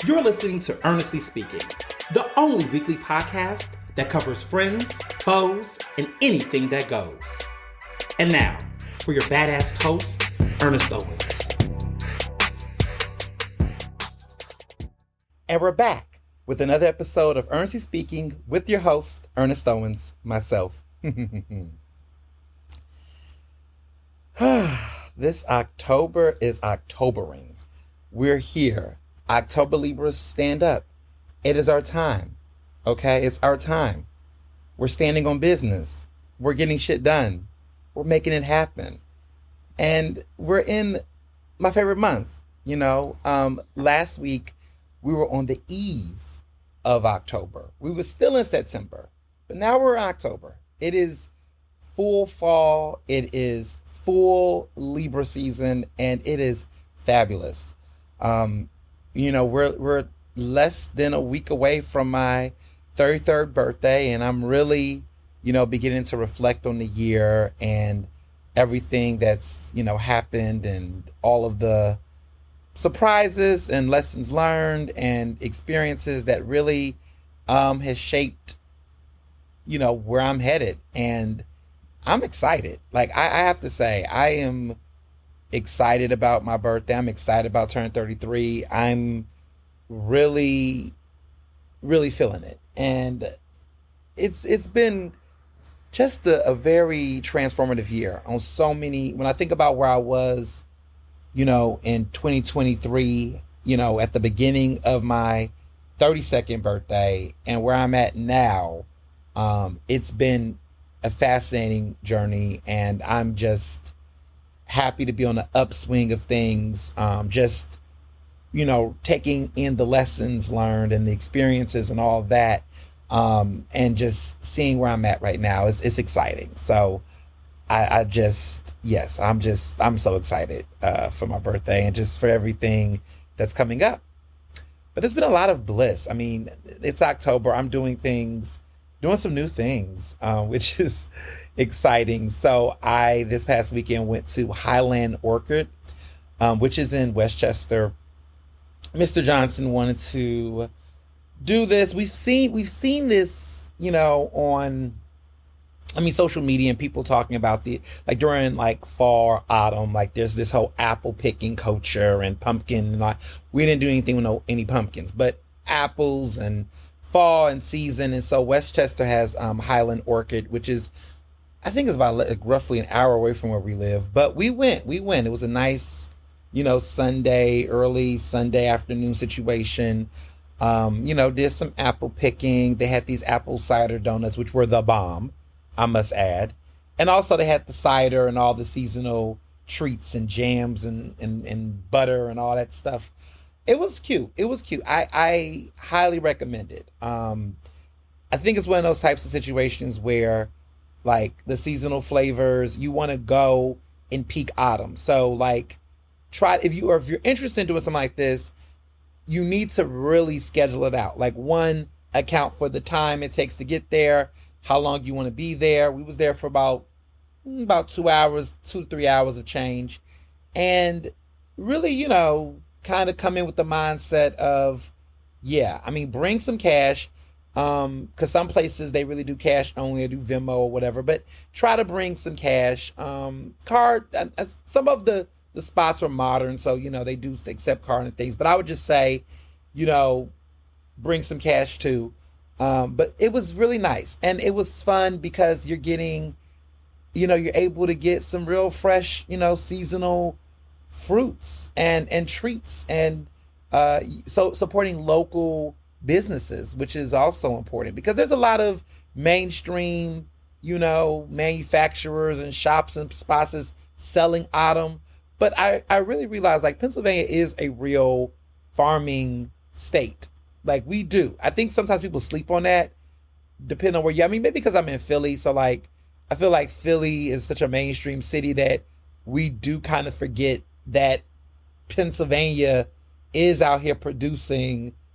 You're listening to Ernestly Speaking, the only weekly podcast that covers friends, foes, and anything that goes. And now, for your badass host, Ernest Owens. And we're back with another episode of Ernestly Speaking with your host, Ernest Owens, myself. This October is Octobering. We're here. October Libras, stand up. It is our time. Okay? It's our time. We're standing on business. We're getting shit done. We're making it happen. And we're in my favorite month. Last week we were on the eve of October. We were still in September, but now we're in October. It is full fall. It is full Libra season, and it is fabulous. We're less than a week away from my 33rd birthday, and I'm really, beginning to reflect on the year and everything that's, happened and all of the surprises and lessons learned and experiences that really has shaped, where I'm headed. And I'm excited. Like, I have to say, I am excited about my birthday. I'm excited about turning 33. I'm really, really feeling it. And it's been just a very transformative year on so many. When I think about where I was, in 2023, at the beginning of my 32nd birthday and where I'm at now, it's been a fascinating journey, and I'm just happy to be on the upswing of things. Taking in the lessons learned and the experiences and all of that, and just seeing where I'm at right now is exciting. So I'm so excited for my birthday and just for everything that's coming up. But there's been a lot of bliss. I mean, it's October. I'm doing some new things, which is exciting. So this past weekend went to Highland Orchid, which is in Westchester. Mr. Johnson wanted to do this. We've seen this, on, social media and people talking about during fall, autumn, there's this whole apple picking culture and pumpkin. And we didn't do anything with any pumpkins, but apples and fall and season. And so Westchester has Highland Orchid, which is, I think it's about roughly an hour away from where we live. But we went. It was a nice, early Sunday afternoon situation. Did some apple picking. They had these apple cider donuts, which were the bomb, I must add. And also they had the cider and all the seasonal treats and jams and butter and all that stuff. It was cute. I highly recommend it. I think it's one of those types of situations where, the seasonal flavors, you want to go in peak autumn. So, try if you're interested in doing something like this, you need to really schedule it out. One, account for the time it takes to get there, how long you want to be there. We was there for about 2 hours, 2 to 3 hours of change, and really, kind of come in with the mindset of, bring some cash, because some places they really do cash only, or do Venmo or whatever, but try to bring some cash. Card, some of the spots are modern, so, they do accept card and things, but I would just say, bring some cash too. But it was really nice, and it was fun because you're getting, you're able to get some real fresh, seasonal fruits and treats, and so supporting local businesses, which is also important, because there's a lot of mainstream, manufacturers and shops and spots selling autumn. But I really realized Pennsylvania is a real farming state. We do. I think sometimes people sleep on that, depending on where maybe because I'm in Philly, so I feel like Philly is such a mainstream city that we do kind of forget that Pennsylvania is out here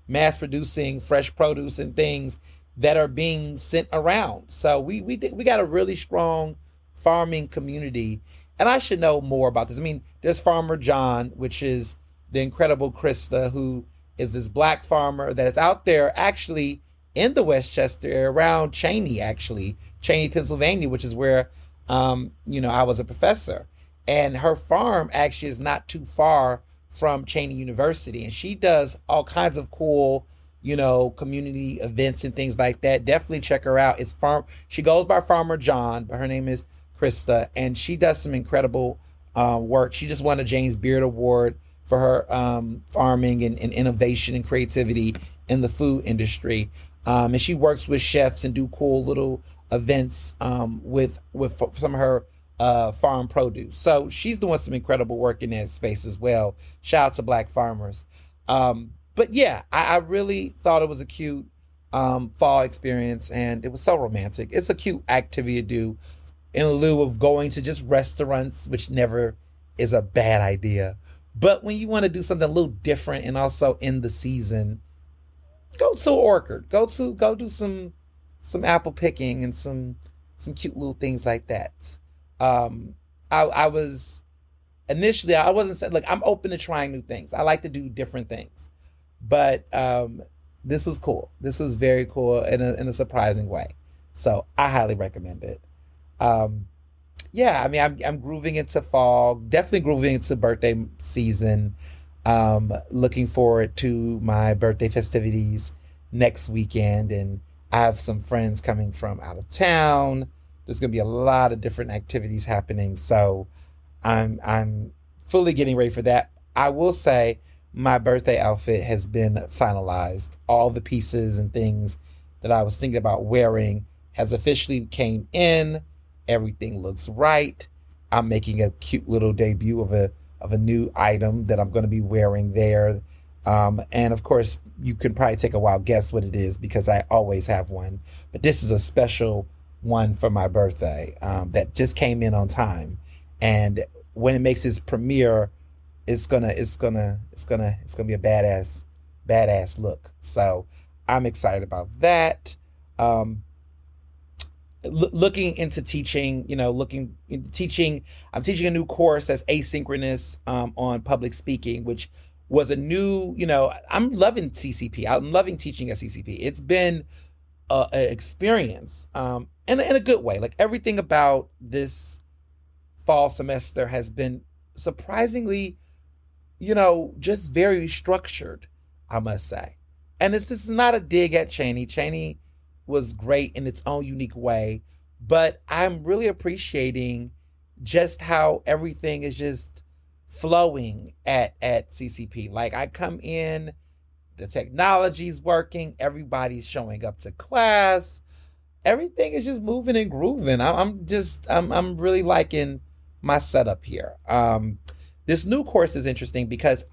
mass producing fresh produce and things that are being sent around. So we got a really strong farming community. And I should know more about this. There's Farmer John, which is the incredible Krista, who is this black farmer that is out there actually in the Westchester area, around Cheney, Pennsylvania, which is where, I was a professor. And her farm actually is not too far from Cheney University. And she does all kinds of cool, community events and things like that. Definitely check her out. She goes by Farmer John, but her name is Krista. And she does some incredible work. She just won a James Beard Award for her farming and innovation and creativity in the food industry. And she works with chefs and do cool little events with some of her farm produce. So she's doing some incredible work in that space as well. Shout out to Black farmers. But yeah, I really thought it was a cute fall experience, and it was so romantic. It's a cute activity to do in lieu of going to just restaurants, which never is a bad idea. But when you want to do something a little different and also in the season, go to an orchard. Go do some apple picking and some cute little things like that. I was initially, I wasn't like, I'm open to trying new things. I like to do different things, but this is cool. This is very cool in a surprising way. So I highly recommend it. Yeah, I mean, I'm grooving into fall, definitely grooving into birthday season. Looking forward to my birthday festivities next weekend, and I have some friends coming from out of town. There's gonna be a lot of different activities happening, so I'm fully getting ready for that. I will say my birthday outfit has been finalized. All the pieces and things that I was thinking about wearing has officially came in. Everything looks right. I'm making a cute little debut of a new item that I'm going to be wearing there. And of course, you can probably take a wild guess what it is because I always have one. But this is a special one for my birthday that just came in on time. And when it makes its premiere, it's gonna be a badass look. So I'm excited about that. Looking into teaching, I'm teaching a new course that's asynchronous on public speaking, which was a new, I'm loving CCP. I'm loving teaching at CCP. It's been an experience in a good way. Like everything about this fall semester has been surprisingly, just very structured, I must say. And this is not a dig at Cheney. Cheney was great in its own unique way, but I'm really appreciating just how everything is just flowing at CCP. Like I come in, the technology's working, everybody's showing up to class, everything is just moving and grooving. I'm really liking my setup here. This new course is interesting because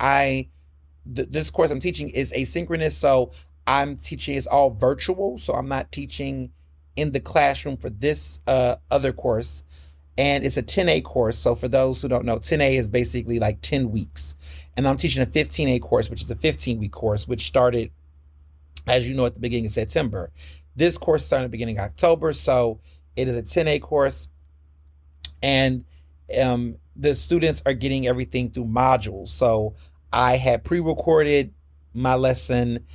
this course I'm teaching is asynchronous, so I'm teaching, it's all virtual, so I'm not teaching in the classroom for this other course. And it's a 10A course. So for those who don't know, 10A is basically like 10 weeks. And I'm teaching a 15A course, which is a 15-week course, which started, as you know, at the beginning of September. This course started at the beginning of October, so it is a 10A course. And the students are getting everything through modules. So I had pre-recorded my lesson,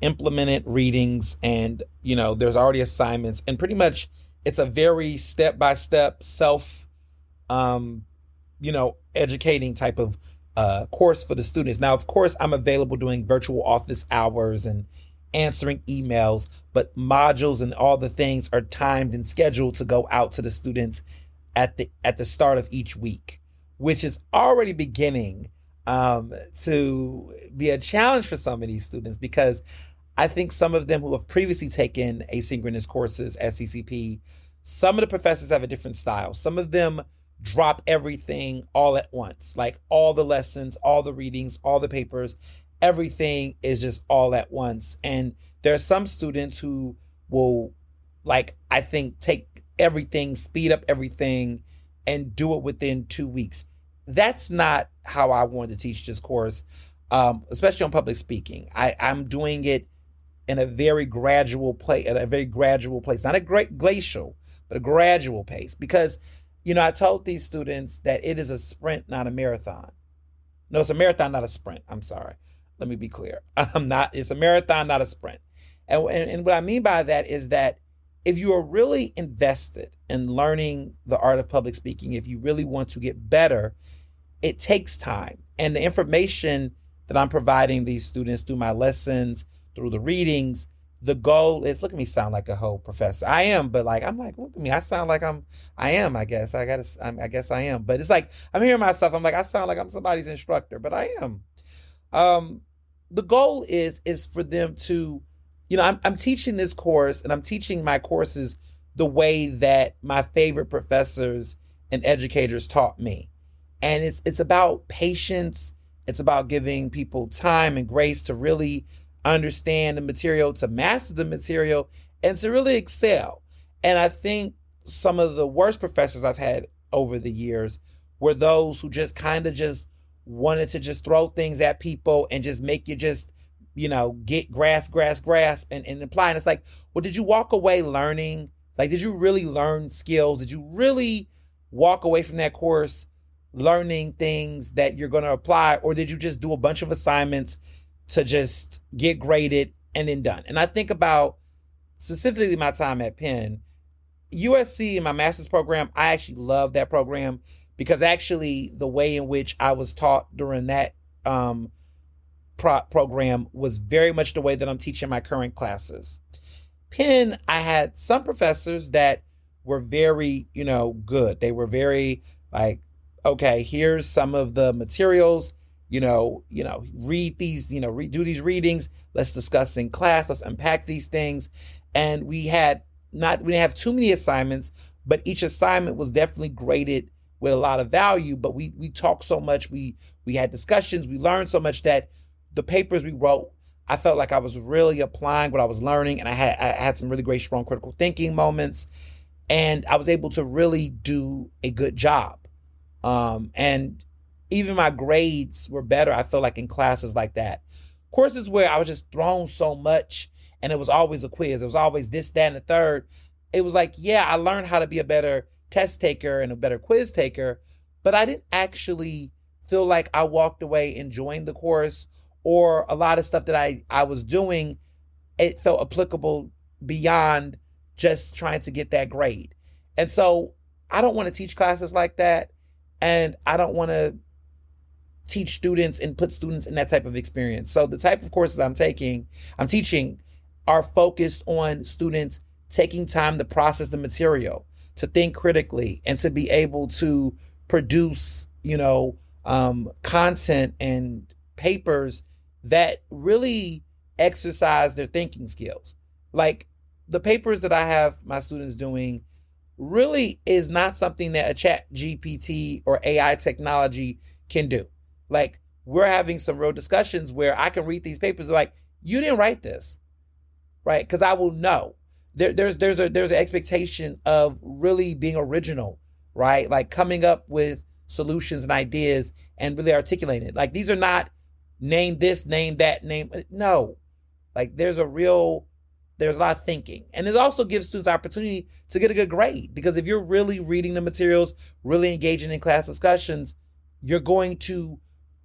implemented readings, and there's already assignments, and pretty much it's a very step-by-step self educating type of course for the students. Now, of course, I'm available doing virtual office hours and answering emails, but modules and all the things are timed and scheduled to go out to the students at the start of each week, which is already beginning to be a challenge for some of these students, because I think some of them who have previously taken asynchronous courses at CCP, some of the professors have a different style. Some of them drop everything all at once, like all the lessons, all the readings, all the papers, everything is just all at once. And there are some students who will, I think, take everything, speed up everything, and do it within 2 weeks. That's not how I wanted to teach this course, especially on public speaking. I'm doing it in a very gradual pace, not a great glacial, but a gradual pace. Because, I told these students that it is a sprint, not a marathon. No, it's a marathon, not a sprint. I'm sorry. Let me be clear. It's a marathon, not a sprint. And what I mean by that is that if you are really invested in learning the art of public speaking, if you really want to get better, it takes time. And the information that I'm providing these students through my lessons, through the readings, the goal is, look at me sound like a whole professor. I am, but I'm like, look at me. I sound like I am, I guess. I guess I am. But it's like, I'm hearing myself. I'm like, I sound like I'm somebody's instructor, but I am. The goal is for them to, I'm teaching this course, and I'm teaching my courses the way that my favorite professors and educators taught me. And it's about patience. It's about giving people time and grace to really understand the material, to master the material, and to really excel. And I think some of the worst professors I've had over the years were those who just kind of just wanted to just throw things at people and just make you just, get grasp and apply. And it's like, well, did you walk away learning? Like, did you really learn skills? Did you really walk away from that course learning things that you're going to apply? Or did you just do a bunch of assignments to just get graded and then done? And I think about specifically my time at Penn, USC, in my master's program. I actually love that program because actually the way in which I was taught during that program was very much the way that I'm teaching my current classes. Penn, I had some professors that were very, good. They were very like, okay, here's some of the materials, read these, do these readings. Let's discuss in class. Let's unpack these things. And we didn't have too many assignments, but each assignment was definitely graded with a lot of value. But we talked so much. We had discussions. We learned so much that the papers we wrote, I felt like I was really applying what I was learning. And I had some really great, strong critical thinking moments. And I was able to really do a good job. And even my grades were better, I feel like, in classes like that. Courses where I was just thrown so much and it was always a quiz. It was always this, that, and the third. It was like, yeah, I learned how to be a better test taker and a better quiz taker, but I didn't actually feel like I walked away enjoying the course, or a lot of stuff that I was doing, it felt applicable beyond just trying to get that grade. And so I don't want to teach classes like that. And I don't want to teach students and put students in that type of experience. So the type of courses I'm teaching are focused on students taking time to process the material, to think critically, and to be able to produce, content and papers that really exercise their thinking skills. Like the papers that I have my students doing really is not something that a chat GPT or AI technology can do. Like, we're having some real discussions where I can read these papers like, you didn't write this, right? Because I will know. There's an expectation of really being original, right? Like coming up with solutions and ideas and really articulating it. Like, these are not name this, name that, name. No, like there's a lot of thinking. And it also gives students opportunity to get a good grade, because if you're really reading the materials, really engaging in class discussions, you're going to,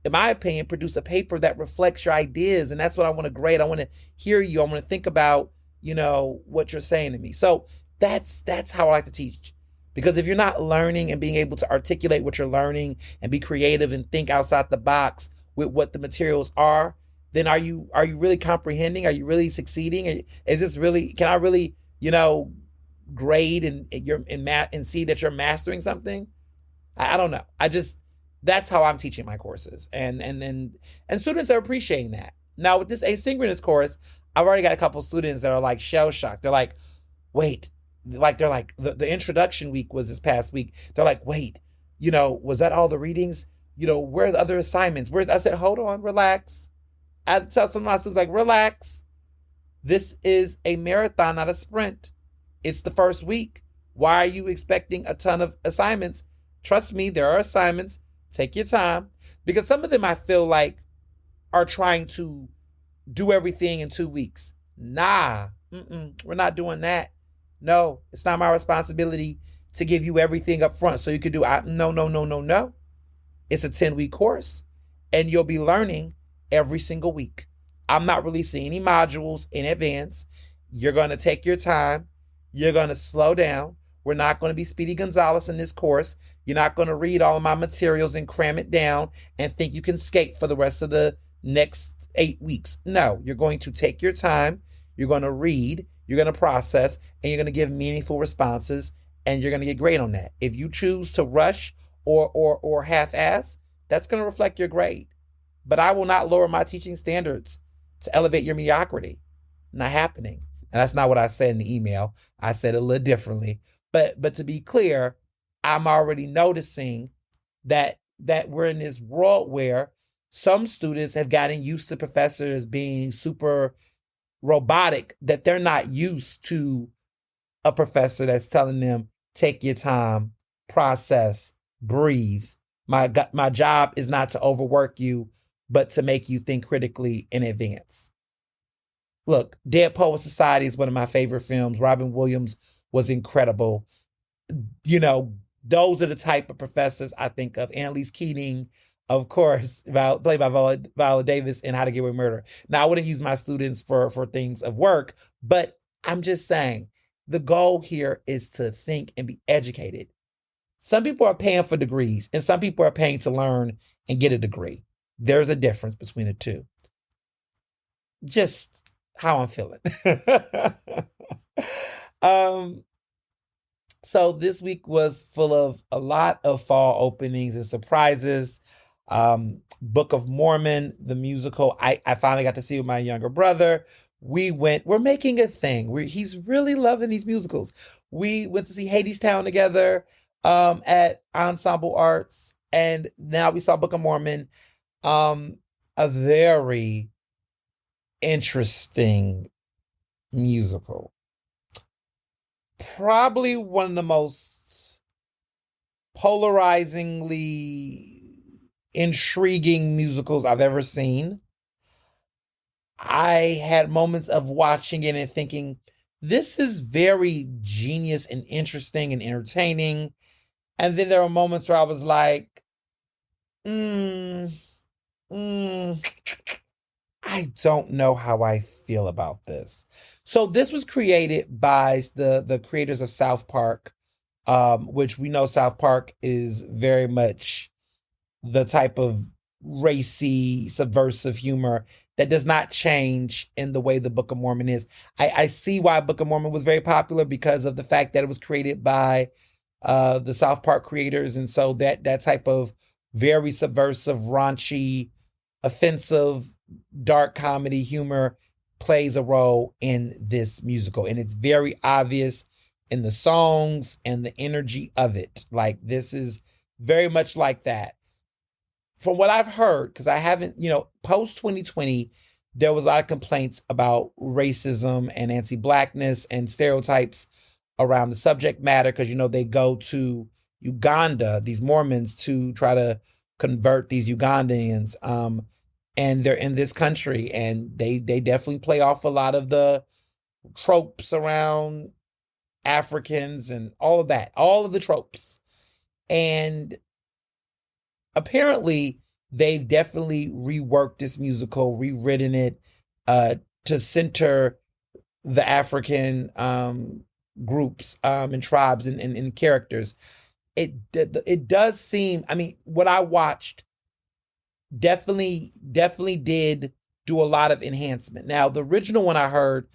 in my opinion, produce a paper that reflects your ideas. And that's what I want to grade. I want to hear you. I want to think about, what you're saying to me. So that's how I like to teach. Because if you're not learning and being able to articulate what you're learning and be creative and think outside the box with what the materials are, then are you really comprehending? Are you really succeeding? Is this really, can I really, grade and you're in math and see that you're mastering something? I don't know. That's how I'm teaching my courses. And students are appreciating that. Now with this asynchronous course, I've already got a couple students that are like shell shocked. They're like, wait, they're like, the introduction week was this past week. They're like, wait, was that all the readings? Where are the other assignments? I said, hold on, relax. I tell some of my students, like, relax. This is a marathon, not a sprint. It's the first week. Why are you expecting a ton of assignments? Trust me, there are assignments. Take your time. Because some of them I feel like are trying to do everything in 2 weeks. Nah, we're not doing that. No, it's not my responsibility to give you everything up front so you could do, no. It's a 10-week course, and you'll be learning every single week. I'm not releasing any modules in advance. You're going to take your time. You're going to slow down. We're not going to be Speedy Gonzalez in this course. You're not going to read all of my materials and cram it down and think you can skate for the rest of the next 8 weeks. No, you're going to take your time. You're going to read. You're going to process, and you're going to give meaningful responses, and you're going to get great on that. If you choose to rush or half-ass, that's going to reflect your grade. But I will not lower my teaching standards to elevate your mediocrity. Not happening. And that's not what I said in the email. I said it a little differently. But to be clear, I'm already noticing that we're in this world where some students have gotten used to professors being super robotic, that they're not used to a professor that's telling them, take your time, process, breathe. My job is not to overwork you, but to make you think critically in advance. Look, Dead Poet Society is one of my favorite films. Robin Williams was incredible. You know, those are the type of professors I think of. Annalise Keating, of course, played by Viola Davis in How to Get Away with Murder. Now, I wouldn't use my students for things of work, but I'm just saying the goal here is to think and be educated. Some people are paying for degrees, and some people are paying to learn and get a degree. There's a difference between the two. Just how I'm feeling. So this week was full of a lot of fall openings and surprises. Book of Mormon, the musical, I finally got to see with my younger brother. We're making a thing. He's really loving these musicals. We went to see Hadestown together at Ensemble Arts, and now we saw Book of Mormon. A very interesting musical. Probably one of the most polarizingly intriguing musicals I've ever seen. I had moments of watching it and thinking, this is very genius and interesting and entertaining. And then there were moments where I was like, I don't know how I feel about this. So this was created by the creators of South Park, which we know South Park is very much the type of racy, subversive humor that does not change in the way the Book of Mormon is. I see why Book of Mormon was very popular because of the fact that it was created by the South Park creators. And so that type of very subversive, raunchy, offensive, dark comedy humor plays a role in this musical. And it's very obvious in the songs and the energy of it. Like, this is very much like that. From what I've heard, because I haven't, post 2020, there was a lot of complaints about racism and anti-Blackness and stereotypes around the subject matter, because, they go to Uganda, these Mormons, to try to convert these Ugandans. And they're in this country, and they definitely play off a lot of the tropes around Africans and all of that, all of the tropes. And apparently they've definitely reworked this musical, rewritten it to center the African groups and tribes and characters. It does seem, what I watched definitely did do a lot of enhancement. Now, the original one I heard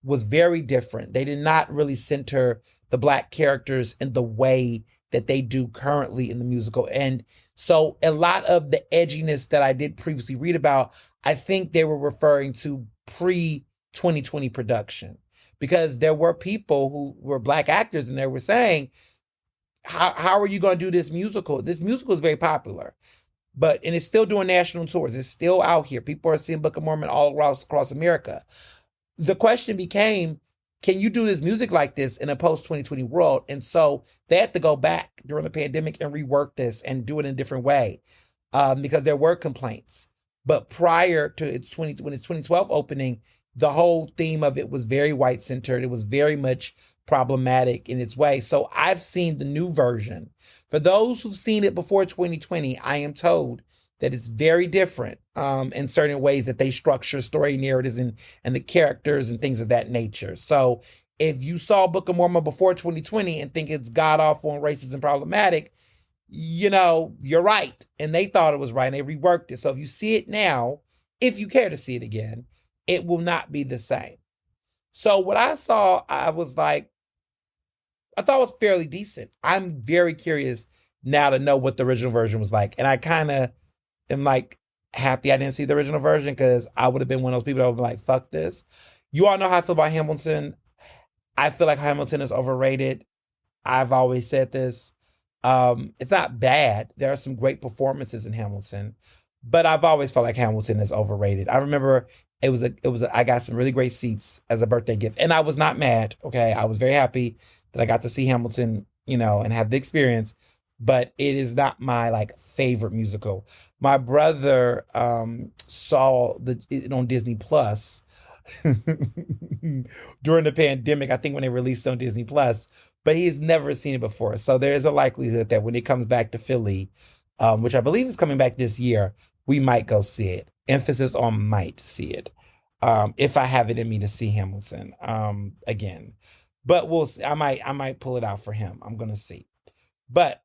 was very different. They did not really center the Black characters in the way that they do currently in the musical. And so a lot of the edginess that I did previously read about, I think they were referring to pre-2020 production, because there were people who were Black actors and they were saying, how are you going to do this musical? This musical is very popular. And it's still doing national tours. It's still out here. People are seeing Book of Mormon all across America. The question became, can you do this music like this in a post-2020 world? And so they had to go back during the pandemic and rework this and do it in a different way because there were complaints. But prior to its 2012 opening, the whole theme of it was very white-centered. It was very much problematic in its way. So I've seen the new version. For those who've seen it before 2020, I am told that it's very different in certain ways that they structure story narratives and the characters and things of that nature. So if you saw Book of Mormon before 2020 and think it's god awful and racist and problematic, you're right. And they thought it was right and they reworked it. So if you see it now, if you care to see it again, it will not be the same. So what I saw, I thought it was fairly decent. I'm very curious now to know what the original version was like. And I kind of am like happy I didn't see the original version because I would have been one of those people that would be like, fuck this. You all know how I feel about Hamilton. I feel like Hamilton is overrated. I've always said this. It's not bad. There are some great performances in Hamilton, but I've always felt like Hamilton is overrated. I remember I got some really great seats as a birthday gift, and I was not mad. Okay, I was very happy that I got to see Hamilton, and have the experience. But it is not my like favorite musical. My brother saw it on Disney Plus during the pandemic. I think when they released it on Disney Plus, but he's never seen it before. So there is a likelihood that when it comes back to Philly, which I believe is coming back this year, we might go see it. Emphasis on might see it. If I have it in me to see Hamilton again. But we'll see. I might pull it out for him. I'm gonna see. But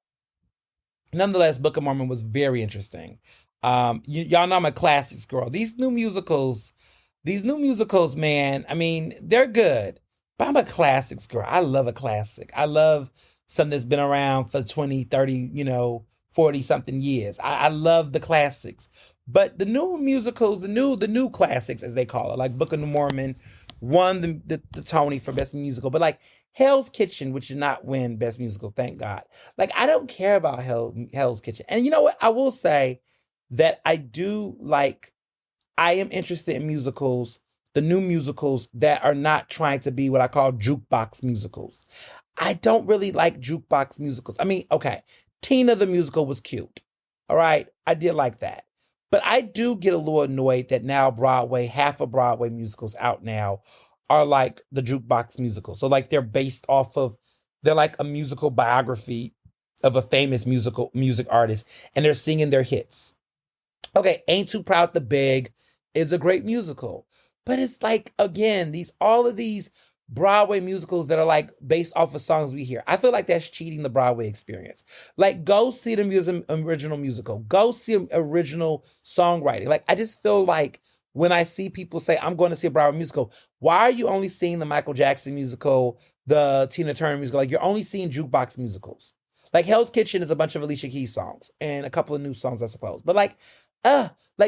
nonetheless, Book of Mormon was very interesting. Y'all know I'm a classics girl. These new musicals, man, I mean, they're good. But I'm a classics girl. I love a classic. I love something that's been around for 20, 30, 40 something years. I love the classics. But the new musicals, the new classics, as they call it, like Book of Mormon, won the Tony for Best Musical. But like Hell's Kitchen, which did not win Best Musical, thank God. Like, I don't care about Hell's Kitchen. And you know what? I will say that I am interested in musicals, the new musicals that are not trying to be what I call jukebox musicals. I don't really like jukebox musicals. I mean, okay, Tina the musical was cute. All right, I did like that. But I do get a little annoyed that now half of Broadway musicals out now are like the jukebox musical. So like they're like a musical biography of a famous music artist, and they're singing their hits. Okay, Ain't Too Proud to Beg is a great musical. But it's like, again, all of these Broadway musicals that are like based off of songs we hear. I feel like that's cheating the Broadway experience. Like, go see the original musical. Go see original songwriting. Like, I just feel like when I see people say, I'm going to see a Broadway musical, why are you only seeing the Michael Jackson musical, the Tina Turner musical? Like, you're only seeing jukebox musicals. Like, Hell's Kitchen is a bunch of Alicia Keys songs and a couple of new songs, I suppose. But like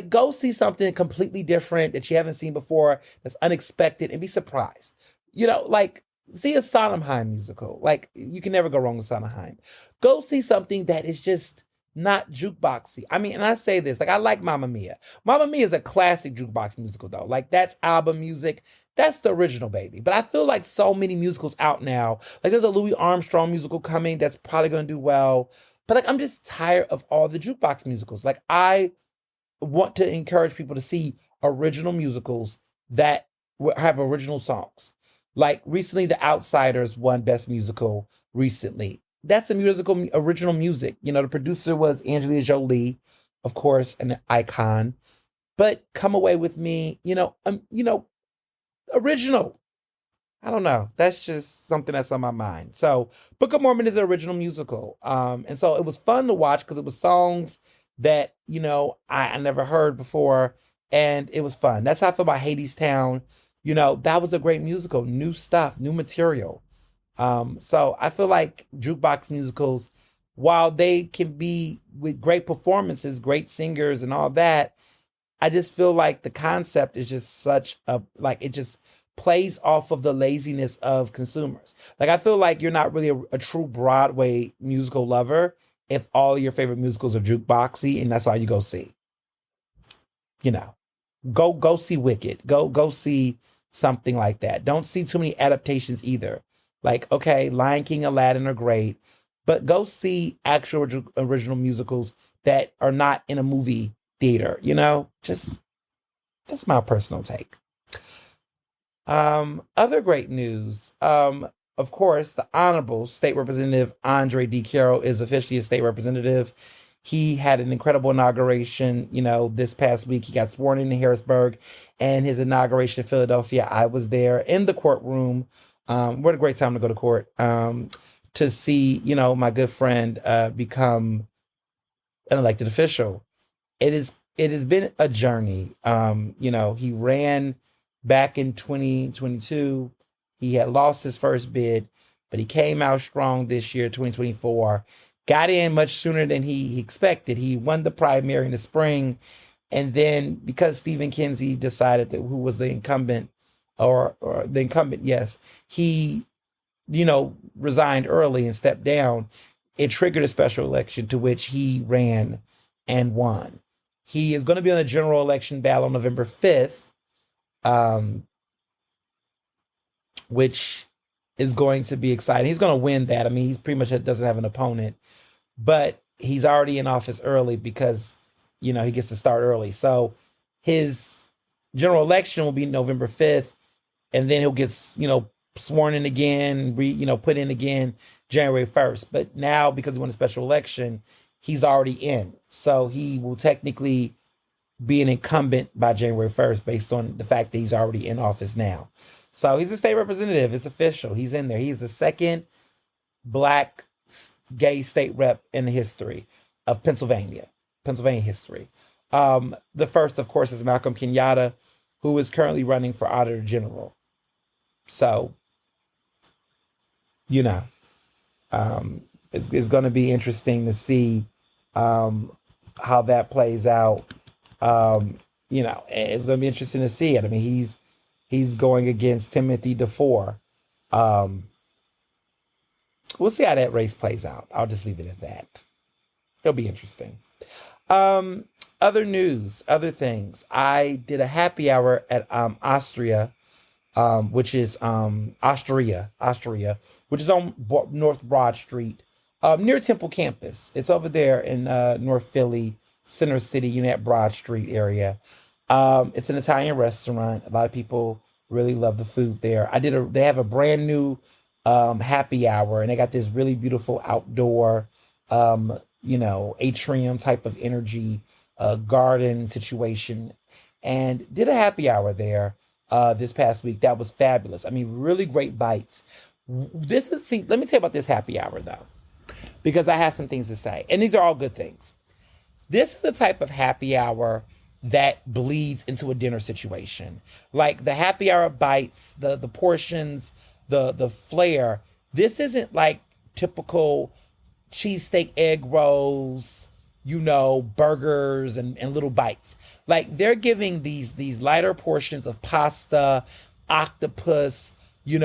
go see something completely different that you haven't seen before, that's unexpected, and be surprised. Like, see a Sondheim musical. Like, you can never go wrong with Sondheim. Go see something that is just not jukeboxy. I mean, and I say this, like, I like Mamma Mia. Mamma Mia is a classic jukebox musical, though. Like, that's album music. That's the original, baby. But I feel like so many musicals out now. Like, there's a Louis Armstrong musical coming that's probably going to do well. But, like, I'm just tired of all the jukebox musicals. Like, I want to encourage people to see original musicals that have original songs. Like, recently, The Outsiders won Best Musical recently. That's a musical, original music. The producer was Angelina Jolie, of course, an icon. But Come Away With Me, original. I don't know. That's just something that's on my mind. So, Book of Mormon is an original musical. And so it was fun to watch because it was songs that, I never heard before. And it was fun. That's how I feel about Hadestown. That was a great musical. New stuff, new material. So I feel like jukebox musicals, while they can be with great performances, great singers and all that, I just feel like the concept is just it just plays off of the laziness of consumers. Like, I feel like you're not really a true Broadway musical lover if all your favorite musicals are jukeboxy and that's all you go see. Go see Wicked. Go see something like that. Don't see too many adaptations either. Like, okay, Lion King, Aladdin are great, but go see actual original musicals that are not in a movie theater, Just that's my personal take. Other great news. Of course, the Honorable State Representative Andre D. Carroll is officially a state representative. He had an incredible inauguration, this past week. He got sworn in Harrisburg, and his inauguration in Philadelphia. I was there in the courtroom. What a great time to go to court, to see, my good friend become an elected official. It has been a journey. He ran back in 2022. He had lost his first bid, but he came out strong this year, 2024. Got in much sooner than he expected. He won the primary in the spring, and then because Stephen Kinsey decided that who was the incumbent, or the incumbent, yes, he, resigned early and stepped down. It triggered a special election to which he ran and won. He is going to be on the general election ballot on November 5th, which is going to be exciting. He's going to win that. I mean, he's pretty much doesn't have an opponent, but he's already in office early because, he gets to start early. So his general election will be November 5th, and then he'll get, sworn in again, put in again January 1st. But now, because he won a special election, he's already in. So he will technically be an incumbent by January 1st based on the fact that he's already in office now. So he's a state representative. It's official. He's in there. He's the second Black gay state rep in the history of Pennsylvania history. The first, of course, is Malcolm Kenyatta, who is currently running for Auditor General. So, it's going to be interesting to see how that plays out. It's going to be interesting to see it. I mean, he's going against Timothy DeFore. We'll see how that race plays out. I'll just leave it at that. It'll be interesting. Other news, other things. I did a happy hour at Austria, which is Austria, which is on North Broad Street, near Temple Campus. It's over there in North Philly, Center City, that Broad Street area. It's an Italian restaurant. A lot of people really love the food there. They have a brand new happy hour, and they got this really beautiful outdoor, atrium type of energy, garden situation, and did a happy hour there this past week. That was fabulous. I mean, really great bites. Let me tell you about this happy hour though, because I have some things to say, and these are all good things. This is the type of happy hour that bleeds into a dinner situation. Like the happy hour bites, the portions, the flair. This isn't like typical cheesesteak egg rolls, burgers and little bites. Like they're giving these lighter portions of pasta, octopus, they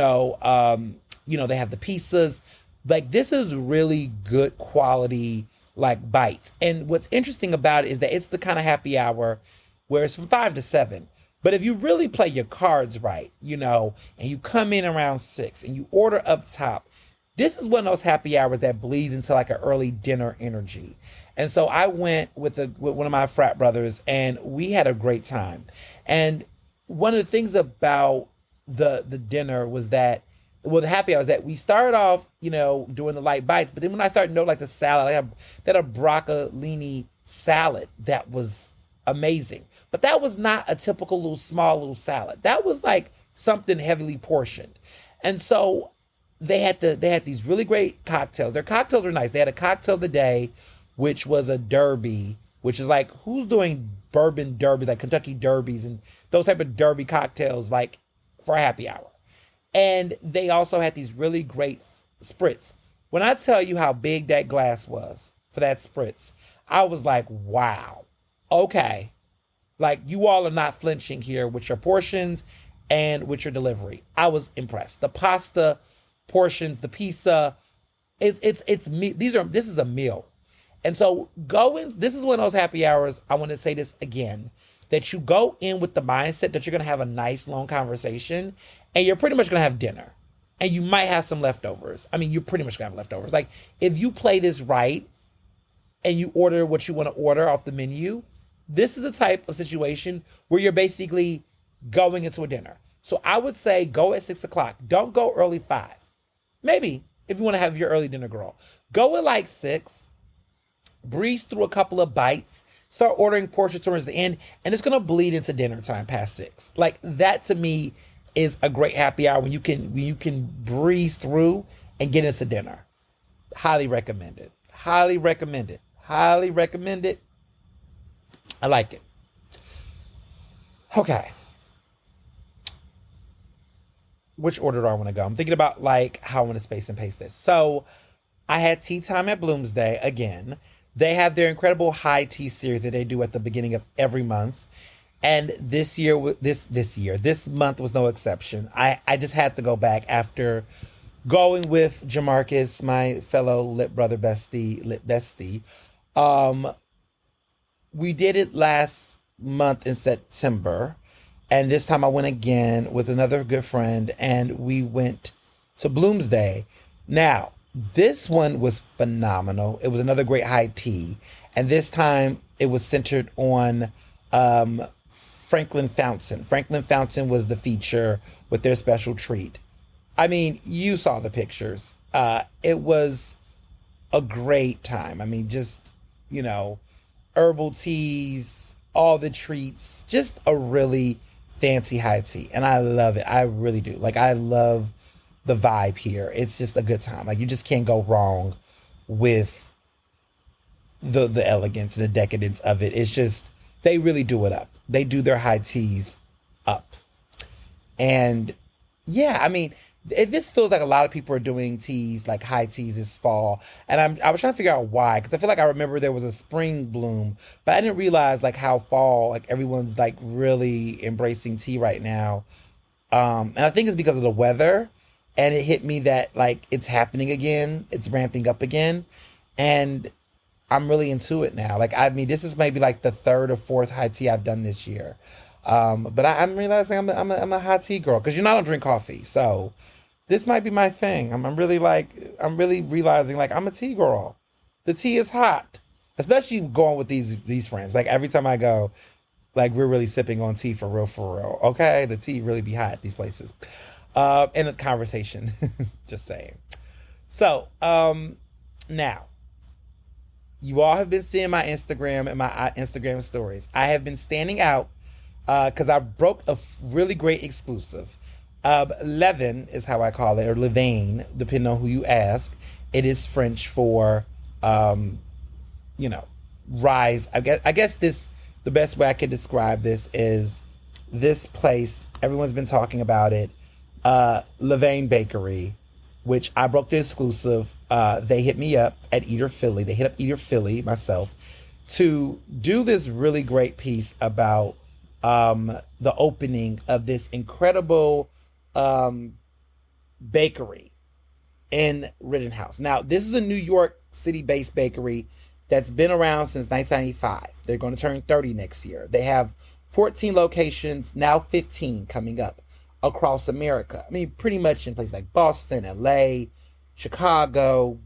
have the pizzas. Like this is really good quality like bites. And what's interesting about it is that it's the kind of happy hour where it's from 5 to 7. But if you really play your cards right, and you come in around 6 and you order up top, this is one of those happy hours that bleeds into like an early dinner energy. And so I went with one of my frat brothers, and we had a great time. And one of the things about the dinner was that, the happy hour was that we started off, doing the light bites, but then when I started like the salad, they had a broccolini salad that was amazing. But that was not a typical small little salad. That was like something heavily portioned. And so they had these really great cocktails. Their cocktails were nice. They had a cocktail of the day, which was a derby, which is like, who's doing bourbon derby, like Kentucky derbies and those type of derby cocktails, like for a happy hour. And they also had these really great spritz. When I tell you how big that glass was for that spritz, I was like, wow, okay. Like you all are not flinching here with your portions and with your delivery. I was impressed. The pasta portions, the pizza, it's me. This is a meal. And so this is one of those happy hours, I want to say this again, that you go in with the mindset that you're going to have a nice long conversation and you're pretty much going to have dinner and you might have some leftovers. I mean, you're pretty much going to have leftovers. Like if you play this right and you order what you want to order off the menu, this is the type of situation where you're basically going into a dinner. So I would say go at 6 o'clock. Don't go early 5. Maybe if you want to have your early dinner girl, go at like 6. breeze through a couple of bites, start ordering portions towards the end, and it's gonna bleed into dinner time past 6. Like that to me is a great happy hour when you can breeze through and get into dinner. Highly recommend it. Highly recommend it. Highly recommend it. I like it. Okay. Which order do I want to go? I'm thinking about like how I want to space and pace this. So I had tea time at Bloomsday again. They have their incredible high tea series that they do at the beginning of every month. And this month was no exception. I just had to go back after going with Jamarcus, my fellow lit bestie. We did it last month in September. And this time I went again with another good friend, and we went to Bloomsday. Now, this one was phenomenal. It was another great high tea. And this time it was centered on Franklin Fountain. Franklin Fountain was the feature with their special treat. I mean, you saw the pictures. It was a great time. I mean, just, herbal teas, all the treats, just a really fancy high tea. And I love it. I really do. Like, I love the vibe here. It's just a good time. Like, you just can't go wrong with the elegance and the decadence of it. It's just, they really do it up. They do their high teas up. And yeah, I mean, this feels like a lot of people are doing teas, like high teas this fall. And I was trying to figure out why, because I feel like I remember there was a spring bloom, but I didn't realize like how fall, like everyone's like really embracing tea right now. And I think it's because of the weather. And it hit me that like it's happening again. It's ramping up again. And I'm really into it now. Like, I mean, this is maybe like the third or fourth high tea I've done this year. But I'm realizing I'm a hot tea girl, because I don't drink coffee. So this might be my thing. I'm really realizing like I'm a tea girl. The tea is hot, especially going with these friends. Like every time I go, like we're really sipping on tea for real. Okay, the tea really be hot at these places. In a conversation, just saying. So now, you all have been seeing my Instagram and my Instagram stories. I have been standing out because I broke a really great exclusive. Levain is how I call it, or Levain, depending on who you ask. It is French for, Wrigh. I guess the best way I could describe this is this place. Everyone's been talking about it. Levain Bakery, which I broke the exclusive. They hit me up at Eater Philly. They hit up Eater Philly, myself, to do this really great piece about the opening of this incredible bakery in Rittenhouse. Now, this is a New York City-based bakery that's been around since 1995. They're going to turn 30 next year. They have 14 locations, now 15 coming up across America. I mean, pretty much in places like Boston, LA, Chicago,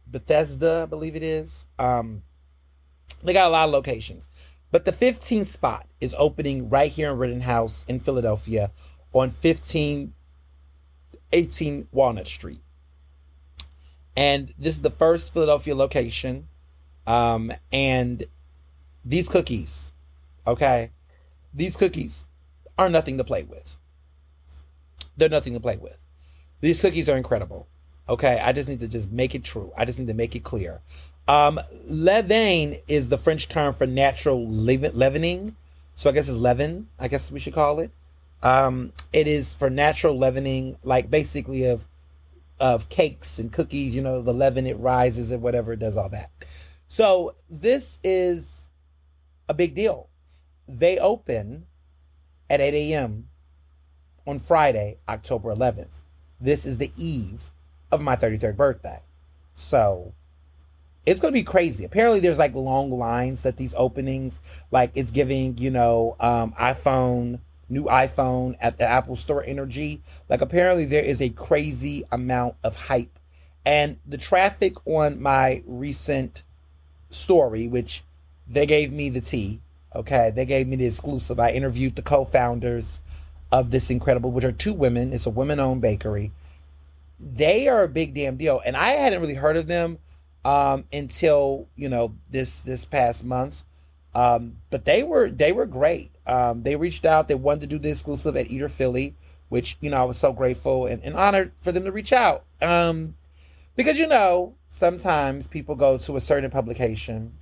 Bethesda, I believe it is. They got a lot of locations. But the 15th spot is opening right here in Rittenhouse in Philadelphia on 1518 Walnut Street. And this is the first Philadelphia location. And these cookies, okay? These cookies are nothing to play with. They're nothing to play with. These cookies are incredible. Okay, I just need to make it true. I just need to make it clear. Levain is the French term for natural leavening. So I guess it's leaven, I guess we should call it. It is for natural leavening, like basically of cakes and cookies, the leaven, it rises and whatever, it does all that. So this is a big deal. They open at 8 a.m. on Friday, October 11th. This is the eve of my 33rd birthday. So it's going to be crazy. Apparently there's like long lines at these openings. Like it's giving, new iPhone at the Apple Store energy. Like apparently there is a crazy amount of hype. And the traffic on my recent story, which they gave me the tea, okay? They gave me the exclusive. I interviewed the co-founders of this incredible, which are two women. It's a women-owned bakery. they are a big damn deal. And I hadn't really heard of them until, this past month. But they were great. They reached out. They wanted to do the exclusive at Eater Philly, which, I was so grateful and honored for them to reach out. Because, sometimes people go to a certain publication,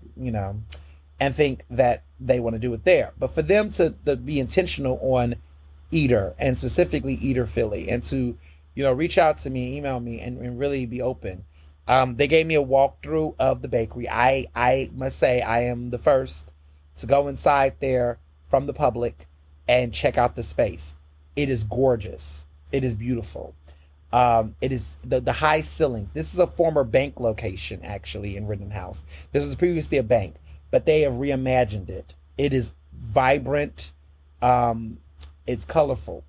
and think that they want to do it there. But for them to be intentional on Eater, and specifically Eater Philly, and to, reach out to me, email me, and really be open. They gave me a walkthrough of the bakery. I must say I am the first to go inside there from the public and check out the space. It is gorgeous. It is beautiful. It is the high ceilings. This is a former bank location, actually, in Rittenhouse. This was previously a bank, but they have reimagined it. It is vibrant. It's colorful.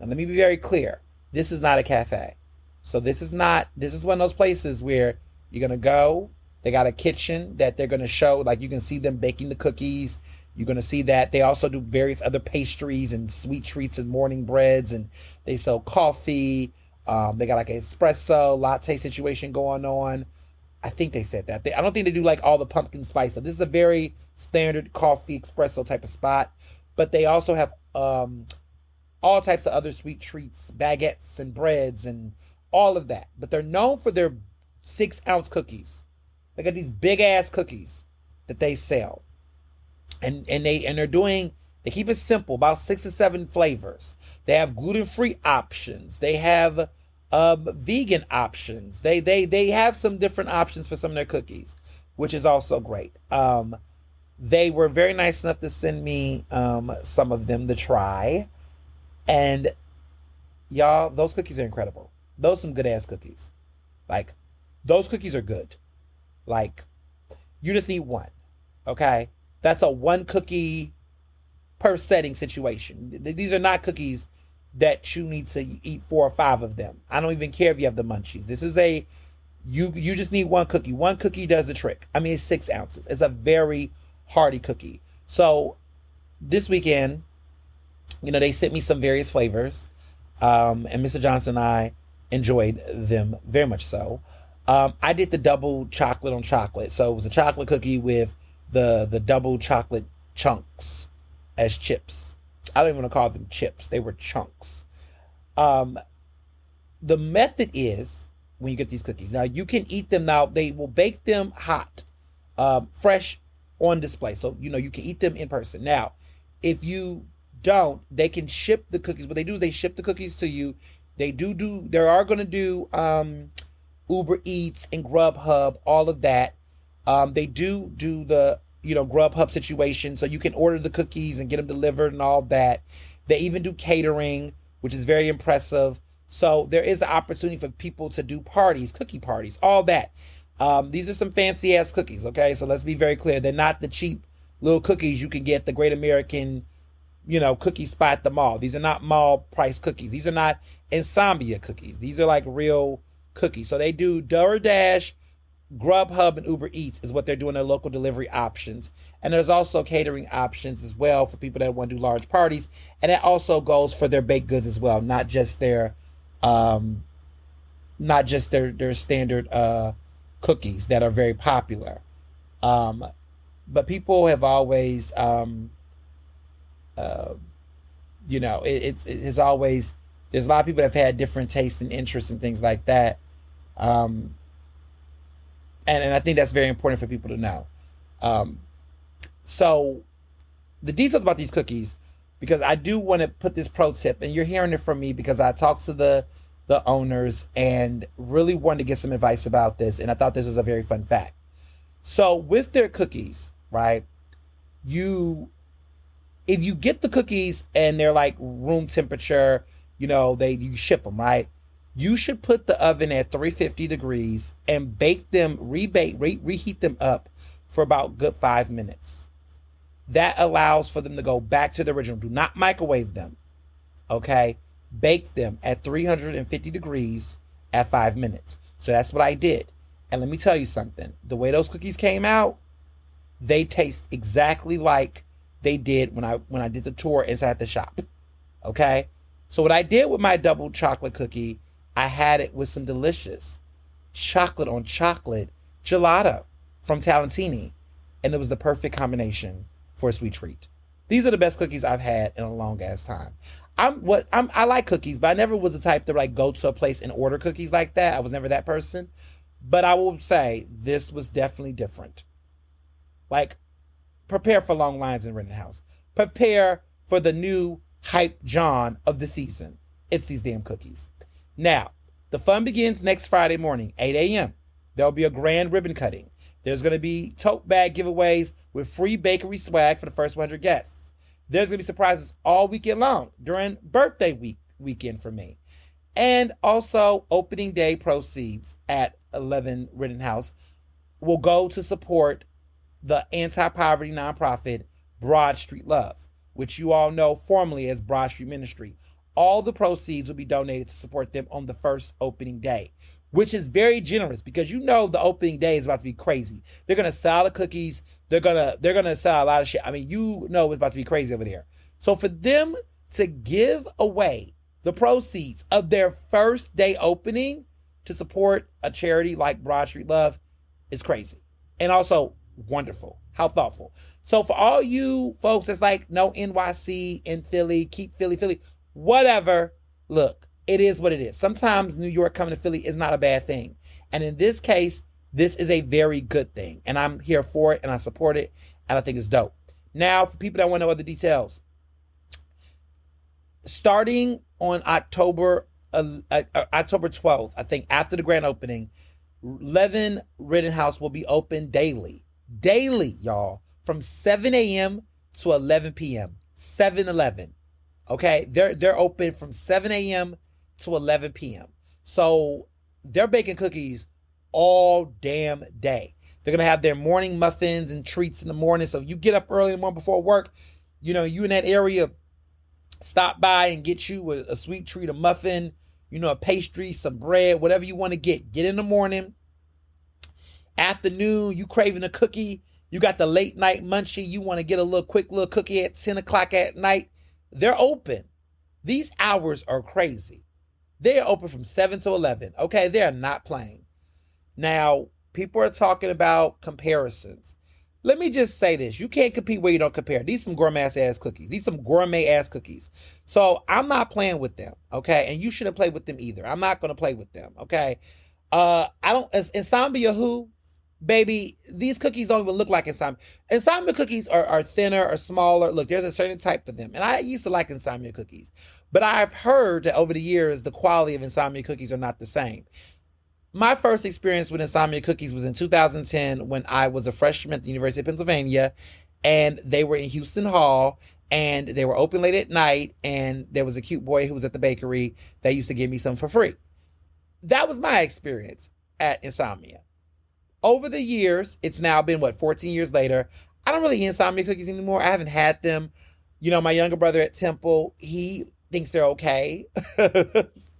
And let me be very clear. This is not a cafe. So this is one of those places where you're going to go. They got a kitchen that they're going to show. Like, you can see them baking the cookies. You're going to see that. They also do various other pastries and sweet treats and morning breads. And they sell coffee. They got like an espresso latte situation going on. I think they said that. I don't think they do like all the pumpkin spice stuff. This is a very standard coffee espresso type of spot. But they also have all types of other sweet treats, baguettes and breads and all of that. But they're known for their 6-ounce cookies. They got these big ass cookies that they sell. And they keep it simple, about 6 or 7 flavors. They have gluten-free options. They have vegan options. They have some different options for some of their cookies, which is also great. They were very nice enough to send me some of them to try. And y'all, those cookies are incredible. Those some good ass cookies. Like, those cookies are good. Like, you just need one. Okay? That's a 1 cookie per setting situation. These are not cookies that you need to eat 4 or 5 of them. I don't even care if you have the munchies. This is you just need 1 cookie. 1 cookie does the trick. I mean, it's 6 ounces. It's a very hearty cookie. So this weekend, they sent me some various flavors. And Mr. Johnson and I enjoyed them very much so. I did the double chocolate on chocolate. So it was a chocolate cookie with the double chocolate chunks as chips. I don't even want to call them chips. They were chunks. The method is, when you get these cookies, now you can eat them now. They will bake them hot, fresh on display. So, you can eat them in person. Now, if you don't, they can ship the cookies. What they do is they ship the cookies to you. They are going to do Uber Eats and Grubhub, all of that. They do the Grubhub situation, so you can order the cookies and get them delivered and all that. They even do catering, which is very impressive. So there is an opportunity for people to do parties, cookie parties, all that. These are some fancy ass cookies, okay? So let's be very clear. They're not the cheap little cookies you can get at the Great American, cookie spot at the mall. These are not mall price cookies. These are not Insomnia cookies. These are like real cookies. So they do DoorDash, Grubhub, and Uber Eats is what they're doing, their local delivery options. And there's also catering options as well for people that want to do large parties. And that also goes for their baked goods as well, not just their standard cookies that are very popular. But people have always, it's always, there's a lot of people that have had different tastes and interests and things like that. And I think that's very important for people to know. So the details about these cookies, because I do want to put this pro tip, and you're hearing it from me because I talked to the owners and really wanted to get some advice about this. And I thought this was a very fun fact. So with their cookies, right, if you get the cookies and they're like room temperature, you ship them, right? You should put the oven at 350 degrees and bake them, reheat them up for about good 5 minutes. That allows for them to go back to the original. Do not microwave them, okay? Bake them at 350 degrees at 5 minutes. So that's what I did. And let me tell you something. The way those cookies came out, they taste exactly like they did when I did the tour inside the shop, okay? So what I did with my double chocolate cookie I had it with some delicious chocolate on chocolate gelato from Talentini, and it was the perfect combination for a sweet treat. These are the best cookies I've had in a long ass time. I like cookies, but I never was the type to like go to a place and order cookies like that. I was never that person. But I will say this was definitely different. Like, prepare for long lines in Rittenhouse. Prepare for the new hype John of the season. It's these damn cookies. Now, the fun begins next Friday morning, 8 a.m. There'll be a grand ribbon cutting. There's going to be tote bag giveaways with free bakery swag for the first 100 guests. There's going to be surprises all weekend long during birthday weekend for me. And also, opening day proceeds at 11 Rittenhouse will go to support the anti-poverty nonprofit Broad Street Love, which you all know formerly as Broad Street Ministry. All the proceeds will be donated to support them on the first opening day, which is very generous because you know the opening day is about to be crazy. They're gonna sell the cookies. They're gonna sell a lot of shit. I mean, you know it's about to be crazy over there. So for them to give away the proceeds of their first day opening to support a charity like Broad Street Love is crazy. And also wonderful. How thoughtful. So for all you folks that's like, no NYC in Philly, keep Philly, whatever, look, it is what it is. Sometimes New York coming to Philly is not a bad thing. And in this case, this is a very good thing. And I'm here for it and I support it. And I think it's dope. Now, for people that want to know other details, starting on October 12th, I think after the grand opening, 11 Rittenhouse will be open daily, y'all, from 7 a.m. to 11 p.m. 7-Eleven. Okay, they're open from 7 a.m. to 11 p.m. So they're baking cookies all damn day. They're gonna have their morning muffins and treats in the morning. So you get up early in the morning before work, you know, you in that area, stop by and get you a sweet treat, a muffin, you know, a pastry, some bread, whatever you want to get. Get in the morning. Afternoon, you craving a cookie. You got the late night munchie. You want to get a quick little cookie at 10 o'clock at night. They're open. These hours are crazy. They are open from 7 to 11. Okay, they are not playing. Now, people are talking about comparisons. Let me just say this. You can't compete where you don't compare. These some gourmet ass cookies. These some gourmet ass cookies. So I'm not playing with them, okay? And you shouldn't play with them either. I'm not going to play with them, okay? Insomnia who? Baby, these cookies don't even look like Insomnia. Insomnia cookies are thinner or smaller. Look, there's a certain type for them. And I used to like Insomnia cookies. But I've heard that over the years, the quality of Insomnia cookies are not the same. My first experience with Insomnia cookies was in 2010 when I was a freshman at the University of Pennsylvania, and they were in Houston Hall, and they were open late at night, and there was a cute boy who was at the bakery that used to give me some for free. That was my experience at Insomnia. Over the years, it's now been, 14 years later, I don't really eat Insomnia cookies anymore. I haven't had them. You know, my younger brother at Temple, he thinks they're okay.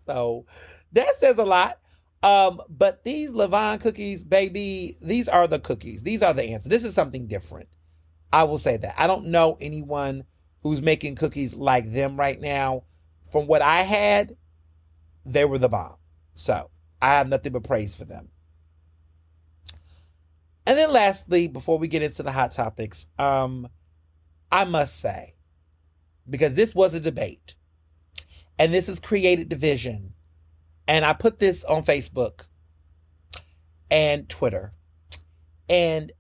So that says a lot. But these Levon cookies, baby, these are the cookies. These are the answer. This is something different. I will say that. I don't know anyone who's making cookies like them right now. From what I had, they were the bomb. So I have nothing but praise for them. And then lastly, before we get into the hot topics, I must say, because this was a debate, and this has created division, and I put this on Facebook and Twitter, and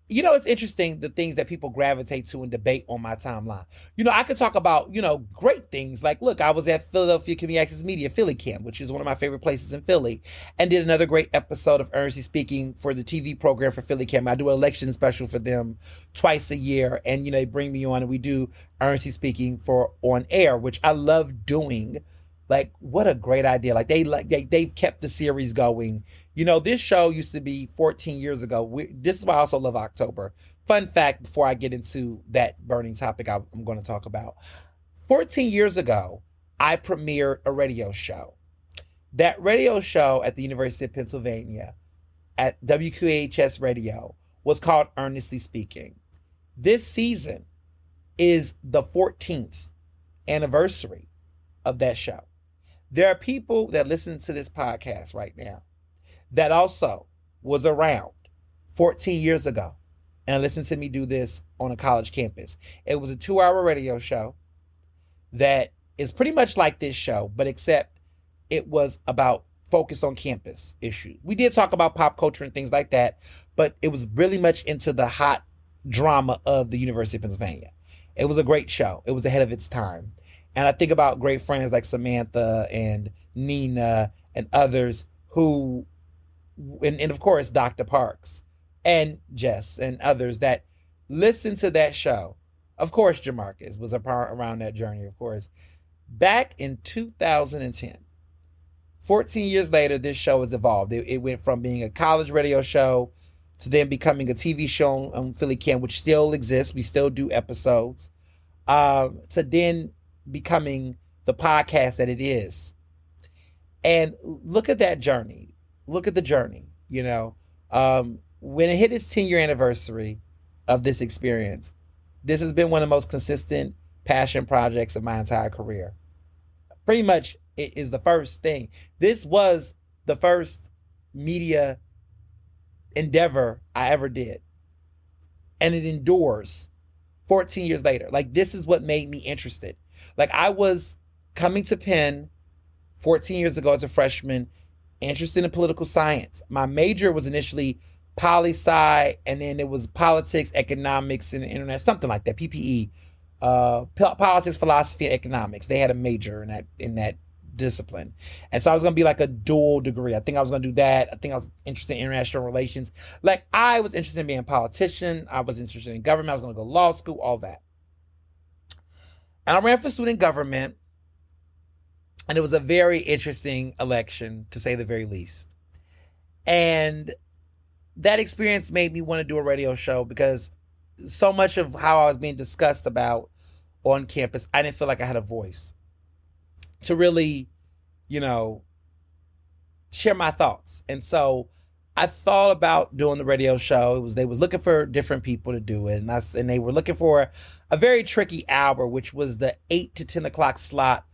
you know, it's interesting the things that people gravitate to and debate on my timeline. You know, I could talk about, you know, great things. Like, look, I was at Philadelphia Community Access Media, Philly Camp, which is one of my favorite places in Philly, and did another great episode of Ernestly Speaking for the TV program for Philly Camp. I do an election special for them twice a year, and, you know, they bring me on and we do Ernestly Speaking for on air, which I love doing. Like, what a great idea. Like, they've kept the series going. You know, this show used to be 14 years ago. This is why I also love October. Fun fact, before I get into that burning topic I'm going to talk about. 14 years ago, I premiered a radio show. That radio show at the University of Pennsylvania at WQHS Radio was called Ernestly Speaking. This season is the 14th anniversary of that show. There are people that listen to this podcast right now that also was around 14 years ago and listened to me do this on a college campus. It was a 2-hour radio show that is pretty much like this show, but except it was about focused on campus issues. We did talk about pop culture and things like that, but it was really much into the hot drama of the University of Pennsylvania. It was a great show. It was ahead of its time. And I think about great friends like Samantha and Nina and others who, and of course, Dr. Parks and Jess and others that listened to that show. Of course, Jamarcus was a part around that journey, of course. Back in 2010, 14 years later, this show has evolved. It went from being a college radio show to then becoming a TV show on Philly Cam, which still exists. We still do episodes. To then becoming the podcast that it is. And look at that journey. Look at the journey, you know. When it hit its 10-year anniversary of this experience, this has been one of the most consistent passion projects of my entire career. Pretty much, it is the first thing. This was the first media endeavor I ever did. And it endures 14 years later. Like, this is what made me interested. Like, I was coming to Penn 14 years ago as a freshman, interested in political science. My major was initially poli-sci, and then it was politics, economics, and internet, something like that, PPE. Politics, philosophy, and economics. They had a major in that discipline. And so I was going to be like a dual degree. I think I was going to do that. I think I was interested in international relations. Like, I was interested in being a politician. I was interested in government. I was going to go to law school, all that. And I ran for student government. And it was a very interesting election, to say the very least. And that experience made me want to do a radio show because so much of how I was being discussed about on campus, I didn't feel like I had a voice to really, you know, share my thoughts. And so I thought about doing the radio show. They was looking for different people to do it. And they were looking for a very tricky hour, which was the 8 to 10 o'clock slot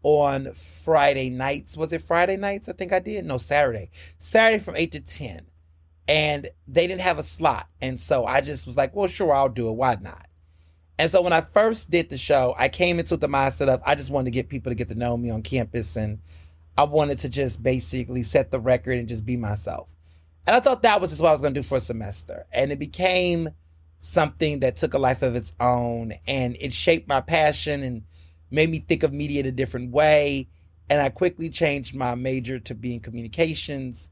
on Friday nights. Was it Friday nights? I think I did. No, Saturday. Saturday from 8 to 10. And they didn't have a slot. And so I just was like, well, sure, I'll do it. Why not? And so when I first did the show, I came into the mindset of I just wanted to get people to get to know me on campus. And I wanted to just basically set the record and just be myself. And I thought that was just what I was going to do for a semester. And it became something that took a life of its own. And it shaped my passion and made me think of media in a different way. And I quickly changed my major to being communications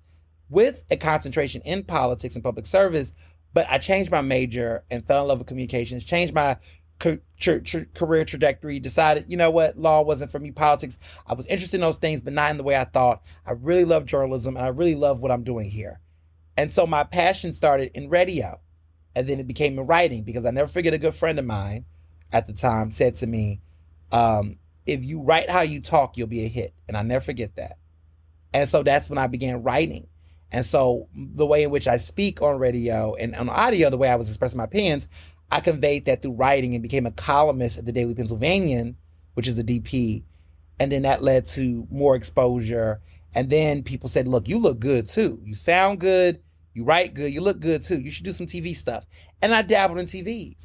with a concentration in politics and public service. But I changed my major and fell in love with communications, changed my career trajectory, decided, you know what, law wasn't for me, politics. I was interested in those things, but not in the way I thought. I really love journalism, and I really love what I'm doing here. And so my passion started in radio, and then it became in writing, because I never forget a good friend of mine at the time said to me, if you write how you talk, you'll be a hit. And I never forget that. And so that's when I began writing. And so the way in which I speak on radio and on audio, the way I was expressing my opinions, I conveyed that through writing and became a columnist at the Daily Pennsylvanian, which is the DP. And then that led to more exposure. And then people said, look, you look good too. You sound good. You write good. You look good too. You should do some TV stuff. And I dabbled in TV,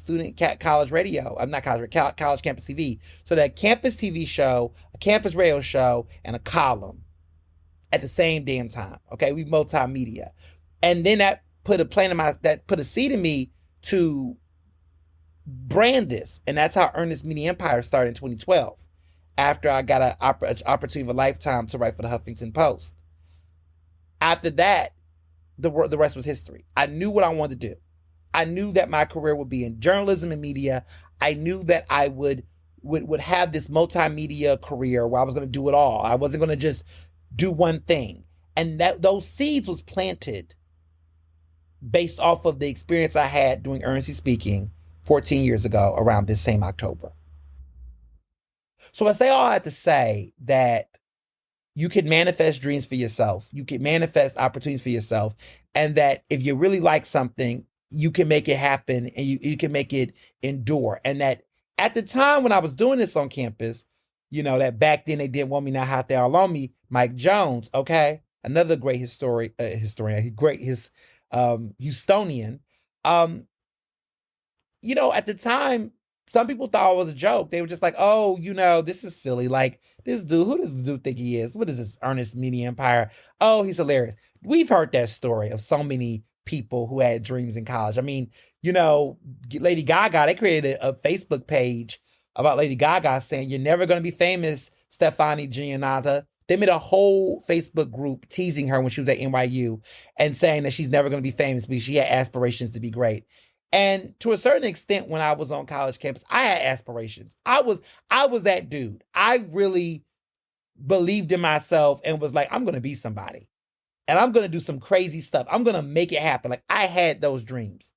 college radio. I'm not college campus TV. So that campus TV show, a campus radio show, and a column at the same damn time. Okay, we multimedia. And then that put a seed in me to brand this. And that's how Ernest Media Empire started in 2012. After I got an opportunity of a lifetime to write for the Huffington Post. After that, the rest was history. I knew what I wanted to do. I knew that my career would be in journalism and media. I knew that I would have this multimedia career where I was going to do it all. I wasn't going to just do one thing. And that those seeds was planted based off of the experience I had doing Ernestly Speaking 14 years ago around this same October. So I say all I had to say that you can manifest dreams for yourself. You can manifest opportunities for yourself. And that if you really like something, you can make it happen and you can make it endure. And that at the time when I was doing this on campus, that back then they didn't want me, now out there all on me, Mike Jones, okay? Another great historian, great Houstonian. At the time, some people thought it was a joke. They were just like, oh, this is silly. Like, this dude, who does this dude think he is? What is this Ernest Media Empire? Oh, he's hilarious. We've heard that story of so many people who had dreams in college. I mean, Lady Gaga, they created a Facebook page about Lady Gaga saying, you're never going to be famous, Stefani Giannata. They made a whole Facebook group teasing her when she was at NYU and saying that she's never going to be famous because she had aspirations to be great. And to a certain extent, when I was on college campus, I had aspirations. I was that dude. I really believed in myself and was like, I'm going to be somebody. And I'm going to do some crazy stuff. I'm going to make it happen. Like, I had those dreams.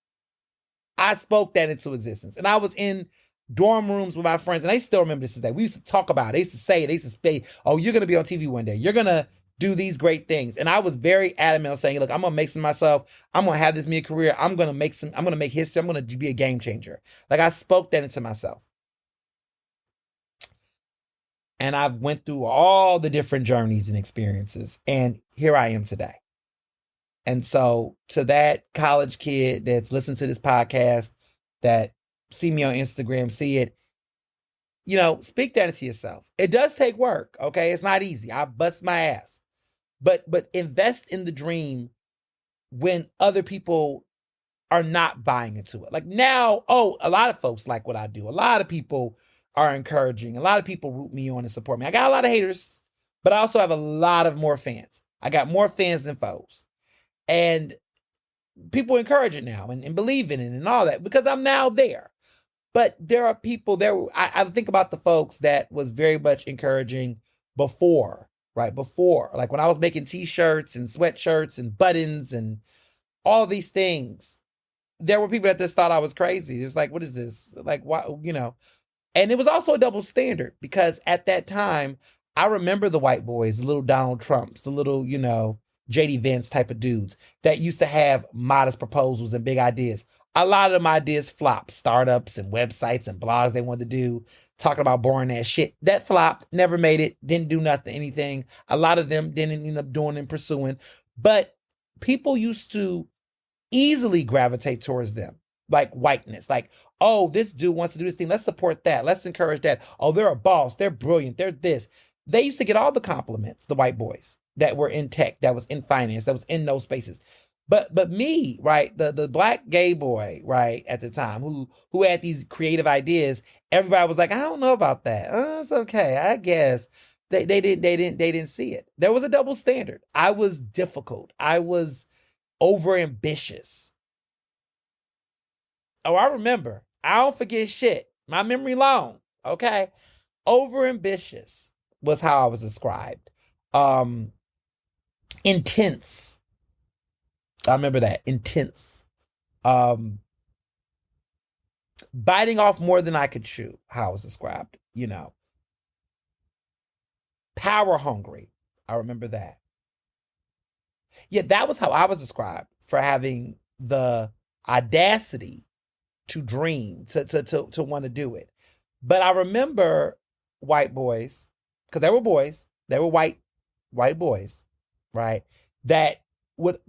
I spoke that into existence. And I was in dorm rooms with my friends, and they still remember this today. We used to talk about it. They used to say it. They used to say, oh, you're going to be on TV one day. You're going to do these great things. And I was very adamant on saying, look, I'm going to make some myself. I'm going to have this media career. I'm going to make history. I'm going to be a game changer. Like, I spoke that into myself. And I've went through all the different journeys and experiences. And here I am today. And so to that college kid that's listened to this podcast, that see me on Instagram, see it, speak that into yourself. It does take work, okay? It's not easy. I bust my ass. But invest in the dream when other people are not buying into it. Like now, a lot of folks like what I do. A lot of people are encouraging. A lot of people root me on and support me. I got a lot of haters, but I also have a lot of more fans. I got more fans than foes. And people encourage it now and believe in it and all that because I'm now there. But there are people there. I think about the folks that was very much encouraging before, right? Before, like when I was making t-shirts and sweatshirts and buttons and all these things, there were people that just thought I was crazy. It was like, what is this? Like, why, And it was also a double standard because at that time, I remember the white boys, the little Donald Trumps, the little, J.D. Vance type of dudes that used to have modest proposals and big ideas. A lot of them ideas flopped. Startups and websites and blogs they wanted to do, talking about boring ass shit. That flopped, never made it, didn't do anything. A lot of them didn't end up doing and pursuing. But people used to easily gravitate towards them. Like whiteness, like, oh, this dude wants to do this thing. Let's support that. Let's encourage that. Oh, they're a boss. They're brilliant. They're this. They used to get all the compliments, the white boys that were in tech, that was in finance, that was in those spaces. But me, right, the black gay boy, right, at the time, who had these creative ideas, everybody was like, I don't know about that. It's okay, I guess. They didn't see it. There was a double standard. I was difficult. I was over ambitious. Oh, I remember. I don't forget shit. My memory long. Okay. Over ambitious was how I was described. Intense. I remember that. Intense. Biting off more than I could chew, how I was described, Power hungry. I remember that. Yeah, that was how I was described, for having the audacity to dream, to want to do it. But I remember white boys, because they were white boys, right? That would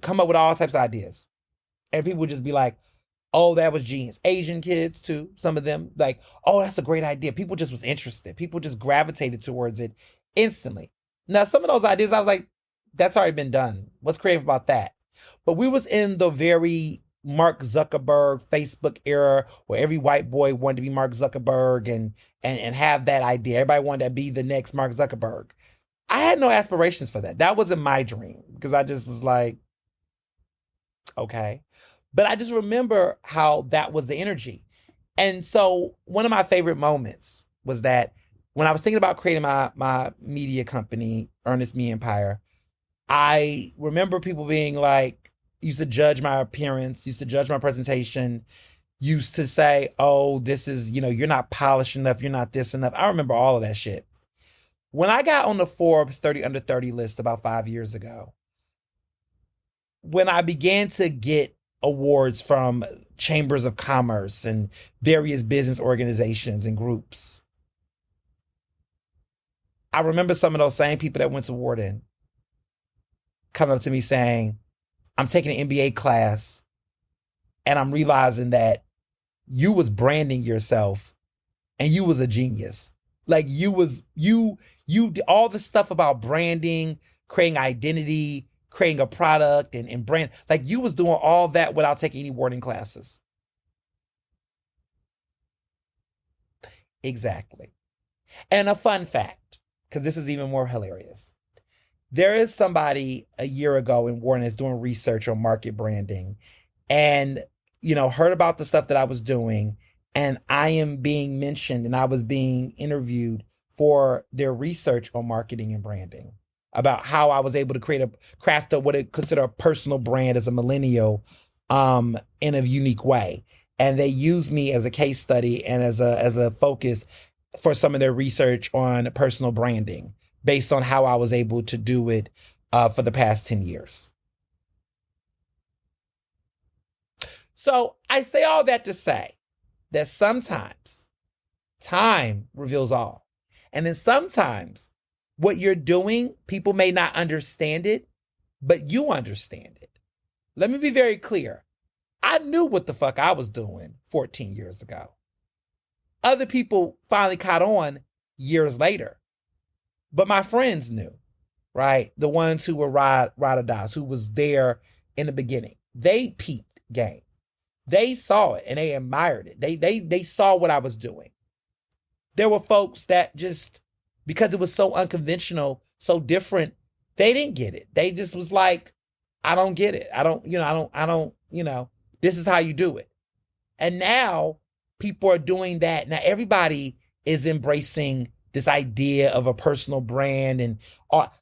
come up with all types of ideas. And people would just be like, oh, that was genius. Asian kids too, some of them, like, oh, that's a great idea. People just was interested. People just gravitated towards it instantly. Now, some of those ideas, I was like, that's already been done. What's creative about that? But we was in the very Mark Zuckerberg Facebook era where every white boy wanted to be Mark Zuckerberg and have that idea. Everybody wanted to be the next Mark Zuckerberg. I had no aspirations for that. That wasn't my dream because I just was like, okay. But I just remember how that was the energy. And so one of my favorite moments was that when I was thinking about creating my media company, Ernest Media Empire, I remember people being like, used to judge my appearance, used to judge my presentation, used to say, oh, this is, you're not polished enough, you're not this enough. I remember all of that shit. When I got on the Forbes 30 under 30 list about 5 years ago, when I began to get awards from chambers of commerce and various business organizations and groups, I remember some of those same people that went to Wharton come up to me saying, I'm taking an MBA class and I'm realizing that you was branding yourself and you was a genius. Like you did all the stuff about branding, creating identity, creating a product and brand. Like you was doing all that without taking any Wharton classes. Exactly. And a fun fact, because this is even more hilarious. There is somebody a year ago in Wharton that's doing research on market branding and, heard about the stuff that I was doing. And I am being mentioned and I was being interviewed for their research on marketing and branding about how I was able to craft what I consider a personal brand as a millennial in a unique way. And they used me as a case study and as a focus for some of their research on personal branding based on how I was able to do it for the past 10 years. So I say all that to say that sometimes time reveals all. And then sometimes what you're doing, people may not understand it, but you understand it. Let me be very clear. I knew what the fuck I was doing 14 years ago. Other people finally caught on years later. But my friends knew, right? The ones who were ride or dies, who was there in the beginning. They peeped game. They saw it and they admired it. They saw what I was doing. There were folks that just, because it was so unconventional, so different, they didn't get it. They just was like, I don't get it. I don't, this is how you do it. And now people are doing that. Now everybody is embracing this idea of a personal brand. And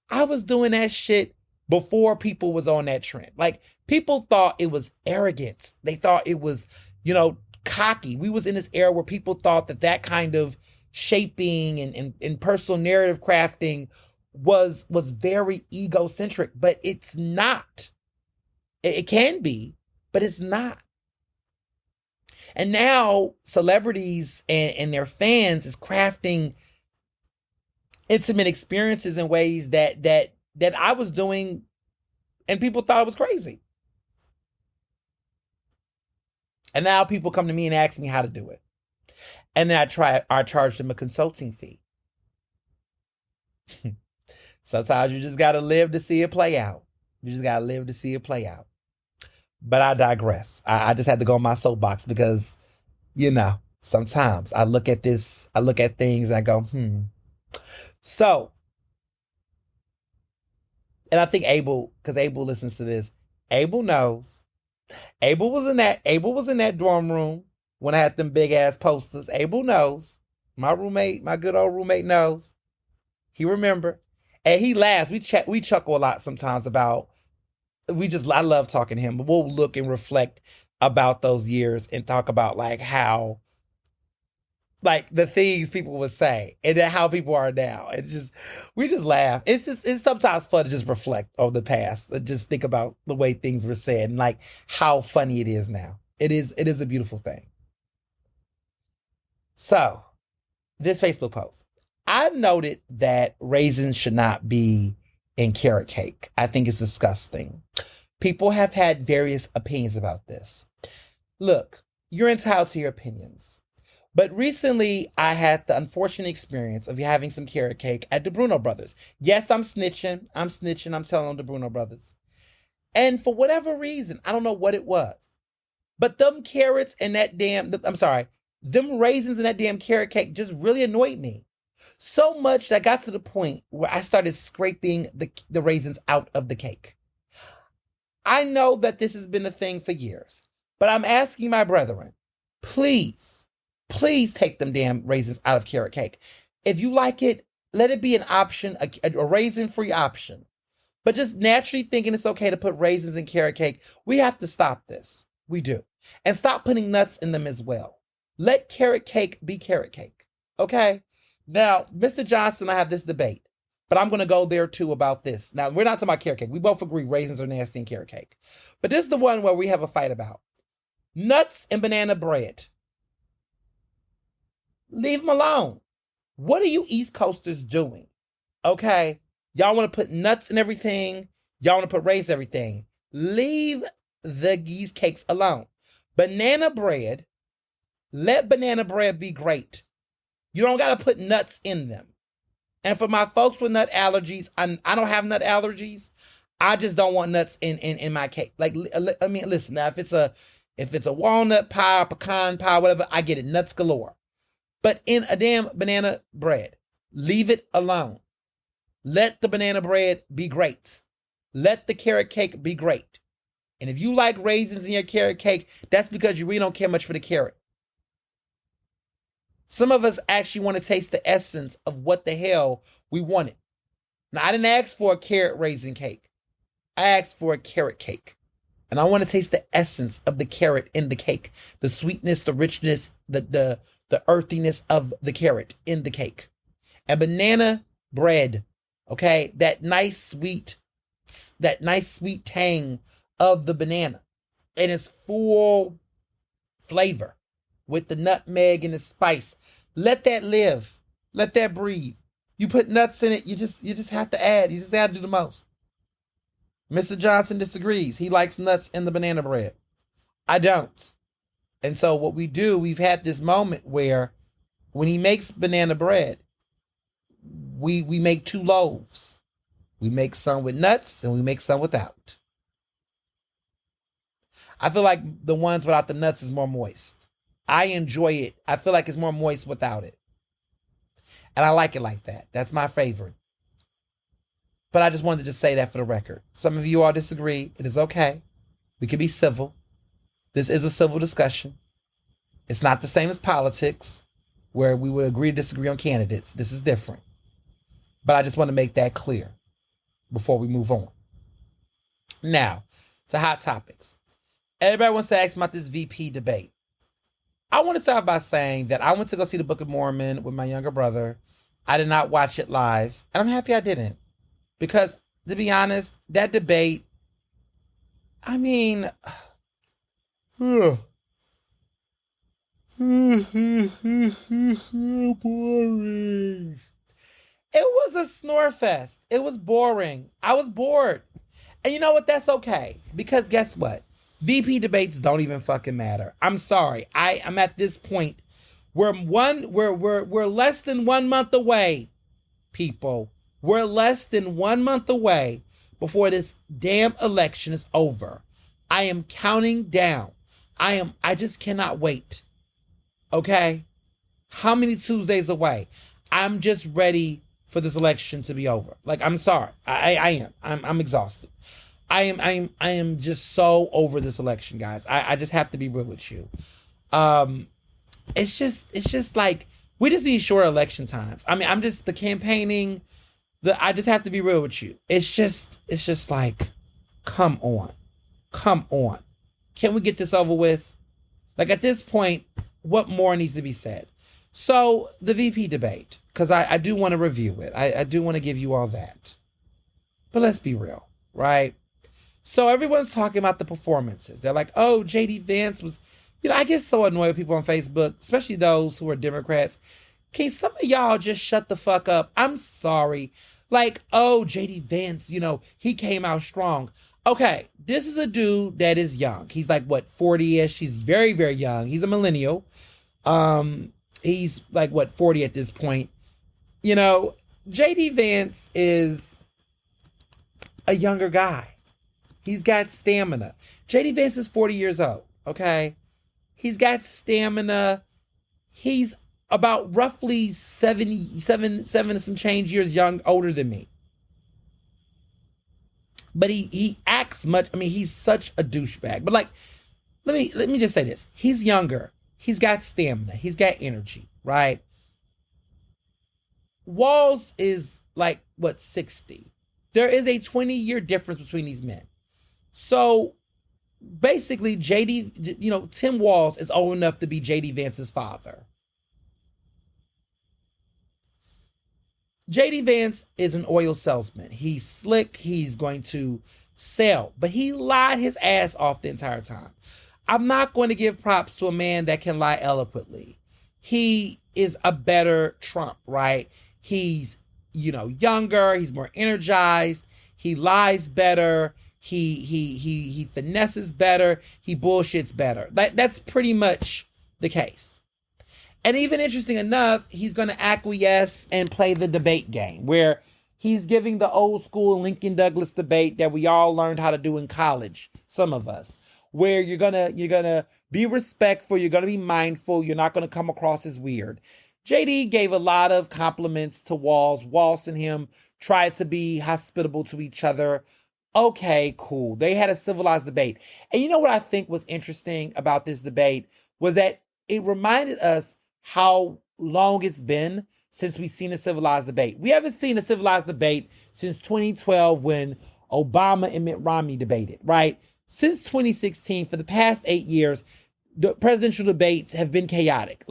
I was doing that shit before people was on that trend. Like people thought it was arrogance. They thought it was, cocky. We was in this era where people thought that kind of shaping and personal narrative crafting was very egocentric, but it's not. It can be, but it's not. And now celebrities and their fans is crafting intimate experiences in ways that I was doing and people thought it was crazy. And now people come to me and ask me how to do it. And then I charge them a consulting fee. Sometimes you just got to live to see it play out. You just got to live to see it play out. But I digress. I just had to go on my soapbox because, sometimes I look at things and I go, So, and I think Abel, because Abel listens to this, Abel knows. Abel was in that dorm room when I had them big ass posters. Abel knows. My good old roommate knows. He remembered. And he laughs. We chuckle a lot sometimes about, I love talking to him, but we'll look and reflect about those years and talk about like how, like the things people would say and then how people are now. We just laugh. It's sometimes fun to just reflect on the past and just think about the way things were said and like how funny it is now. It is a beautiful thing. So this Facebook post, I noted that raisins should not be in carrot cake. I think it's disgusting. People have had various opinions about this. Look, you're entitled to your opinions. But recently, I had the unfortunate experience of having some carrot cake at the Bruno Brothers. Them Bruno Brothers. And for whatever reason, I don't know what it was, but them carrots and them raisins in that damn carrot cake just really annoyed me. So much that I got to the point where I started scraping the raisins out of the cake. I know that this has been a thing for years, but I'm asking my brethren, please take them damn raisins out of carrot cake. If you like it, let it be an option, a raisin-free option. But just naturally thinking it's okay to put raisins in carrot cake, we have to stop this. We do. And stop putting nuts in them as well. Let carrot cake be carrot cake. Okay? Now, Mr. Johnson, I have this debate, but I'm going to go there too about this. Now, we're not talking about carrot cake. We both agree raisins are nasty in carrot cake. But this is the one where we have a fight about. Nuts and banana bread. Leave them alone. What are you East Coasters doing? Okay? Y'all want to put nuts in everything. Y'all want to put raisins in everything. Leave these cakes alone. Banana bread, let banana bread be great. You don't got to put nuts in them. And for my folks with nut allergies, I don't have nut allergies. I just don't want nuts in my cake. Like, I mean, listen, now, if it's a walnut pie, pecan pie, whatever, I get it, nuts galore. But in a damn banana bread, leave it alone. Let the banana bread be great. Let the carrot cake be great. And if you like raisins in your carrot cake, that's because you really don't care much for the carrot. Some of us actually want to taste the essence of what the hell we wanted. Now, I didn't ask for a carrot raisin cake. I asked for a carrot cake. And I want to taste the essence of the carrot in the cake. The sweetness, the richness, the earthiness of the carrot in the cake. And banana bread, okay? That nice sweet tang of the banana. And it's full flavor with the nutmeg and the spice. Let that live. Let that breathe. You put nuts in it, you just have to add. You just add to do the most. Mr. Johnson disagrees. He likes nuts in the banana bread. I don't. And so what we do, we've had this moment where when he makes banana bread, we make two loaves. We make some with nuts and we make some without. I feel like the ones without the nuts is more moist. I enjoy it. I feel like it's more moist without it. And I like it like that. That's my favorite. But I just wanted to say that for the record. Some of you all disagree. It is okay. We can be civil. This is a civil discussion. It's not the same as politics, where we would agree to disagree on candidates. This is different. But I just want to make that clear before we move on. Now, to hot topics. Everybody wants to ask about this VP debate. I want to start by saying that I went to go see the Book of Mormon with my younger brother. I did not watch it live, and I'm happy I didn't. Because, to be honest, that debate, I mean, boring. It was a snore fest. It was boring. I was bored. And you know what? That's okay. Because guess what? VP debates don't even fucking matter. I'm sorry. I'm at this point. We're less than 1 month away, people. We're less than 1 month away before this damn election is over. I am counting down. I just cannot wait. Okay? How many Tuesdays away? I'm just ready for this election to be over. Like, I'm sorry. I am. I'm exhausted. I am just so over this election, guys. I just have to be real with you. It's just like, we just need short election times. I mean, I'm just the campaigning. I just have to be real with you. It's just like, come on. Can we get this over with? Like, at this point, what more needs to be said? So the VP debate, because I do want to review it. I do want to give you all that. But let's be real, right? So everyone's talking about the performances. They're like, oh, JD Vance was, I get so annoyed with people on Facebook, especially those who are Democrats. Can some of y'all just shut the fuck up? I'm sorry. Like, oh, JD Vance, he came out strong. Okay, this is a dude that is young. He's like, 40-ish? He's very, very young. He's a millennial. He's like, 40 at this point. JD Vance is a younger guy. He's got stamina. JD Vance is 40 years old, okay? He's got stamina. He's about roughly 7 and some change years older than me. But he acts much, he's such a douchebag. But let me just say this. He's younger. He's got stamina. He's got energy, right? Walz is 60. There is a 20-year difference between these men. So basically, Tim Walz is old enough to be JD Vance's father. JD Vance is an oil salesman. He's slick. He's going to sell. But he lied his ass off the entire time. I'm not going to give props to a man that can lie eloquently. He is a better Trump, right? He's younger. He's more energized. He lies better. He finesses better. He bullshits better. That's pretty much the case. And even interesting enough, he's going to acquiesce and play the debate game where he's giving the old school Lincoln Douglas debate that we all learned how to do in college, some of us, where you're gonna be respectful, you're gonna be mindful, you're not gonna come across as weird. JD gave a lot of compliments to Walz. Walz and him tried to be hospitable to each other. Okay, cool. They had a civilized debate. And you know what I think was interesting about this debate was that it reminded us how long it's been since we've seen a civilized debate. We haven't seen a civilized debate since 2012 when Obama and Mitt Romney debated, right? Since 2016, for the past 8 years, the presidential debates have been chaotic.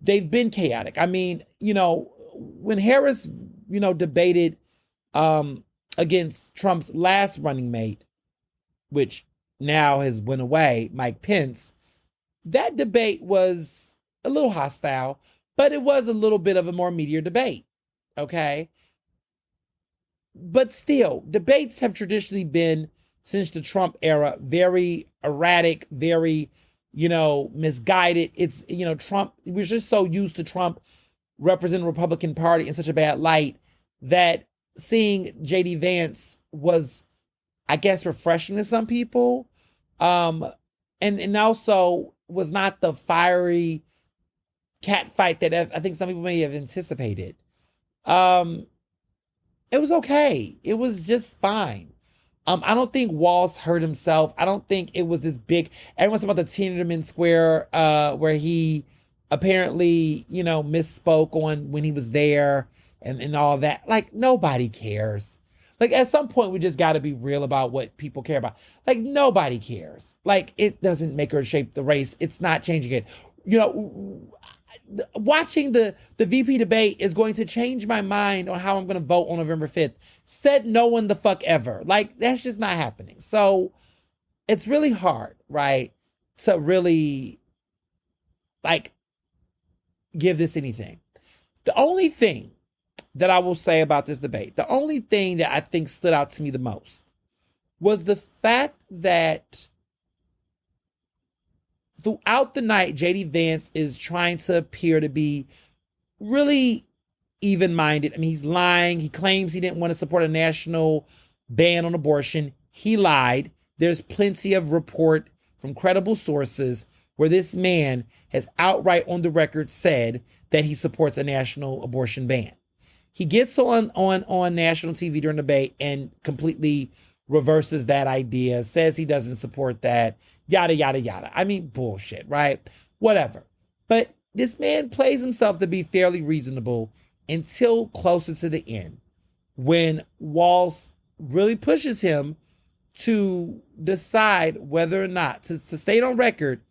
They've been chaotic. I mean, when Harris, debated against Trump's last running mate, which now has went away, Mike Pence, that debate was a little hostile, but it was a little bit of a more meatier debate, okay? But still, debates have traditionally been, since the Trump era, very erratic, very, misguided. It's, Trump, we're just so used to Trump representing the Republican Party in such a bad light that seeing J.D. Vance was, I guess, refreshing to some people. And also was not the fiery cat fight that I think some people may have anticipated. It was okay. It was just fine. I don't think Walz hurt himself. I don't think it was this big. Everyone's about the Tiananmen Square, where he apparently, misspoke on when he was there and all that. Like, nobody cares. Like, at some point, we just got to be real about what people care about. Like, nobody cares. Like, it doesn't make or shape the race. It's not changing it. Watching the VP debate is going to change my mind on how I'm going to vote on November 5th. Said no one the fuck ever. Like, that's just not happening. So it's really hard, right, to really, give this anything. The only thing that I will say about this debate, the only thing that I think stood out to me the most was the fact that throughout the night, J.D. Vance is trying to appear to be really even-minded. I mean, he's lying. He claims he didn't want to support a national ban on abortion. He lied. There's plenty of report from credible sources where this man has outright on the record said that he supports a national abortion ban. He gets on national TV during the debate and completely reverses that idea, says he doesn't support that, yada, yada, yada. I mean, bullshit, right? Whatever. But this man plays himself to be fairly reasonable until closer to the end, when Walz really pushes him to decide whether or not to state on record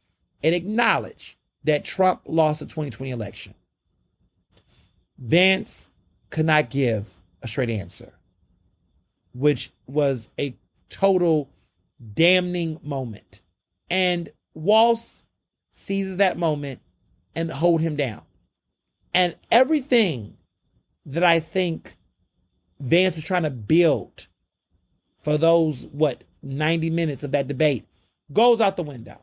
and acknowledge that Trump lost the 2020 election. Vance could not give a straight answer, which was a total damning moment. And Walz seizes that moment and hold him down. And everything that I think Vance was trying to build for those, 90 minutes of that debate goes out the window.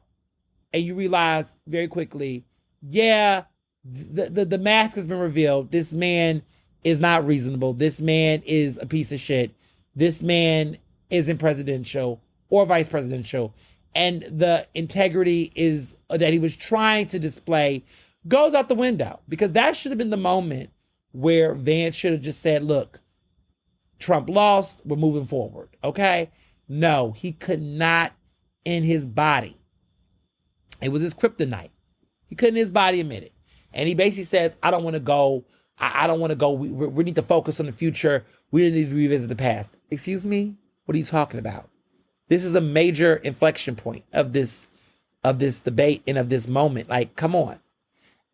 And you realize very quickly, the mask has been revealed. This man is not reasonable. This man is a piece of shit. This man isn't presidential or vice presidential. And the integrity that he was trying to display goes out the window, because that should have been the moment where Vance should have just said, look, Trump lost, we're moving forward, okay? No, he could not in his body. It was his kryptonite. He couldn't in his body admit it. And he basically says, I don't want to go. I don't want to go. We need to focus on the future. We need to revisit the past. Excuse me? What are you talking about? This is a major inflection point of this debate and of this moment. Like, come on.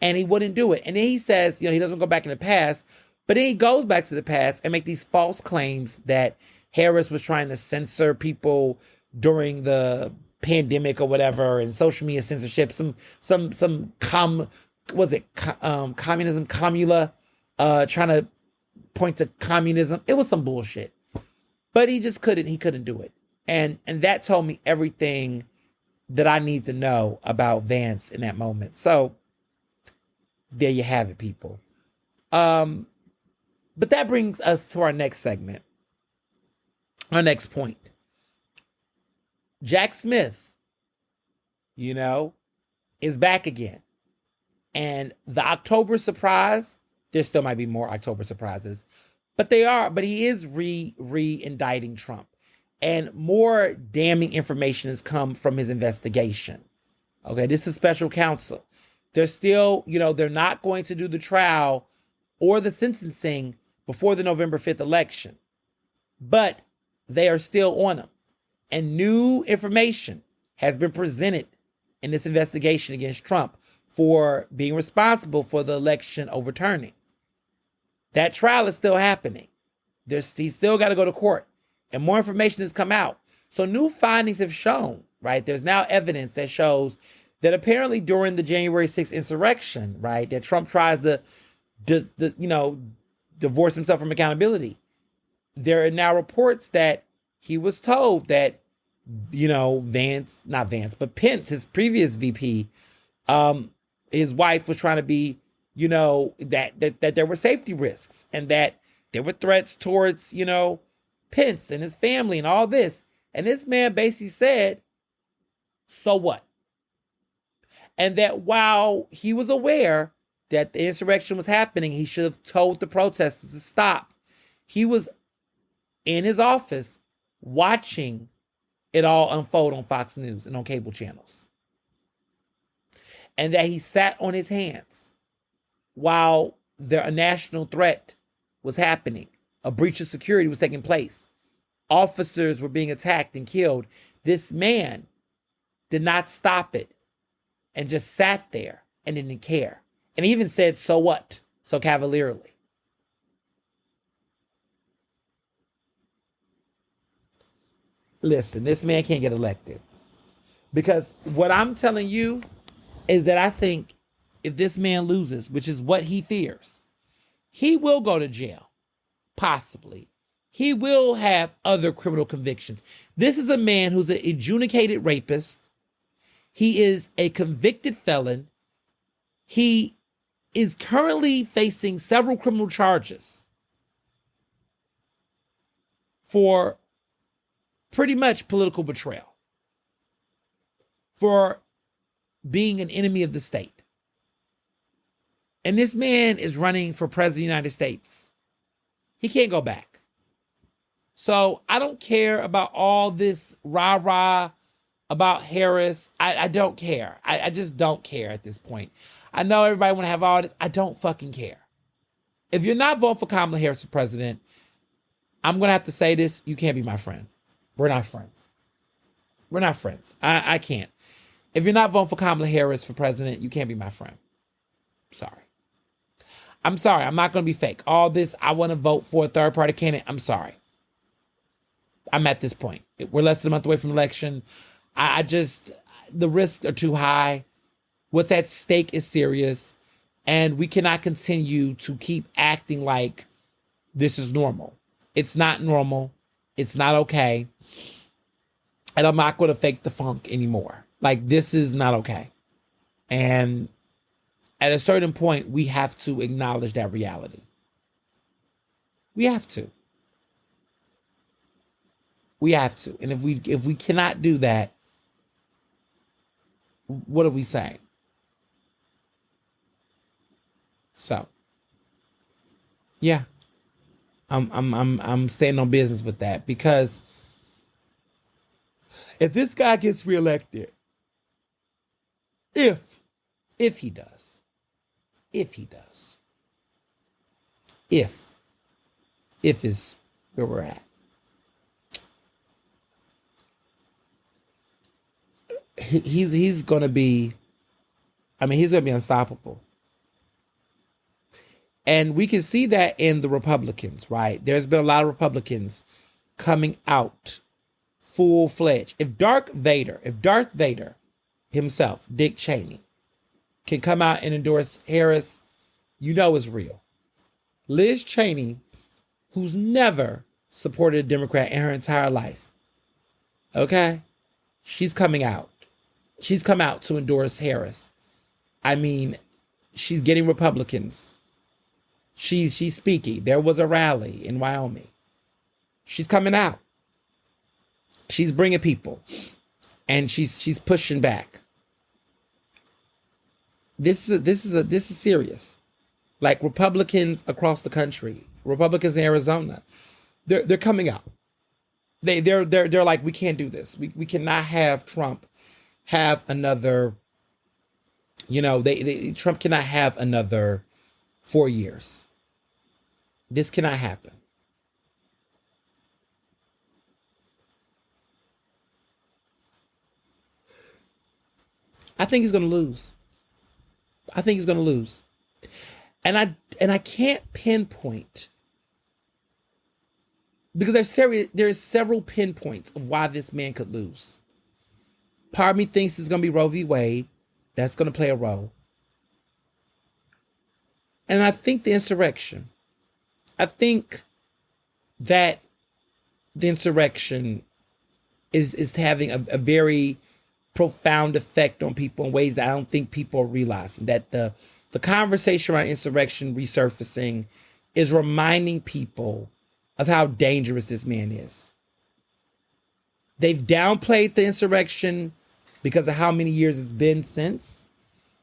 And he wouldn't do it. And then he says, he doesn't go back in the past, but then he goes back to the past and make these false claims that Harris was trying to censor people during the pandemic or whatever, and social media censorship, communism, commula, trying to point to communism. It was some bullshit. But he just couldn't. He couldn't do it. And that told me everything that I need to know about Vance in that moment. So there you have it, people. But that brings us to our next segment. Our next point. Jack Smith, is back again. And the October surprise, there still might be more October surprises, but he is re-indicting Trump. And more damning information has come from his investigation. Okay, this is special counsel. They're still, they're not going to do the trial or the sentencing before the November 5th election. But they are still on him. And new information has been presented in this investigation against Trump for being responsible for the election overturning. That trial is still happening. He's still got to go to court. And more information has come out. So new findings have shown, right? There's now evidence that shows that apparently during the January 6th insurrection, right, that Trump tries to, divorce himself from accountability. There are now reports that he was told that, Pence, his previous VP, his wife was trying to be, that there were safety risks and that there were threats towards, Pence and his family and all this. And this man basically said, so what? And that while he was aware that the insurrection was happening, he should have told the protesters to stop. He was in his office watching it all unfold on Fox News and on cable channels. And that he sat on his hands while a national threat was happening. A breach of security was taking place. Officers were being attacked and killed. This man did not stop it and just sat there and didn't care. And he even said, so what? So cavalierly. Listen, this man can't get elected. Because what I'm telling you is that I think if this man loses, which is what he fears, he will go to jail. Possibly. He will have other criminal convictions. This is a man who's an adjudicated rapist. He is a convicted felon. He is currently facing several criminal charges for pretty much political betrayal, for being an enemy of the state. And this man is running for president of the United States. He can't go back. So I don't care about all this rah-rah about Harris. I don't care. I just don't care at this point. I know everybody want to have all this. I don't fucking care. If you're not voting for Kamala Harris for president, I'm going to have to say this. You can't be my friend. We're not friends. We're not friends. I can't. If you're not voting for Kamala Harris for president, you can't be my friend. Sorry. I'm sorry. I'm not going to be fake. All this, I want to vote for a third-party candidate. I'm sorry. I'm at this point. We're less than a month away from the election. The risks are too high. What's at stake is serious. And we cannot continue to keep acting like this is normal. It's not normal. It's not okay. And I'm not going to fake the funk anymore. Like, this is not okay. And at a certain point, we have to acknowledge that reality. We have to. We have to. And if we cannot do that, what are we saying? So, yeah, I'm staying on business with that, because if this guy gets reelected, if he does, if is where we're at, he's gonna be, he's gonna be unstoppable. And we can see that in the Republicans, right? There's been a lot of Republicans coming out full-fledged. If Darth Vader himself, Dick Cheney, can come out and endorse Harris, it's real. Liz Cheney who's never supported a Democrat in her entire life. Okay? She's coming out. She's come out to endorse Harris. I mean, she's getting Republicans. She's speaking. There was a rally in Wyoming. She's coming out. She's bringing people. And she's pushing back. This is serious. Like Republicans across the country, Republicans in Arizona, they're coming out. They're like, we can't do this. We cannot have Trump have another. Trump cannot have another 4 years. This cannot happen. I think he's going to lose. And I can't pinpoint, because there's several pinpoints of why this man could lose. Part of me thinks it's going to be Roe v. Wade. That's going to play a role. And I think the insurrection. I think that the insurrection is having a very profound effect on people in ways that I don't think people are realizing. That the conversation around insurrection resurfacing is reminding people of how dangerous this man is. They've downplayed the insurrection because of how many years it's been since,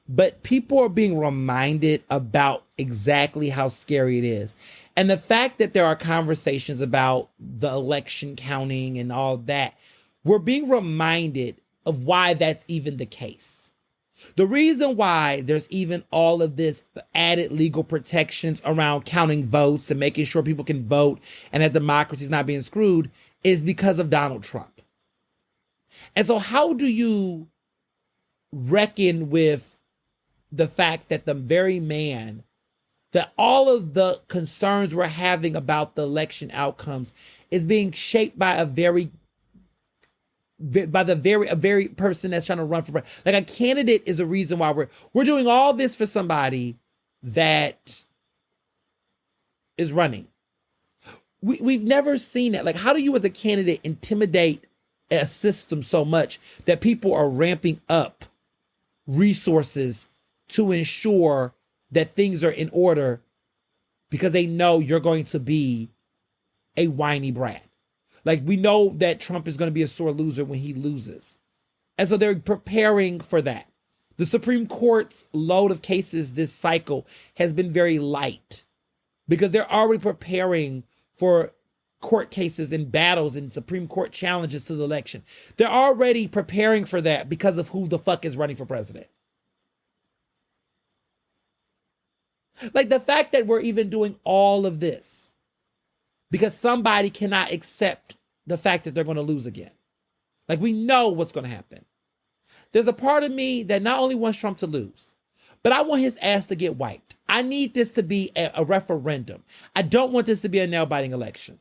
but people are being reminded about exactly how scary it is. And the fact that there are conversations about the election counting and all that, we're being reminded of why that's even the case. The reason why there's even all of this added legal protections around counting votes and making sure people can vote and that democracy is not being screwed is because of Donald Trump. And so how do you reckon with the fact that the very man that all of the concerns we're having about the election outcomes is being shaped by a very person that's trying to run for president? Like, a candidate is the reason why we're doing all this for somebody that is running. We've never seen it. Like, how do you as a candidate intimidate a system so much that people are ramping up resources to ensure that things are in order because they know you're going to be a whiny brat? Like, we know that Trump is going to be a sore loser when he loses. And so they're preparing for that. The Supreme Court's load of cases this cycle has been very light because they're already preparing for court cases and battles and Supreme Court challenges to the election. They're already preparing for that because of who the fuck is running for president. Like, the fact that we're even doing all of this because somebody cannot accept the fact that they're going to lose again. Like, we know what's going to happen. There's a part of me that not only wants Trump to lose, but I want his ass to get wiped. I need this to be a referendum. I don't want this to be a nail-biting election.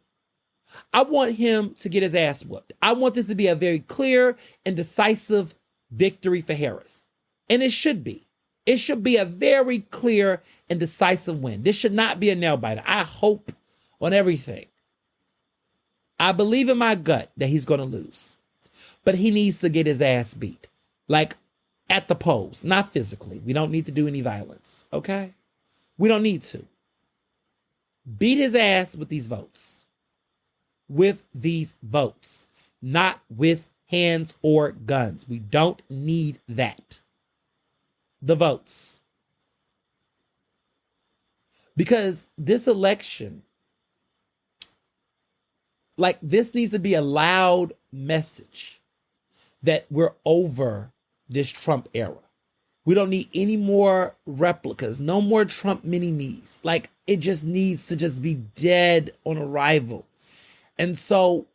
I want him to get his ass whooped. I want this to be a very clear and decisive victory for Harris. And it should be. It should be a very clear and decisive win. This should not be a nail-biter. I hope on everything. I believe in my gut that he's going to lose. But he needs to get his ass beat. Like, at the polls, not physically. We don't need to do any violence, okay? We don't need to. Beat his ass with these votes. With these votes. Not with hands or guns. We don't need that. The votes. Because this election, like, this needs to be a loud message that we're over this Trump era. We don't need any more replicas, no more Trump mini-me's. Like, it just needs to just be dead on arrival. And so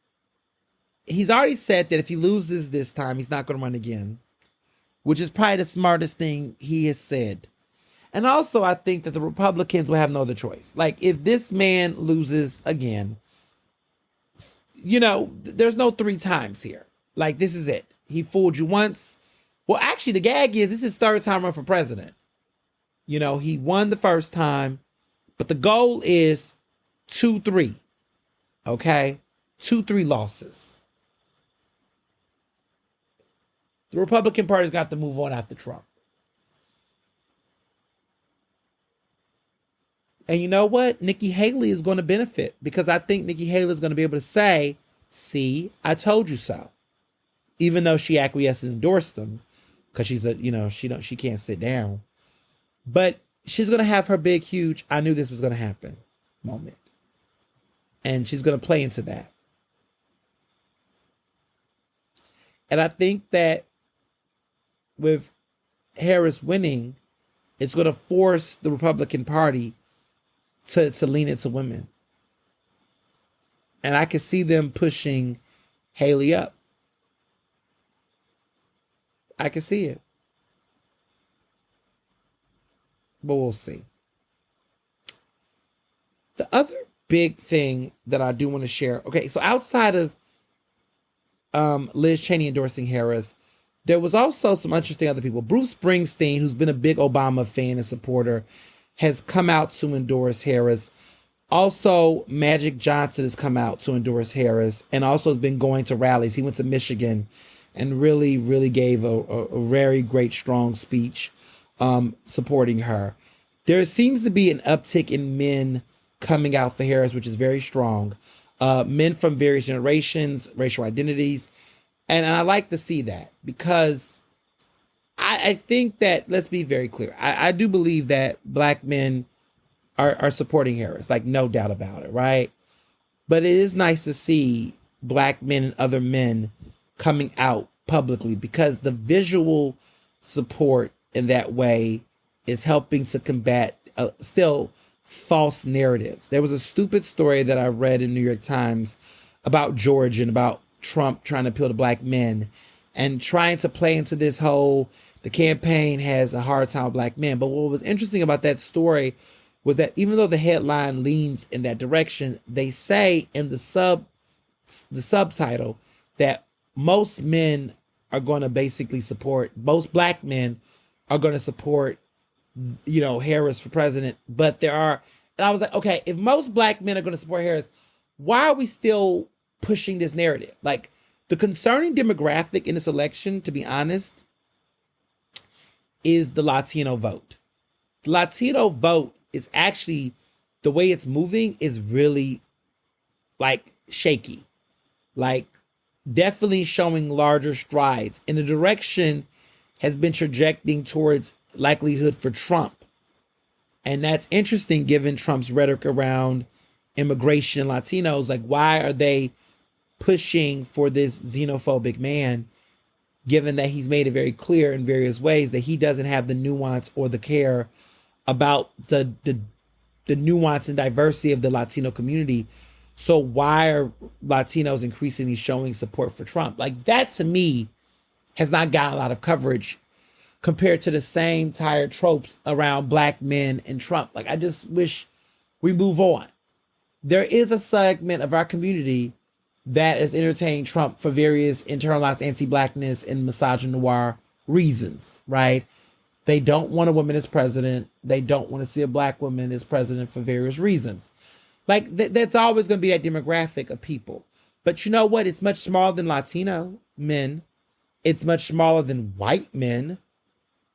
he's already said that if he loses this time, he's not going to run again, which is probably the smartest thing he has said. And also, I think that the Republicans will have no other choice. Like, if this man loses again, there's no 3 times here. Like, this is it. He fooled you once. Well, actually, the gag is this is his 3rd time run for president. He won the first time, but the goal is 2-3. Okay? 2-3 losses. The Republican Party's got to move on after Trump. And you know what? Nikki Haley is going to benefit because I think Nikki Haley is going to be able to say, see, I told you so. Even though she acquiesced and endorsed them because she's she can't sit down. But she's going to have her big, huge, I knew this was going to happen moment. And she's going to play into that. And I think that with Harris winning, it's going to force the Republican Party to lean into women. And I can see them pushing Haley up. I can see it. But we'll see. The other big thing that I do want to share. Okay, so outside of Liz Cheney endorsing Harris, there was also some interesting other people. Bruce Springsteen, who's been a big Obama fan and supporter, has come out to endorse Harris. Also, Magic Johnson has come out to endorse Harris and also has been going to rallies. He went to Michigan and really, really gave a very great, strong speech supporting her. There seems to be an uptick in men coming out for Harris, which is very strong. Men from various generations, racial identities. And I like to see that because I think that, let's be very clear. I do believe that black men are supporting Harris, like no doubt about it, right? But it is nice to see black men and other men coming out publicly because the visual support in that way is helping to combat still false narratives. There was a stupid story that I read in New York Times about Georgia and about Trump trying to appeal to black men and trying to play into this whole, the campaign has a hard time with black men. But what was interesting about that story was that even though the headline leans in that direction, they say in the subtitle that most men are going to basically support, most black men are going to support, Harris for president. But there are, and I was like, okay, if most black men are going to support Harris, why are we still pushing this narrative? Like, the concerning demographic in this election, to be honest, is the Latino vote. The Latino vote is actually, the way it's moving is really like shaky. Like, definitely showing larger strides. And the direction has been trajecting towards likelihood for Trump. And that's interesting given Trump's rhetoric around immigration and Latinos. Like, why are they pushing for this xenophobic man, given that he's made it very clear in various ways that he doesn't have the nuance or the care about the nuance and diversity of the Latino community. So why are Latinos increasingly showing support for Trump? Like, that to me has not gotten a lot of coverage compared to the same tired tropes around black men and Trump. Like, I just wish we move on. There is a segment of our community that is entertaining Trump for various internalized anti-blackness and misogynoir reasons, right? They don't want a woman as president. They don't want to see a black woman as president for various reasons. Like, that's always going to be that demographic of people. But you know what? It's much smaller than Latino men. It's much smaller than white men.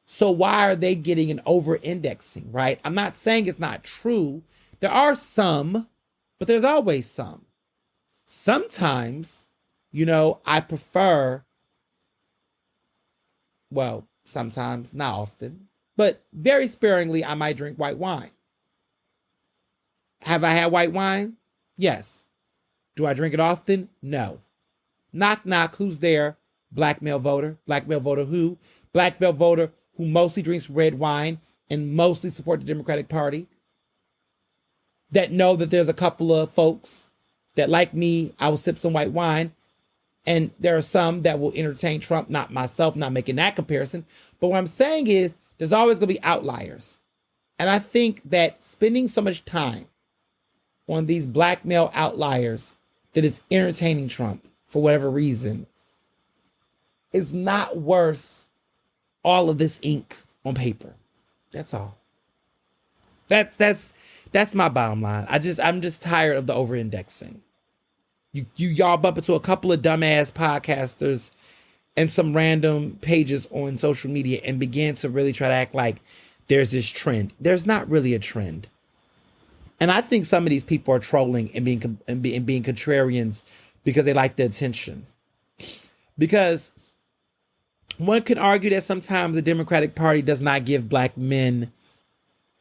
So why are they getting an over-indexing, right? I'm not saying it's not true. There are some, but there's always some. Sometimes, I prefer, well, sometimes, not often, but very sparingly, I might drink white wine. Have I had white wine? Yes. Do I drink it often? No. Knock, knock, who's there? Black male voter. Black male voter who? Black male voter who mostly drinks red wine and mostly support the Democratic Party. That know that there's a couple of folks that, like me, I will sip some white wine. And there are some that will entertain Trump, not myself, not making that comparison. But what I'm saying is there's always going to be outliers. And I think that spending so much time on these black male outliers that is entertaining Trump for whatever reason is not worth all of this ink on paper. That's all. That's my bottom line. I'm just tired of the over-indexing. Y'all bump into a couple of dumbass podcasters and some random pages on social media and begin to really try to act like there's this trend. There's not really a trend. And I think some of these people are trolling and being contrarians because they like the attention. Because one can argue that sometimes the Democratic Party does not give black men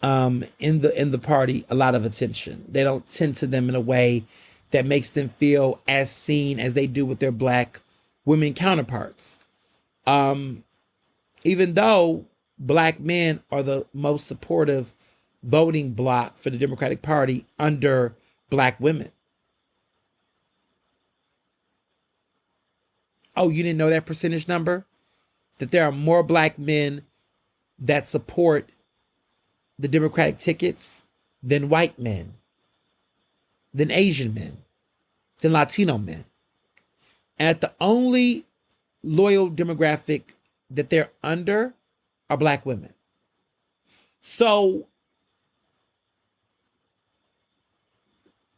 in the party a lot of attention. They don't tend to them in a way that makes them feel as seen as they do with their black women counterparts. Even though black men are the most supportive voting bloc for the Democratic Party under black women. Oh, you didn't know that percentage number? That there are more black men that support the Democratic tickets than white men, than Asian men, than Latino men. And the only loyal demographic that they're under are black women. So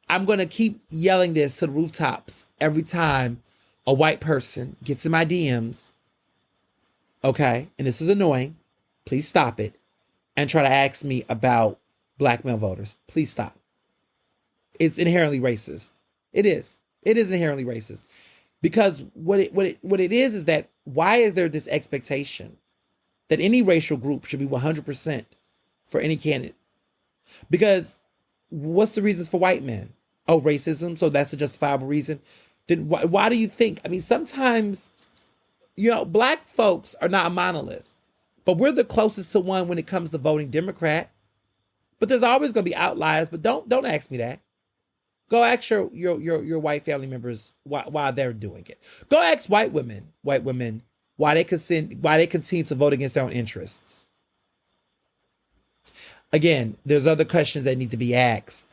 I'm going to keep yelling this to the rooftops every time a white person gets in my DMs, okay, and this is annoying, please stop it, and try to ask me about black male voters. Please stop. It's inherently racist. It is. It is inherently racist. Because what it is that why is there this expectation that any racial group should be 100% for any candidate? Because what's the reasons for white men? Oh, racism. So that's a justifiable reason. Then why do you think? I mean, sometimes, black folks are not a monolith, but we're the closest to one when it comes to voting Democrat. But there's always going to be outliers. But don't ask me that. Go ask your white family members why they're doing it. Go ask white women why they continue to vote against their own interests. Again, there's other questions that need to be asked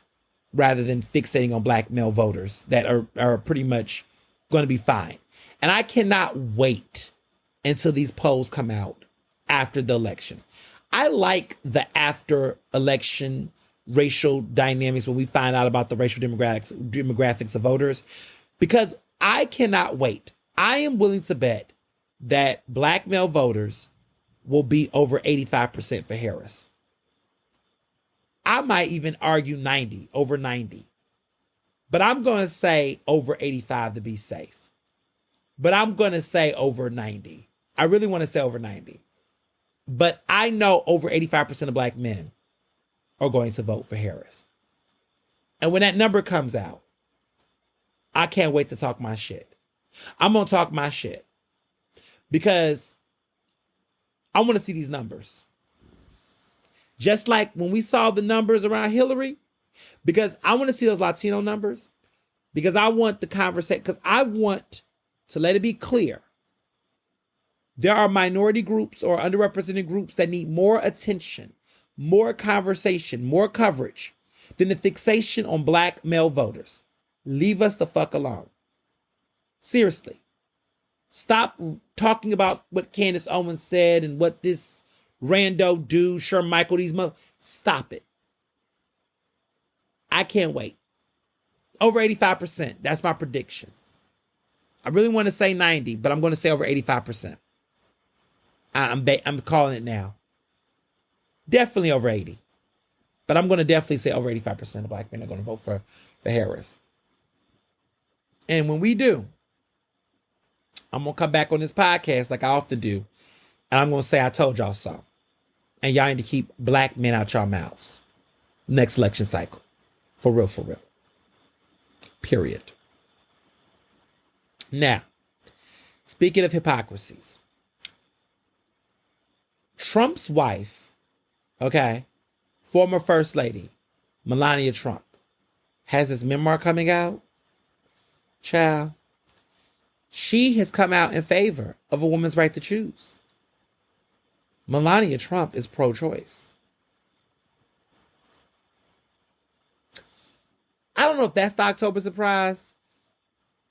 rather than fixating on black male voters that are pretty much going to be fine. And I cannot wait until these polls come out after the election. I like the after election racial dynamics when we find out about the racial demographics of voters, because I cannot wait. I am willing to bet that black male voters will be over 85% for Harris. I might even argue 90, over 90. But I'm going to say over 85 to be safe. But I'm going to say over 90. I really want to say over 90. But I know over 85% of black men are going to vote for Harris. And when that number comes out, I can't wait to talk my shit. I'm going to talk my shit because I want to see these numbers. Just like when we saw the numbers around Hillary, because I want to see those Latino numbers, because I want the conversation, because I want to let it be clear. There are minority groups or underrepresented groups that need more attention, more conversation, more coverage than the fixation on black male voters. Leave us the fuck alone. Seriously. Stop talking about what Candace Owens said and what this rando dude, Michael, these stop it. I can't wait. Over 85%. That's my prediction. I really want to say 90, but I'm going to say over 85%. I'm calling it now. Definitely over 80. But I'm going to definitely say over 85% of black men are going to vote for Harris. And when we do, I'm going to come back on this podcast like I often do. And I'm going to say, I told y'all so. And y'all need to keep black men out y'all mouths. Next election cycle. For real, for real. Period. Now, speaking of hypocrisies, Trump's wife, okay, former First Lady, Melania Trump, has his memoir coming out. Child, she has come out in favor of a woman's right to choose. Melania Trump is pro-choice. I don't know if that's the October surprise.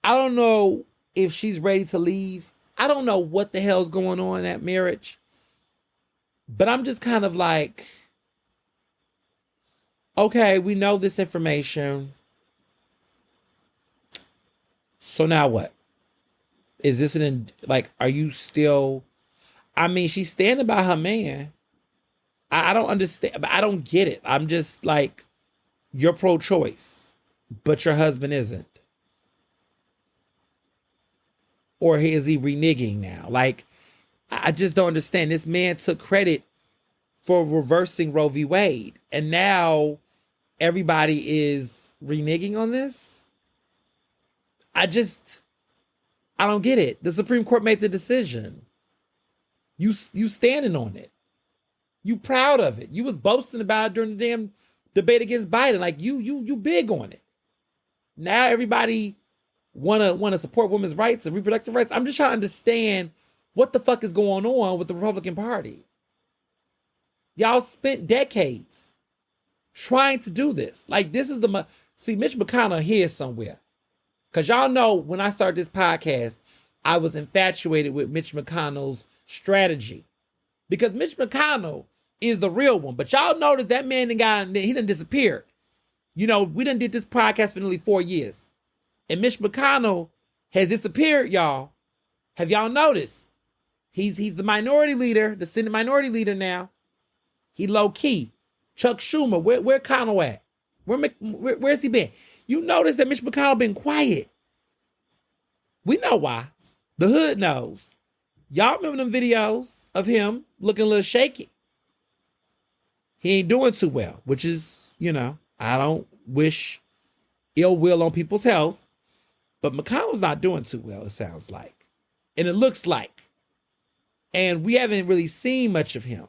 I don't know if she's ready to leave. I don't know what the hell's going on in that marriage. But I'm just kind of like, okay, we know this information. So now what? Is this are you still, I mean, she's standing by her man. I don't understand, but I don't get it. I'm just like, you're pro-choice, but your husband isn't. Or is he reneging now? Like, I just don't understand. This man took credit for reversing Roe v. Wade, and now everybody is reneging on this? I don't get it. The Supreme Court made the decision. You standing on it. You proud of it. You was boasting about it during the damn debate against Biden. Like you big on it. Now everybody wanna support women's rights and reproductive rights. I'm just trying to understand what the fuck is going on with the Republican Party. Y'all spent decades trying to do this. Like, this is see, Mitch McConnell here somewhere. Because y'all know when I started this podcast, I was infatuated with Mitch McConnell's strategy. Because Mitch McConnell is the real one. But y'all notice that man he done disappeared. You know, we done did this podcast for nearly 4 years. And Mitch McConnell has disappeared, y'all. Have y'all noticed? He's the minority leader, the Senate minority leader now. He low key. Chuck Schumer, where Connell at? Where's he been? You notice that Mitch McConnell been quiet. We know why. The hood knows. Y'all remember them videos of him looking a little shaky? He ain't doing too well, which is, I don't wish ill will on people's health, but McConnell's not doing too well, it sounds like. And it looks like. And we haven't really seen much of him.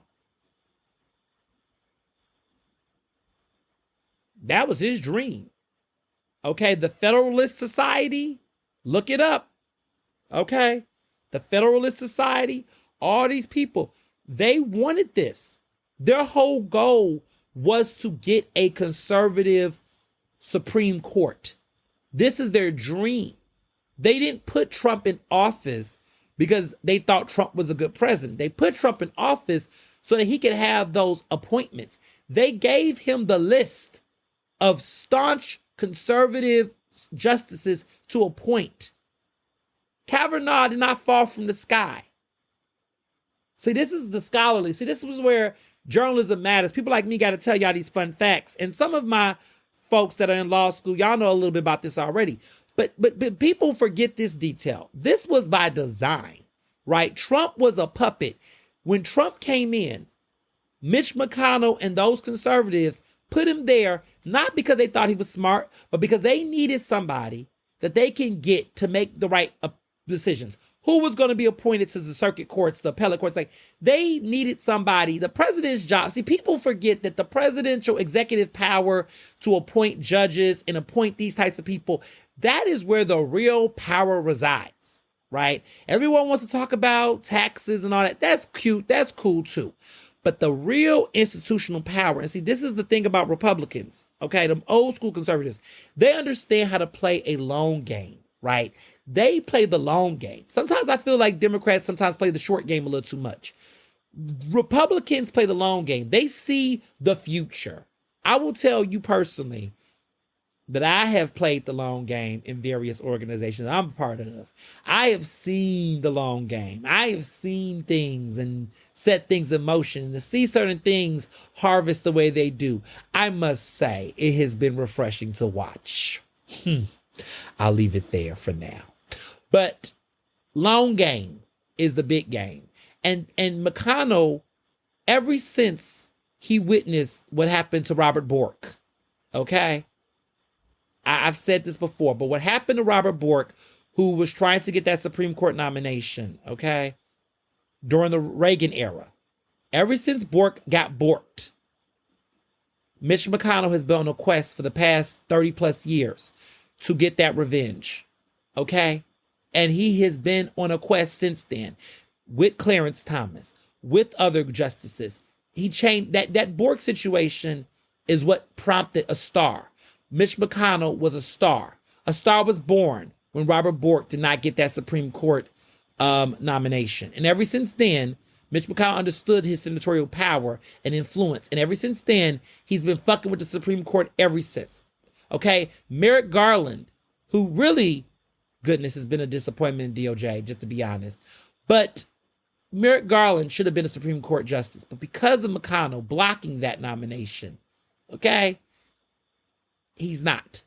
That was his dream. Okay, the Federalist Society, look it up. Okay, the Federalist Society, all these people, they wanted this. Their whole goal was to get a conservative Supreme Court. This is their dream. They didn't put Trump in office because they thought Trump was a good president. They put Trump in office so that he could have those appointments. They gave him the list of staunch conservative justices to appoint. Kavanaugh did not fall from the sky. See, this is the scholarly. See, this is where journalism matters. People like me got to tell y'all these fun facts. And some of my folks that are in law school, y'all know a little bit about this already. But people forget this detail. This was by design, right? Trump was a puppet. When Trump came in, Mitch McConnell and those conservatives put him there, not because they thought he was smart, but because they needed somebody that they can get to make the right decisions. Who was going to be appointed to the circuit courts, the appellate courts? Like, they needed somebody. The president's job. See, people forget that the presidential executive power to appoint judges and appoint these types of people, that is where the real power resides, right? Everyone wants to talk about taxes and all that. That's cute. That's cool too. But the real institutional power, and see, this is the thing about Republicans, okay? The old school conservatives, they understand how to play a long game, right? They play the long game. Sometimes I feel like Democrats sometimes play the short game a little too much. Republicans play the long game. They see the future. I will tell you personally that I have played the long game in various organizations I'm a part of. I have seen the long game. I have seen things and set things in motion. And to see certain things harvest the way they do, I must say it has been refreshing to watch. I'll leave it there for now. But long game is the big game. And McConnell, ever since he witnessed what happened to Robert Bork, okay? I've said this before, but what happened to Robert Bork, who was trying to get that Supreme Court nomination, okay, during the Reagan era, ever since Bork got borked, Mitch McConnell has been on a quest for the past 30 plus years to get that revenge, okay? And he has been on a quest since then with Clarence Thomas, with other justices. He changed that Bork situation is what prompted a star. Mitch McConnell was a star. A star was born when Robert Bork did not get that Supreme Court nomination. And ever since then, Mitch McConnell understood his senatorial power and influence. And ever since then, he's been fucking with the Supreme Court ever since. Okay? Merrick Garland, who really goodness, has been a disappointment in DOJ, just to be honest. But Merrick Garland should have been a Supreme Court justice. But because of McConnell blocking that nomination, okay, he's not.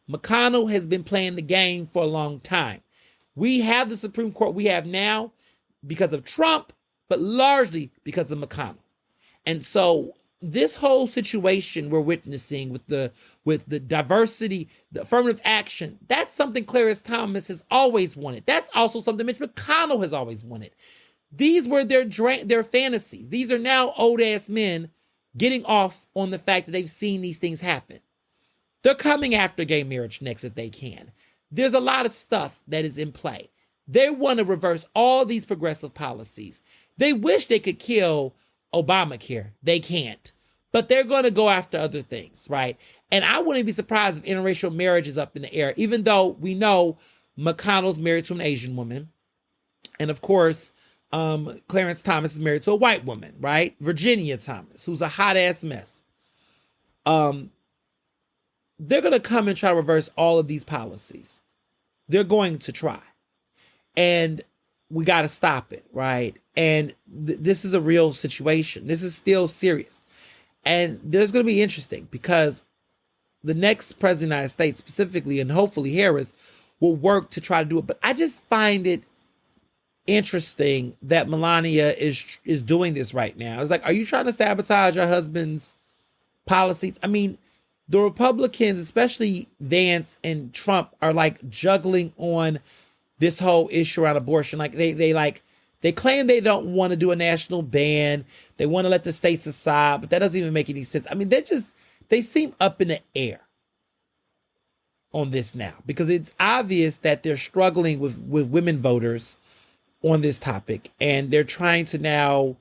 McConnell has been playing the game for a long time. We have the Supreme Court we have now because of Trump, but largely because of McConnell. And so this whole situation we're witnessing with the diversity, the affirmative action, that's something Clarence Thomas has always wanted. That's also something Mitch McConnell has always wanted. These were their fantasies. These are now old-ass men getting off on the fact that they've seen these things happen. They're coming after gay marriage next if they can. There's a lot of stuff that is in play. They want to reverse all these progressive policies. They wish they could kill Obamacare. They can't. But they're going to go after other things, right? And I wouldn't be surprised if interracial marriage is up in the air, even though we know McConnell's married to an Asian woman. And of course, Clarence Thomas is married to a white woman, right? Virginia Thomas, who's a hot-ass mess. They're going to come and try to reverse all of these policies. They're going to try. And we got to stop it, right? And this is a real situation. This is still serious. And there's going to be interesting because the next president of the United States specifically, and hopefully Harris, will work to try to do it. But I just find it interesting that Melania is doing this right now. It's like, are you trying to sabotage your husband's policies? I mean, the Republicans, especially Vance and Trump, are like juggling on this whole issue around abortion. Like they claim they don't want to do a national ban. They want to let the states decide, but that doesn't even make any sense. I mean, they seem up in the air on this now because it's obvious that they're struggling with women voters on this topic, and they're trying to now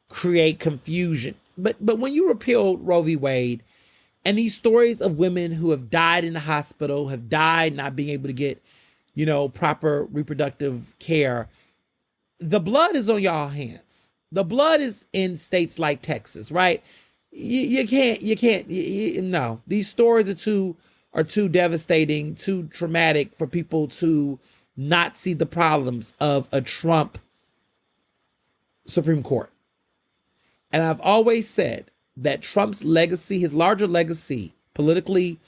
create confusion. But when you repealed Roe v. Wade, and these stories of women who have died in the hospital, have died not being able to get, proper reproductive care, the blood is on y'all hands. The blood is in states like Texas, right? You can't. No, these stories are too devastating, too traumatic for people to not see the problems of a Trump Supreme Court. And I've always said that Trump's legacy, his larger legacy politically,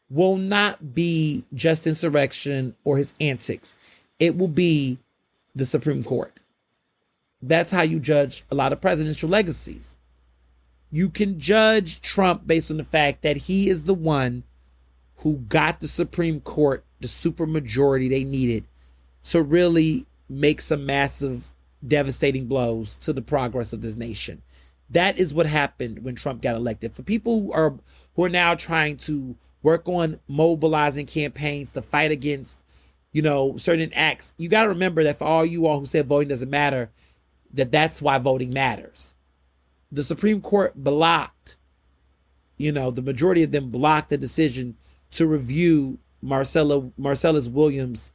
will not be just insurrection or his antics. It will be the Supreme Court. That's how you judge a lot of presidential legacies. You can judge Trump based on the fact that he is the one who got the Supreme Court the supermajority they needed to really make some massive, devastating blows to the progress of this nation. That is what happened when Trump got elected. For people who are now trying to work on mobilizing campaigns to fight against, certain acts, you got to remember that for all you all who said voting doesn't matter, that's why voting matters. The Supreme Court blocked, the majority of them blocked the decision to review Marcellus Williams'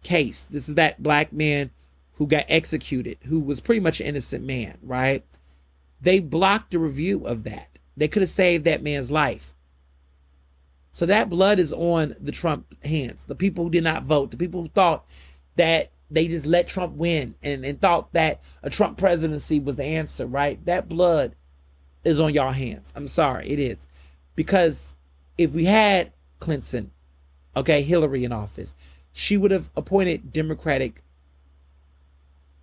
case. This is that black man who got executed, who was pretty much an innocent man, right? They blocked the review of that. They could have saved that man's life. So that blood is on the Trump hands. The people who did not vote, the people who thought that they just let Trump win and thought that a Trump presidency was the answer, right? That blood is on y'all hands. I'm sorry, it is. Because if we had Clinton, Hillary in office, she would have appointed Democratic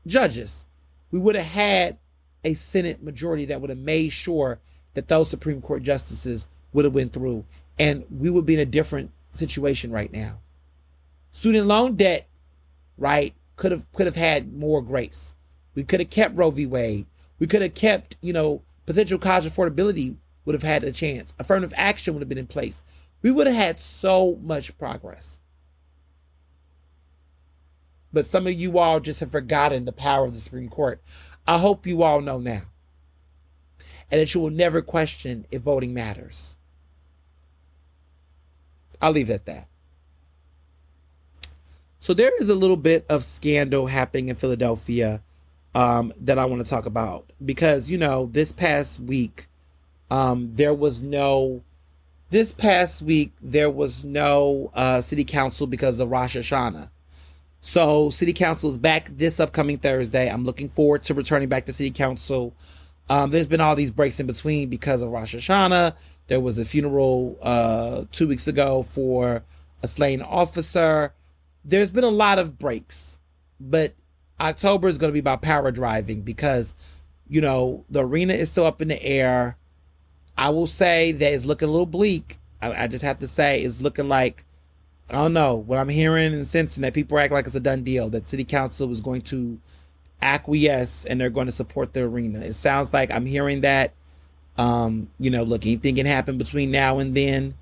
judges. We would have had a Senate majority that would have made sure that those Supreme Court justices would have went through, and we would be in a different situation right now. Student loan debt, right, could have had more grace. We could have kept Roe v. Wade. We could have kept, potential college affordability would have had a chance. Affirmative action would have been in place. We would have had so much progress. But some of you all just have forgotten the power of the Supreme Court. I hope you all know now. And that you will never question if voting matters. I'll leave it at that. So there is a little bit of scandal happening in Philadelphia that I want to talk about. Because, this past week, there was no This past week, there was no city council because of Rosh Hashanah. So city council is back this upcoming Thursday. I'm looking forward to returning back to city council. There's been all these breaks in between because of Rosh Hashanah. There was a funeral 2 weeks ago for a slain officer. There's been a lot of breaks, but October is going to be about power driving because, the arena is still up in the air. I will say that it's looking a little bleak. I just have to say it's looking like, I don't know, what I'm hearing and sensing that people act like it's a done deal, that city council is going to acquiesce and they're going to support the arena. It sounds like I'm hearing that. Look, anything can happen between now and then,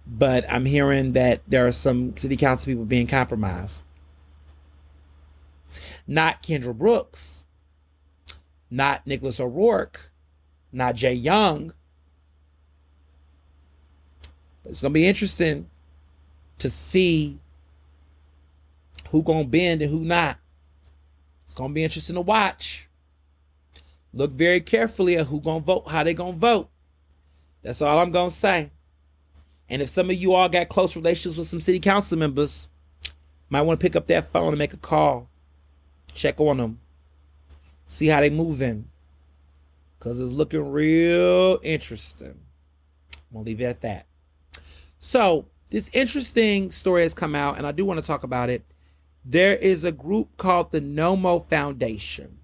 but I'm hearing that there are some city council people being compromised. Not Kendra Brooks, not Nicholas O'Rourke, not Jay Young. But it's going to be interesting to see who going to bend and who not. It's going to be interesting to watch. Look very carefully at who going to vote, how they going to vote. That's all I'm going to say. And if some of you all got close relations with some city council members, might want to pick up that phone and make a call. Check on them. See how they moving. Because it's looking real interesting. I'm going to leave it at that. So, this interesting story has come out, and I do want to talk about it. There is a group called the NOMO Foundation.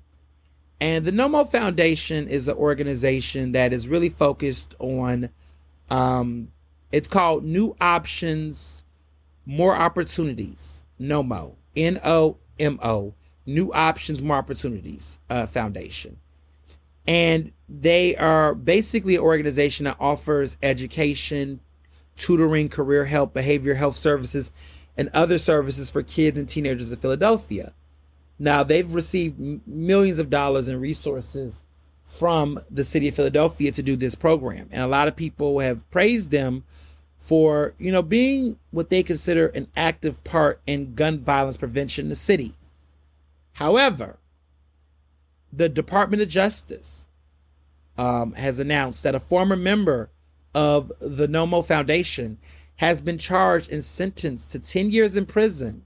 And the NOMO Foundation is an organization that is really focused on, it's called New Options, More Opportunities. NOMO. NOMO. New Options, More Opportunities Foundation. And they are basically an organization that offers education, tutoring, career help, behavioral health services, and other services for kids and teenagers in Philadelphia. Now, they've received millions of dollars in resources from the city of Philadelphia to do this program. And a lot of people have praised them for, being what they consider an active part in gun violence prevention in the city. However, the Department of Justice has announced that a former member of the NOMO Foundation has been charged and sentenced to 10 years in prison,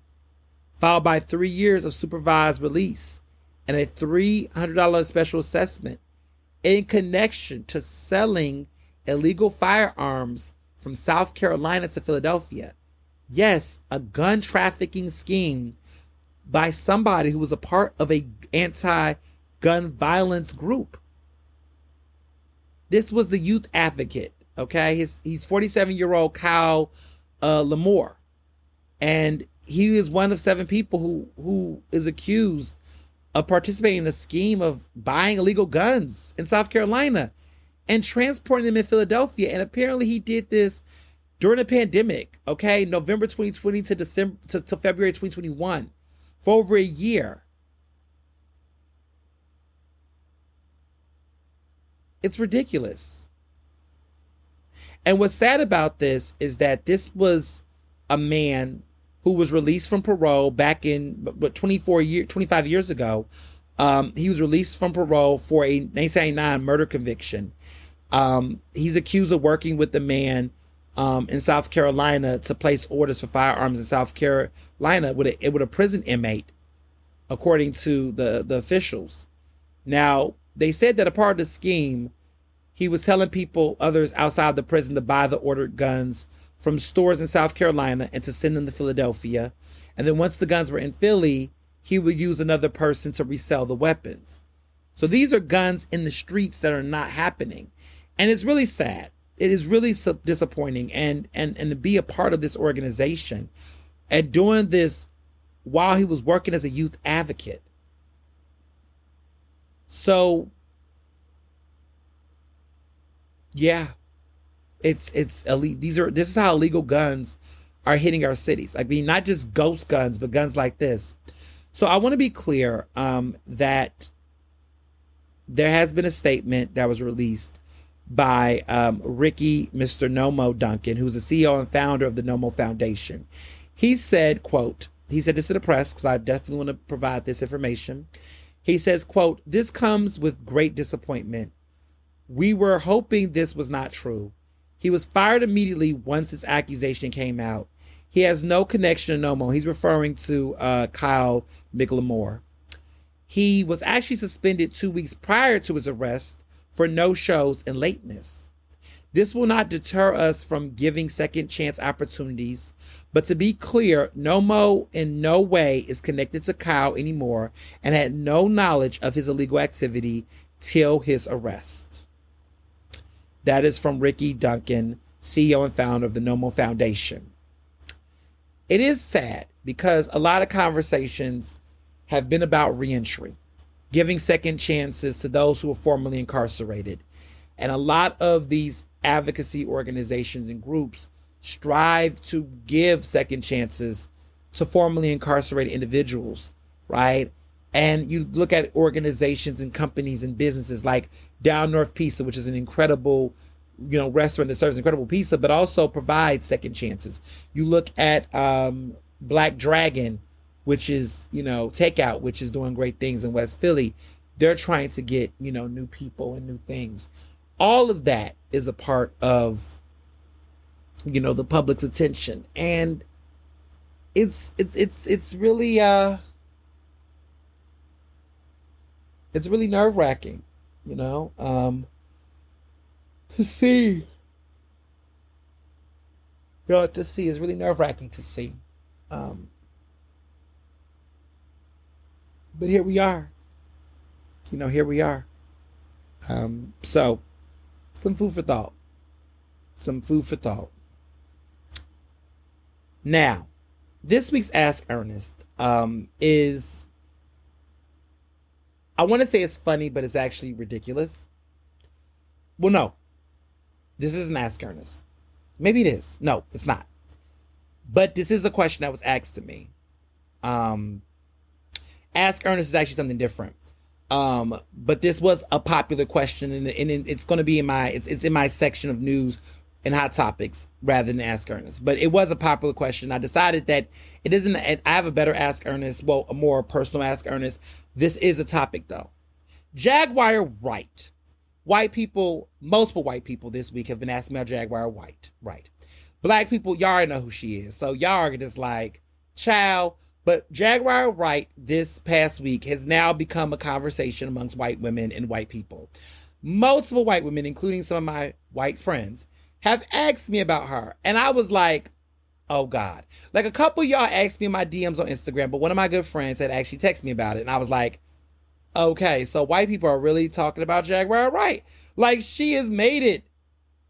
followed by 3 years of supervised release and a $300 special assessment in connection to selling illegal firearms from South Carolina to Philadelphia. Yes, a gun trafficking scheme by somebody who was a part of a anti-gun violence group. This was the youth advocate, okay? He's 47-year-old Kyle Lamore. And he is one of 7 people who is accused of participating in a scheme of buying illegal guns in South Carolina and transporting them in Philadelphia. And apparently he did this during the pandemic, okay? November 2020 to February 2021. For over a year. It's ridiculous. And what's sad about this is that this was a man who was released from parole back in 25 years ago. He was released from parole for a 1999 murder conviction. He's accused of working with the man in South Carolina to place orders for firearms in South Carolina with a prison inmate, according to the officials. Now, they said that a part of the scheme, he was telling others outside the prison to buy the ordered guns from stores in South Carolina and to send them to Philadelphia. And then once the guns were in Philly, he would use another person to resell the weapons. So these are guns in the streets that are not happening. And it's really sad. It is really disappointing. And to be a part of this organization and doing this while he was working as a youth advocate. So, yeah, it's elite. This is how illegal guns are hitting our cities. I mean, not just ghost guns, but guns like this. So I want to be clear that there has been a statement that was released by Ricky, Mr. Nomo Duncan, who's the CEO and founder of the Nomo Foundation. He said, quote, he said this to the press, because I definitely want to provide this information. He says, quote, "This comes with great disappointment. We were hoping this was not true. He was fired immediately once his accusation came out. He has no connection to Nomo. He's referring to Kyle McLemore. He was actually suspended 2 weeks prior to his arrest for no shows and lateness. This will not deter us from giving second chance opportunities, but to be clear, Nomo in no way is connected to Kyle anymore and had no knowledge of his illegal activity till his arrest. That is from Ricky Duncan, CEO and founder of the Nomo Foundation. It is sad because a lot of conversations have been about reentry, giving second chances to those who were formerly incarcerated. And a lot of these advocacy organizations and groups strive to give second chances to formerly incarcerated individuals, right? And you look at organizations and companies and businesses like Down North Pizza, which is an incredible, restaurant that serves incredible pizza, but also provides second chances. You look at Black Dragon, which is, takeout, which is doing great things in West Philly. They're trying to get, new people and new things. All of that is a part of, the public's attention. And it's really, it's really nerve-wracking, to see. To see is really nerve-wracking to see. But here we are. Here we are. So, some food for thought. Now, this week's Ask Ernest is, I want to say it's funny, but it's actually ridiculous. Well, no. This isn't Ask Ernest. Maybe it is. No, it's not. But this is a question that was asked to me. Ask Ernest is actually something different. But this was a popular question, and it's going to be in my section of news and hot topics rather than Ask Ernest. But it was a popular question. I decided that it isn't. I have a better Ask Ernest, well, a more personal Ask Ernest. This is a topic though. Jaguar Wright. White people, multiple white people this week have been asking about Jaguar Wright. Right. Black people, y'all already know who she is. So y'all are just like, child. But Jaguar Wright this past week has now become a conversation amongst white women and white people. Multiple white women, including some of my white friends, have asked me about her. And I was like, oh God. Like a couple of y'all asked me in my DMs on Instagram, but one of my good friends had actually texted me about it. And I was like, okay, so white people are really talking about Jaguar Wright. Like she has made it.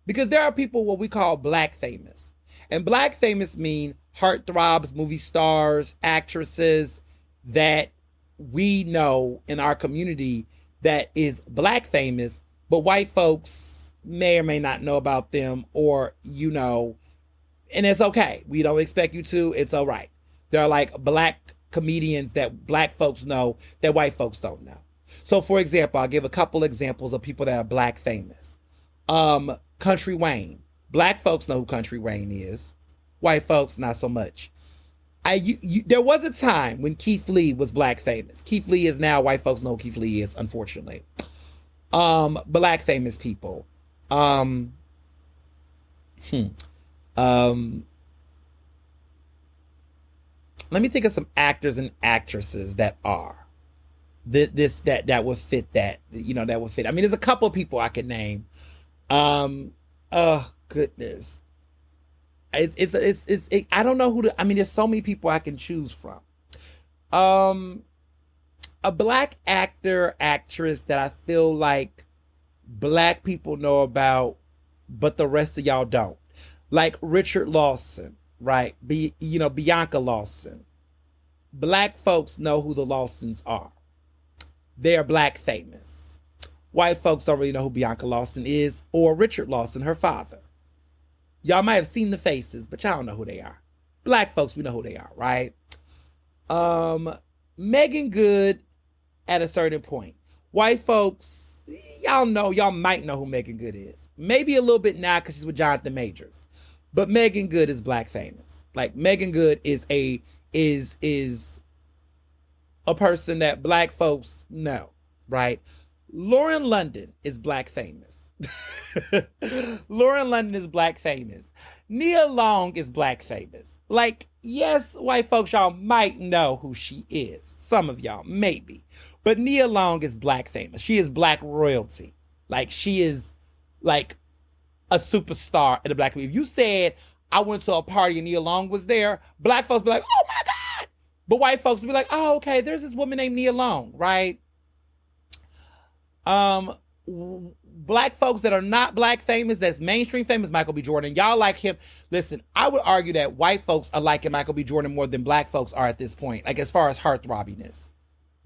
Because there are people what we call black famous. And black famous mean heartthrobs, movie stars, actresses that we know in our community that is black famous, but white folks may or may not know about them or, and it's okay. We don't expect you to. It's all right. There are like black comedians that black folks know that white folks don't know. So for example, I'll give a couple examples of people that are black famous. Country Wayne. Black folks know who Country Wayne is. White folks, not so much. There was a time when Keith Lee was black famous. Keith Lee is now, white folks know who Keith Lee is, unfortunately. Black famous people. Let me think of some actors and actresses that are. That would fit that, that would fit. I mean, there's a couple of people I could name. Oh goodness. I don't know who to, I mean, there's so many people I can choose from. A black actor, actress that I feel like black people know about, but the rest of y'all don't. Like Richard Lawson, right? Bianca Lawson. Black folks know who the Lawsons are. They're black famous. White folks don't really know who Bianca Lawson is or Richard Lawson, her father. Y'all might have seen the faces, but y'all don't know who they are. Black folks, we know who they are, right? Megan Good at a certain point. White folks, y'all might know who Megan Good is. Maybe a little bit now because she's with Jonathan Majors. But Megan Good is black famous. Like Megan Good is a person that black folks know, right? Lauren London is black famous. Lauren London is black famous. Nia Long is black famous. Like, yes, white folks, y'all might know who she is. Some of y'all, maybe. But Nia Long is black famous. She is black royalty. Like, she is, like, a superstar in the black community. If you said, I went to a party and Nia Long was there, black folks be like, oh my God. But white folks be like, oh, okay, there's this woman named Nia Long, right? Black folks that are not black famous, that's mainstream famous, Michael B. Jordan. Y'all like him. Listen, I would argue that white folks are liking Michael B. Jordan more than black folks are at this point, like as far as heartthrobbiness.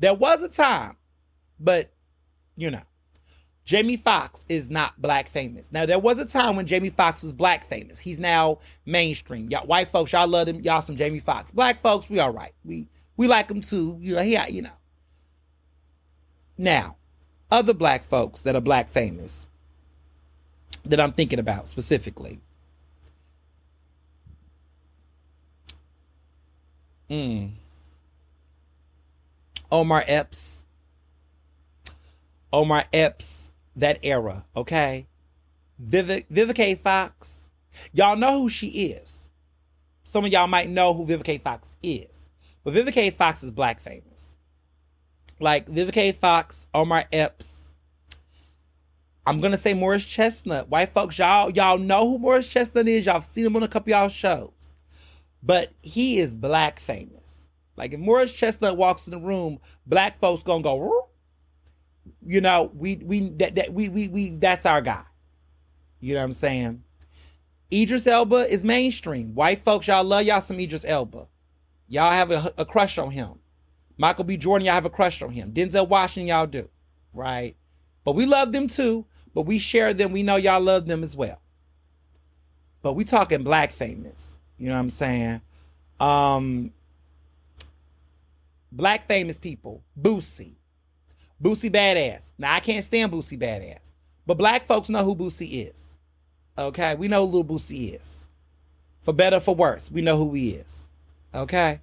There was a time, but, you know, Jamie Foxx is not black famous. Now, there was a time when Jamie Foxx was black famous. He's now mainstream. Y'all, white folks, y'all love him. Y'all some Jamie Foxx. Black folks, we all right. We like him too. Yeah, you know. Now, other black folks that are black famous that I'm thinking about specifically. Omar Epps, that era, okay? Vivica Fox. Y'all know who she is. Some of y'all might know who Vivica Fox is. But Vivica Fox is black famous. Like Vivica Fox, Omar Epps. I'm going to say Morris Chestnut. White folks, y'all know who Morris Chestnut is. Y'all seen him on a couple of y'all shows. But he is black famous. Like if Morris Chestnut walks in the room, black folks going to go, you know, that's our guy. You know what I'm saying? Idris Elba is mainstream. White folks, y'all love y'all some Idris Elba. Y'all have a crush on him. Michael B. Jordan, y'all have a crush on him. Denzel Washington, y'all do. Right? But we love them too. But we share them. We know y'all love them as well. But we talking black famous. You know what I'm saying? Black famous people. Boosie. Boosie Badass. Now, I can't stand Boosie Badass. But black folks know who Boosie is. Okay? We know who little Boosie is. For better or for worse, we know who he is. Okay?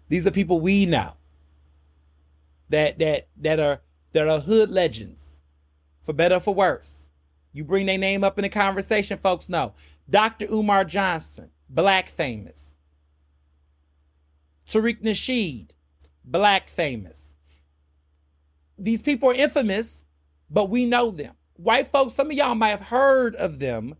These are people we know. That are hood legends. For better or for worse. You bring their name up in the conversation, folks know. Dr. Umar Johnson, black famous. Tariq Nasheed, black famous. These people are infamous, but we know them. White folks, some of y'all might have heard of them,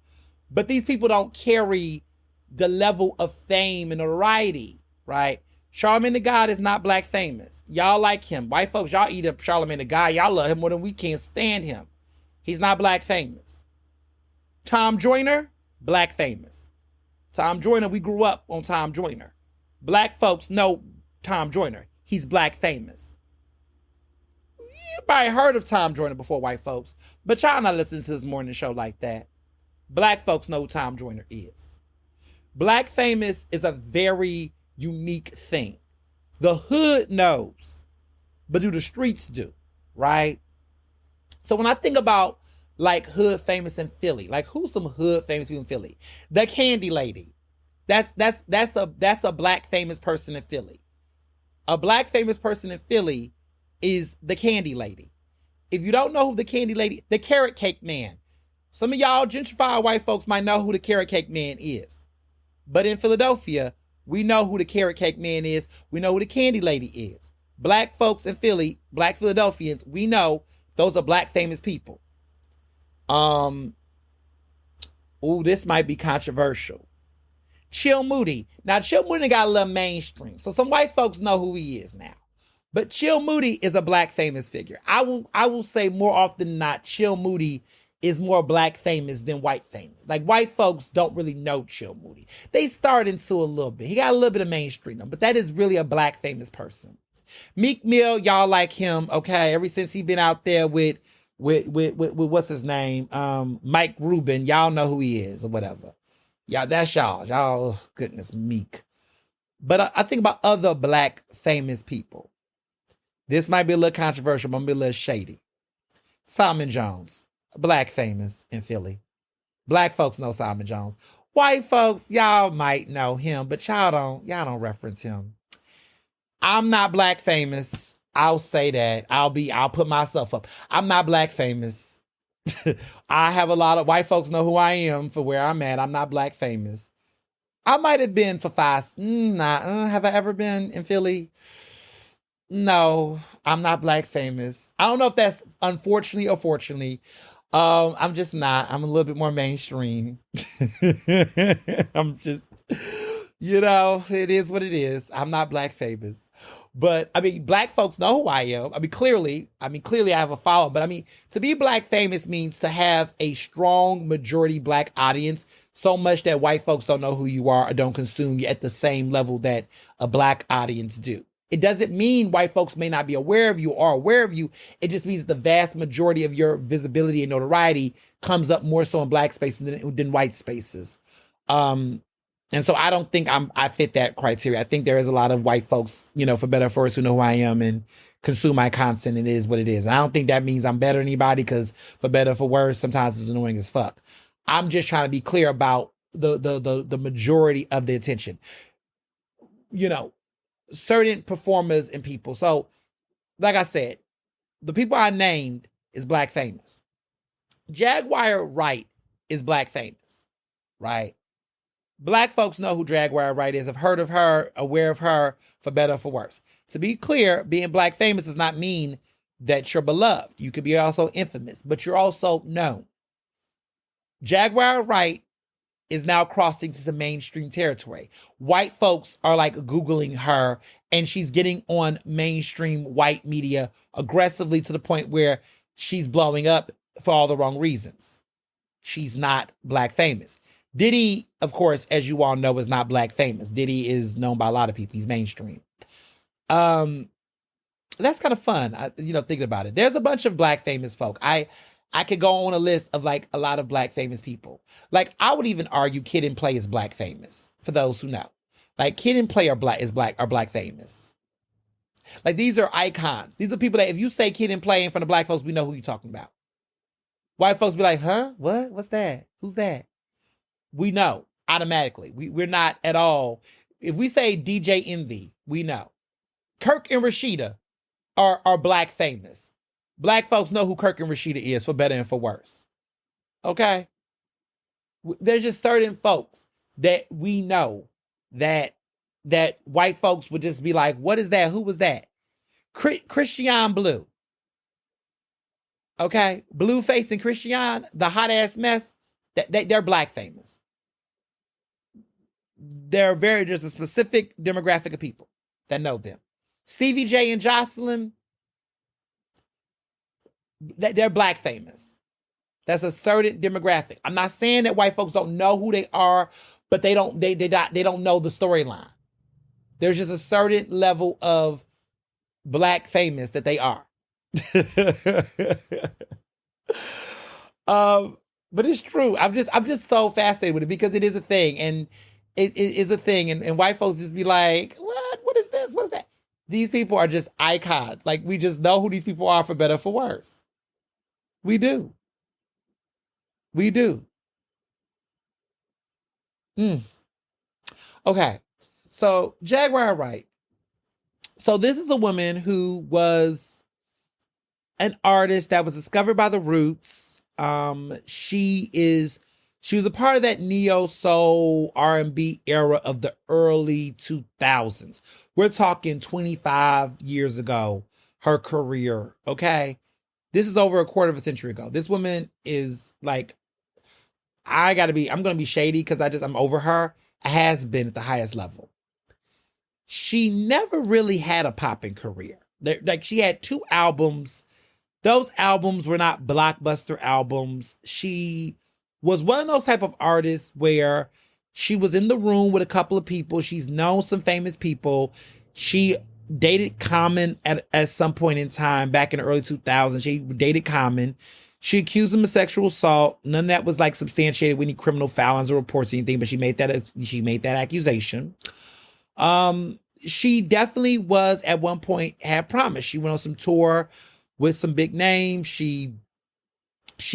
but these people don't carry the level of fame and notoriety, right? Charlamagne the God is not black famous. Y'all like him. White folks, y'all eat up Charlamagne the God. Y'all love him more than we can't stand him. He's not black famous. Tom Joyner, black famous. Tom Joyner, we grew up on Tom Joyner. Black folks know Tom Joyner. He's black famous. You probably heard of Tom Joyner before, white folks, but y'all not listening to this morning show like that. Black folks know who Tom Joyner is. Black famous is a very unique thing. The hood knows, but do the streets do, right? So when I think about like hood famous in Philly, like who's some hood famous people in Philly? The Candy Lady. That's a black famous person in Philly. A black famous person in Philly is the Candy Lady. If you don't know who the Candy Lady, the Carrot Cake Man. Some of y'all gentrified white folks might know who the Carrot Cake Man is. But in Philadelphia, we know who the Carrot Cake Man is. We know who the Candy Lady is. Black folks in Philly, black Philadelphians, we know those are black famous people. This might be controversial. Chill Moody. Now, Chill Moody got a little mainstream. So some white folks know who he is now. But Chill Moody is a black famous figure. I will say more often than not, Chill Moody is more black famous than white famous. Like white folks don't really know Chill Moody. They start into a little bit. He got a little bit of mainstream, but that is really a black famous person. Meek Mill, y'all like him, okay? Ever since he been out there with what's his name? Mike Rubin, y'all know who he is or whatever. Yeah, that's y'all. Y'all, goodness, Meek. But I think about other black famous people. This might be a little controversial, but I'm going to be a little shady. Simon Jones, black famous in Philly. Black folks know Simon Jones. White folks, y'all might know him, but y'all don't reference him. I'm not black famous. I'll say that. I'll put myself up. I'm not black famous. I have a lot of white folks know who I am for where I'm at. I'm not black famous. I might have been for five. Have I ever been in Philly? No, I'm not black famous. I don't know if that's unfortunately or fortunately. I'm just not. I'm a little bit more mainstream. I'm just, it is what it is. I'm not black famous. But I mean, black folks know who I am. Clearly I have a following, but to be black famous means to have a strong majority black audience, so much that white folks don't know who you are or don't consume you at the same level that a black audience do. It doesn't mean white folks may not be aware of you or aware of you. It just means that the vast majority of your visibility and notoriety comes up more so in black spaces than white spaces. And so I don't think I fit that criteria. I think there is a lot of white folks, for better or for worse, who know who I am and consume my content. And it is what it is. And I don't think that means I'm better than anybody, because for better or for worse, sometimes it's annoying as fuck. I'm just trying to be clear about the majority of the attention. Certain performers and people. So, like I said, the people I named is black famous. Jaguar Wright is black famous, right? Black folks know who Jaguar Wright is, have heard of her, aware of her, for better or for worse. To be clear, being black famous does not mean that you're beloved. You could be also infamous, but you're also known. Jaguar Wright is now crossing to some mainstream territory. White folks are like Googling her, and she's getting on mainstream white media aggressively to the point where she's blowing up for all the wrong reasons. She's not black famous. Diddy, of course, as you all know, is not black famous. Diddy is known by a lot of people. He's mainstream. That's kind of fun, thinking about it. There's a bunch of black famous folk. I could go on a list of like a lot of black famous people. Like, I would even argue Kid and Play is black famous, for those who know. Like, Kid and Play are black famous. Like, these are icons. These are people that if you say Kid and Play in front of black folks, we know who you're talking about. White folks be like, huh? What? What's that? Who's that? We know automatically. We're not at all. If we say DJ Envy, we know. Kirk and Rashida are black famous. Black folks know who Kirk and Rashida is, for better and for worse. Okay? There's just certain folks that we know that white folks would just be like, what is that? Who was that? Christian Blue. Okay? Blueface and Christian, the hot ass mess, they're black famous. There's a specific demographic of people that know them. Stevie J and Jocelyn, they're black famous. That's a certain demographic. I'm not saying that white folks don't know who they are, but they don't know the storyline. There's just a certain level of black famous that they are. But it's true. I'm just so fascinated with it, because it is a thing, and it is a thing, and white folks just be like, what is this? What is that? These people are just icons. Like, we just know who these people are, for better or for worse. We do. Okay. So Jaguar Wright. So this is a woman who was an artist that was discovered by the Roots. She was a part of that neo soul R&B era of the early 2000s. We're talking 25 years ago, her career. Okay. This is over a quarter of a century ago. This woman is like, I'm going to be shady because I'm over her. Has been at the highest level. She never really had a popping career. Like, she had 2 albums. Those albums were not blockbuster albums. She was one of those type of artists where she was in the room with a couple of people. She's known some famous people. She dated Common at some point in time back in the early 2000s. She dated Common. She accused him of sexual assault. None of that was like substantiated with any criminal filings or reports or anything, but she made that accusation. She definitely was at one point had promise. She went on some tour with some big names. She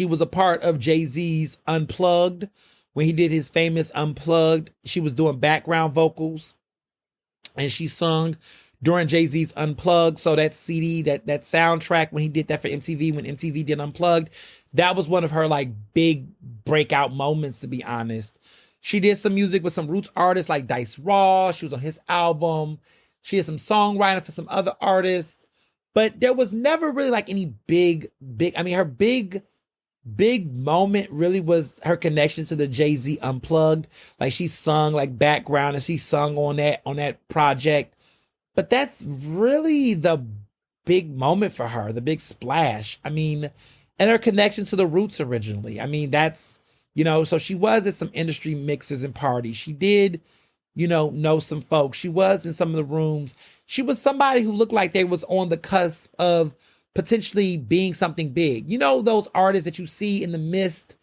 was a part of Jay-Z's Unplugged. When he did his famous Unplugged, she was doing background vocals, and she sung during Jay-Z's Unplugged. So that CD, that soundtrack when he did that for MTV, when MTV did Unplugged, that was one of her like big breakout moments, to be honest. She did some music with some roots artists like Dice Raw. She was on his album. She did some songwriting for some other artists. But there was never really like any big, I mean, her big moment really was her connection to the Jay-Z Unplugged. Like she sung like background and she sung on that project. But that's really the big moment for her, the big splash. I mean, and her connection to the roots originally. I mean, that's, so she was at some industry mixers and parties. She did, know some folks. She was in some of the rooms. She was somebody who looked like they was on the cusp of potentially being something big. Those artists that you see in the mist,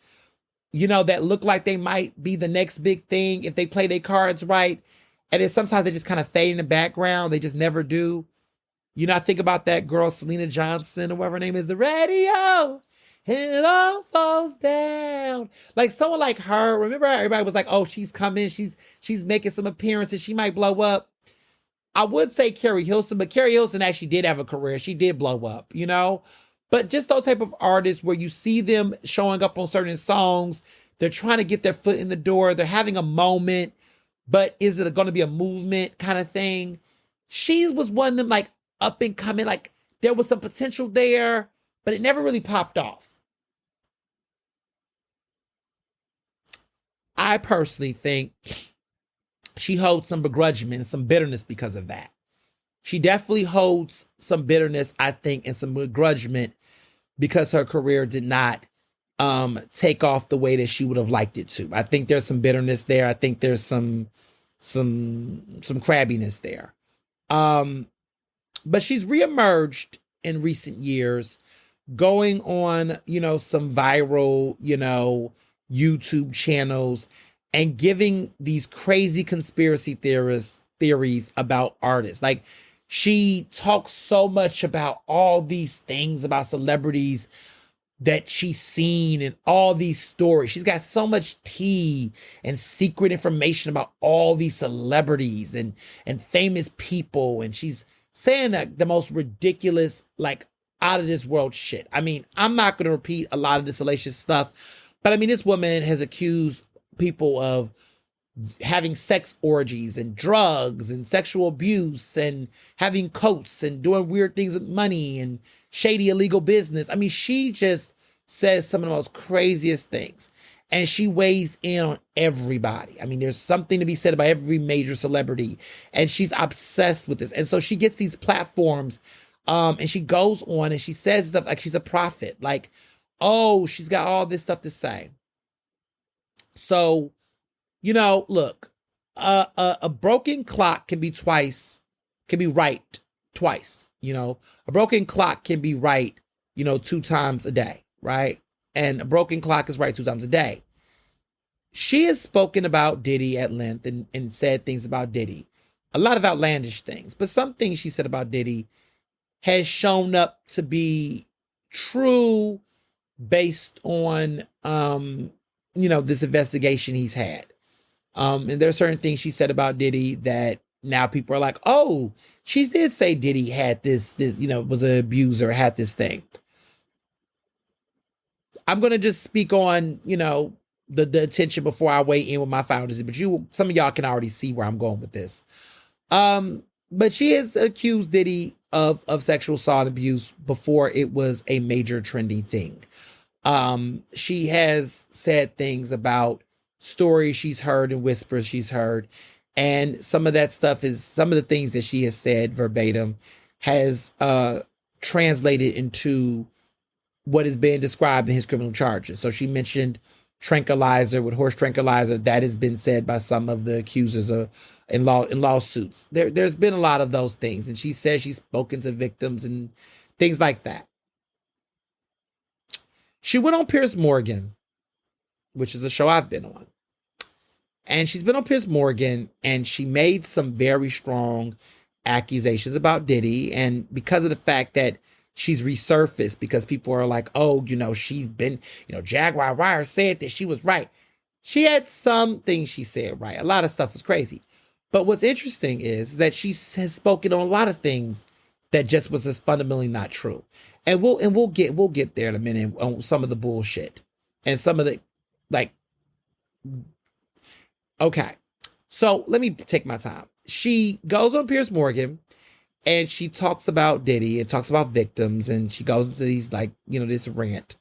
that look like they might be the next big thing if they play their cards right. And then sometimes they just kind of fade in the background. They just never do. I think about that girl, Selena Johnson, or whatever her name is, the radio. It all falls down. Like someone like her, remember everybody was like, oh, she's coming. She's making some appearances. She might blow up. I would say Carrie Hilson, but Carrie Hilson actually did have a career. She did blow up, But just those type of artists where you see them showing up on certain songs, they're trying to get their foot in the door. They're having a moment, but is it going to be a movement kind of thing? She was one of them like up and coming, like there was some potential there, but it never really popped off. I personally think she holds some begrudgment and some bitterness because of that. She definitely holds some bitterness, I think, and some begrudgment because her career did not take off the way that she would have liked it to. I think there's some bitterness there. I think there's some crabbiness there. But she's reemerged in recent years, going on, some viral, YouTube channels and giving these crazy conspiracy theories about artists. Like she talks so much about all these things about celebrities that she's seen and all these stories. She's got so much tea and secret information about all these celebrities and famous people. And she's saying the most ridiculous, like out of this world shit. I mean, I'm not going to repeat a lot of the salacious stuff, but I mean, this woman has accused people of having sex orgies and drugs and sexual abuse and having coats and doing weird things with money and shady illegal business. I mean, she just says some of the most craziest things, and she weighs in on everybody. I mean, there's something to be said about every major celebrity, and she's obsessed with this. And so she gets these platforms, and she goes on and she says stuff like she's a prophet, like, oh, she's got all this stuff to say. So, look, a broken clock can be right twice. A broken clock can be right, 2 times a day, right? And a broken clock is right 2 times a day. She has spoken about Diddy at length and said things about Diddy, a lot of outlandish things, but some things she said about Diddy has shown up to be true based on, this investigation he's had. And there are certain things she said about Diddy that now people are like, oh, she did say Diddy had this, was an abuser, had this thing. I'm going to just speak on, the attention before I weigh in with my final decision, but some of y'all can already see where I'm going with this. But she has accused Diddy of sexual assault and abuse before it was a major trending thing. She has said things about stories she's heard and whispers she's heard. And some of that stuff is some of the things that she has said verbatim has translated into what is being described in his criminal charges. So she mentioned tranquilizer with horse tranquilizer. That has been said by some of the accusers in lawsuits. There's been a lot of those things. And she says she's spoken to victims and things like that. She went on Piers Morgan, which is a show I've been on. And she's been on Piers Morgan, and she made some very strong accusations about Diddy. And because of the fact that she's resurfaced, because people are like, oh, she's been, Jaguar Wrigh said that she was right. She had some things she said right. A lot of stuff was crazy. But what's interesting is that she has spoken on a lot of things that just was just fundamentally not true. And we'll get there in a minute on some of the bullshit and some of the, like, okay. So let me take my time. She goes on Piers Morgan and she talks about Diddy and talks about victims, and she goes into these, like, this rant.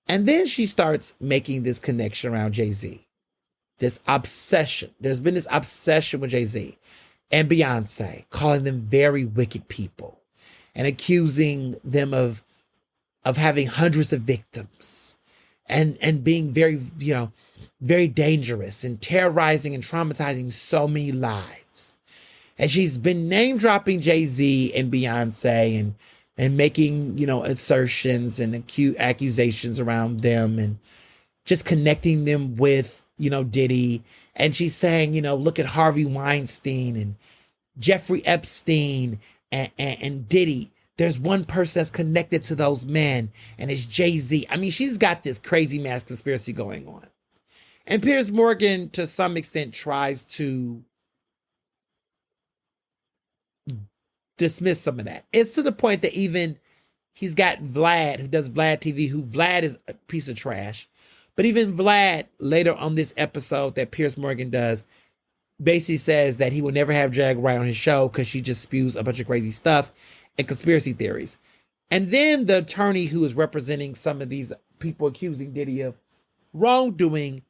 And then she starts making this connection around Jay-Z. This obsession. There's been this obsession with Jay-Z and Beyonce, calling them very wicked people and accusing them of having hundreds of victims and being very, very dangerous and terrorizing and traumatizing so many lives. And she's been name dropping Jay-Z and Beyonce and making, assertions and accusations around them and just connecting them with, Diddy. And she's saying, look at Harvey Weinstein and Jeffrey Epstein and Diddy. There's one person that's connected to those men, and it's Jay-Z. I mean, she's got this crazy mass conspiracy going on. And Piers Morgan, to some extent, tries to dismiss some of that. It's to the point that even he's got Vlad, who does Vlad TV, who Vlad is a piece of trash. But even Vlad, later on this episode that Piers Morgan does, basically says that he will never have Jaguar on his show because she just spews a bunch of crazy stuff and conspiracy theories. And then the attorney who is representing some of these people accusing Diddy of wrongdoing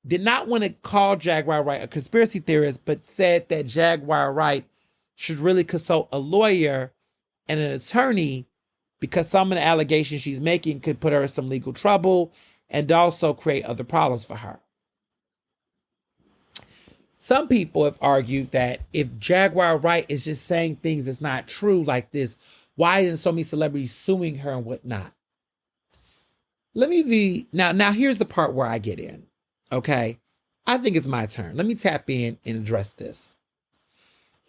did not want to call Jaguar Wright a conspiracy theorist, but said that Jaguar Wright should really consult a lawyer and an attorney because some of the allegations she's making could put her in some legal trouble and also create other problems for her. Some people have argued that if Jaguar Wright is just saying things that's not true like this, why isn't so many celebrities suing her and whatnot? Let me be, now here's the part where I get in, okay? I think it's my turn. Let me tap in and address this.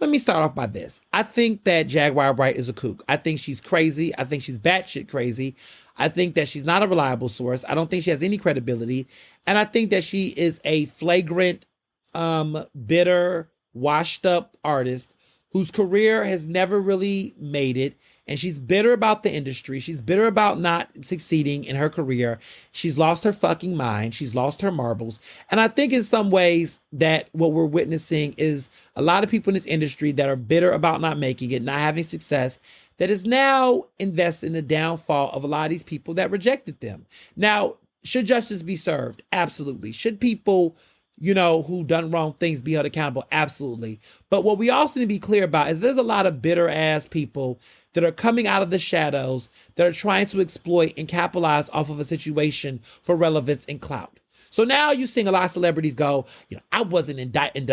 Let me start off by this. I think that Jaguar Wright is a kook. I think she's crazy. I think she's batshit crazy. I think that she's not a reliable source. I don't think she has any credibility. And I think that she is a flagrant, bitter, washed up artist whose career has never really made it. And she's bitter about the industry. She's bitter about not succeeding in her career. She's lost her fucking mind. She's lost her marbles. And I think in some ways that what we're witnessing is a lot of people in this industry that are bitter about not making it, not having success, that is now invested in the downfall of a lot of these people that rejected them. Now, should justice be served? Absolutely. Should people, who done wrong things be held accountable? Absolutely. But what we also need to be clear about is there's a lot of bitter ass people that are coming out of the shadows that are trying to exploit and capitalize off of a situation for relevance and clout. So now you're seeing a lot of celebrities go, I wasn't indicted,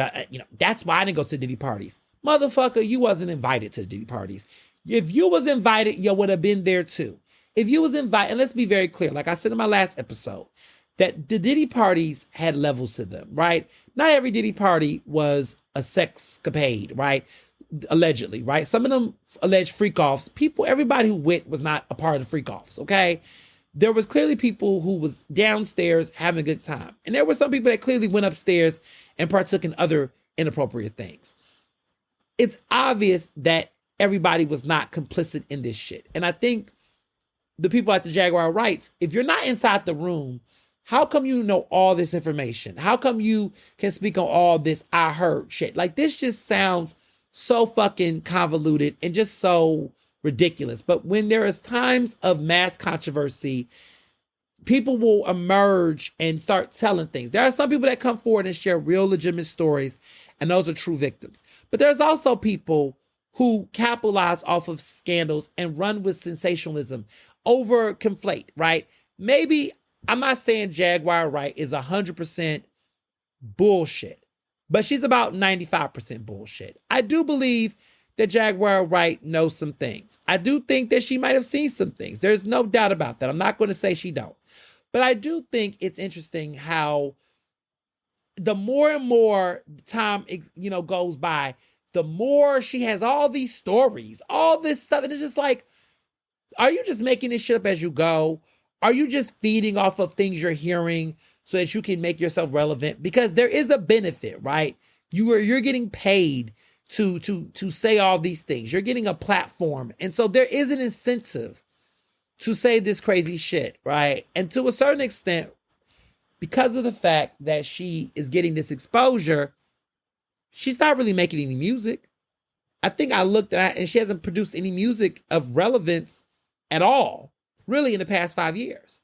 that's why I didn't go to Diddy parties. Motherfucker, you wasn't invited to the Diddy parties. If you was invited, you would have been there too. If you was invited, and let's be very clear, like I said in my last episode, that the Diddy parties had levels to them, right? Not every Diddy party was a sexcapade, right? Allegedly, right? Some of them alleged freak-offs. Everybody who went was not a part of the freak-offs, okay? There was clearly people who was downstairs having a good time. And there were some people that clearly went upstairs and partook in other inappropriate things. It's obvious that everybody was not complicit in this shit. And I think the people at the Jaguar Wrights, if you're not inside the room, how come you know all this information? How come you can speak on all this I heard shit? Like, this just sounds so fucking convoluted and just so ridiculous. But when there is times of mass controversy, people will emerge and start telling things. There are some people that come forward and share real legitimate stories, and those are true victims. But there's also people who capitalize off of scandals and run with sensationalism, over conflate, right? Maybe, I'm not saying Jaguar Wright is 100% bullshit, but she's about 95% bullshit. I do believe that Jaguar Wright knows some things. I do think that she might have seen some things. There's no doubt about that. I'm not going to say she don't. But I do think it's interesting how the more and more time, goes by, the more she has all these stories, all this stuff. And it's just like, are you just making this shit up as you go? Are you just feeding off of things you're hearing so that you can make yourself relevant? Because there is a benefit, right? You're getting paid to say all these things. You're getting a platform. And so there is an incentive to say this crazy shit, right? And to a certain extent, because of the fact that she is getting this exposure, she's not really making any music. I think I looked at, and she hasn't produced any music of relevance at all, really, in the past 5 years.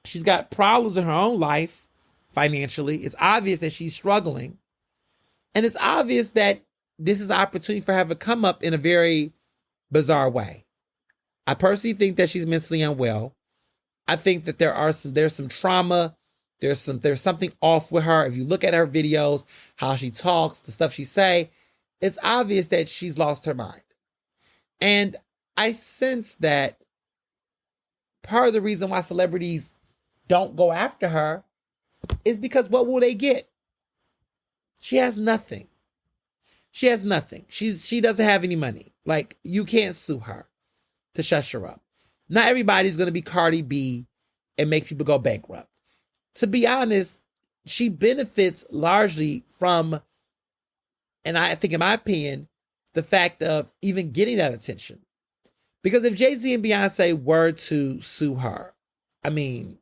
She's got problems in her own life financially. It's obvious that she's struggling. And it's obvious that this is an opportunity for her to come up in a very bizarre way. I personally think that she's mentally unwell. I think that there's some trauma. There's something off with her. If you look at her videos, how she talks, the stuff she say, it's obvious that she's lost her mind. And I sense that part of the reason why celebrities don't go after her is because what will they get? She has nothing. She has nothing. She doesn't have any money. Like, you can't sue her to shush her up. Not everybody's going to be Cardi B and make people go bankrupt. To be honest, she benefits largely from, and I think in my opinion, the fact of even getting that attention. Because if Jay-Z and Beyonce were to sue her, I mean,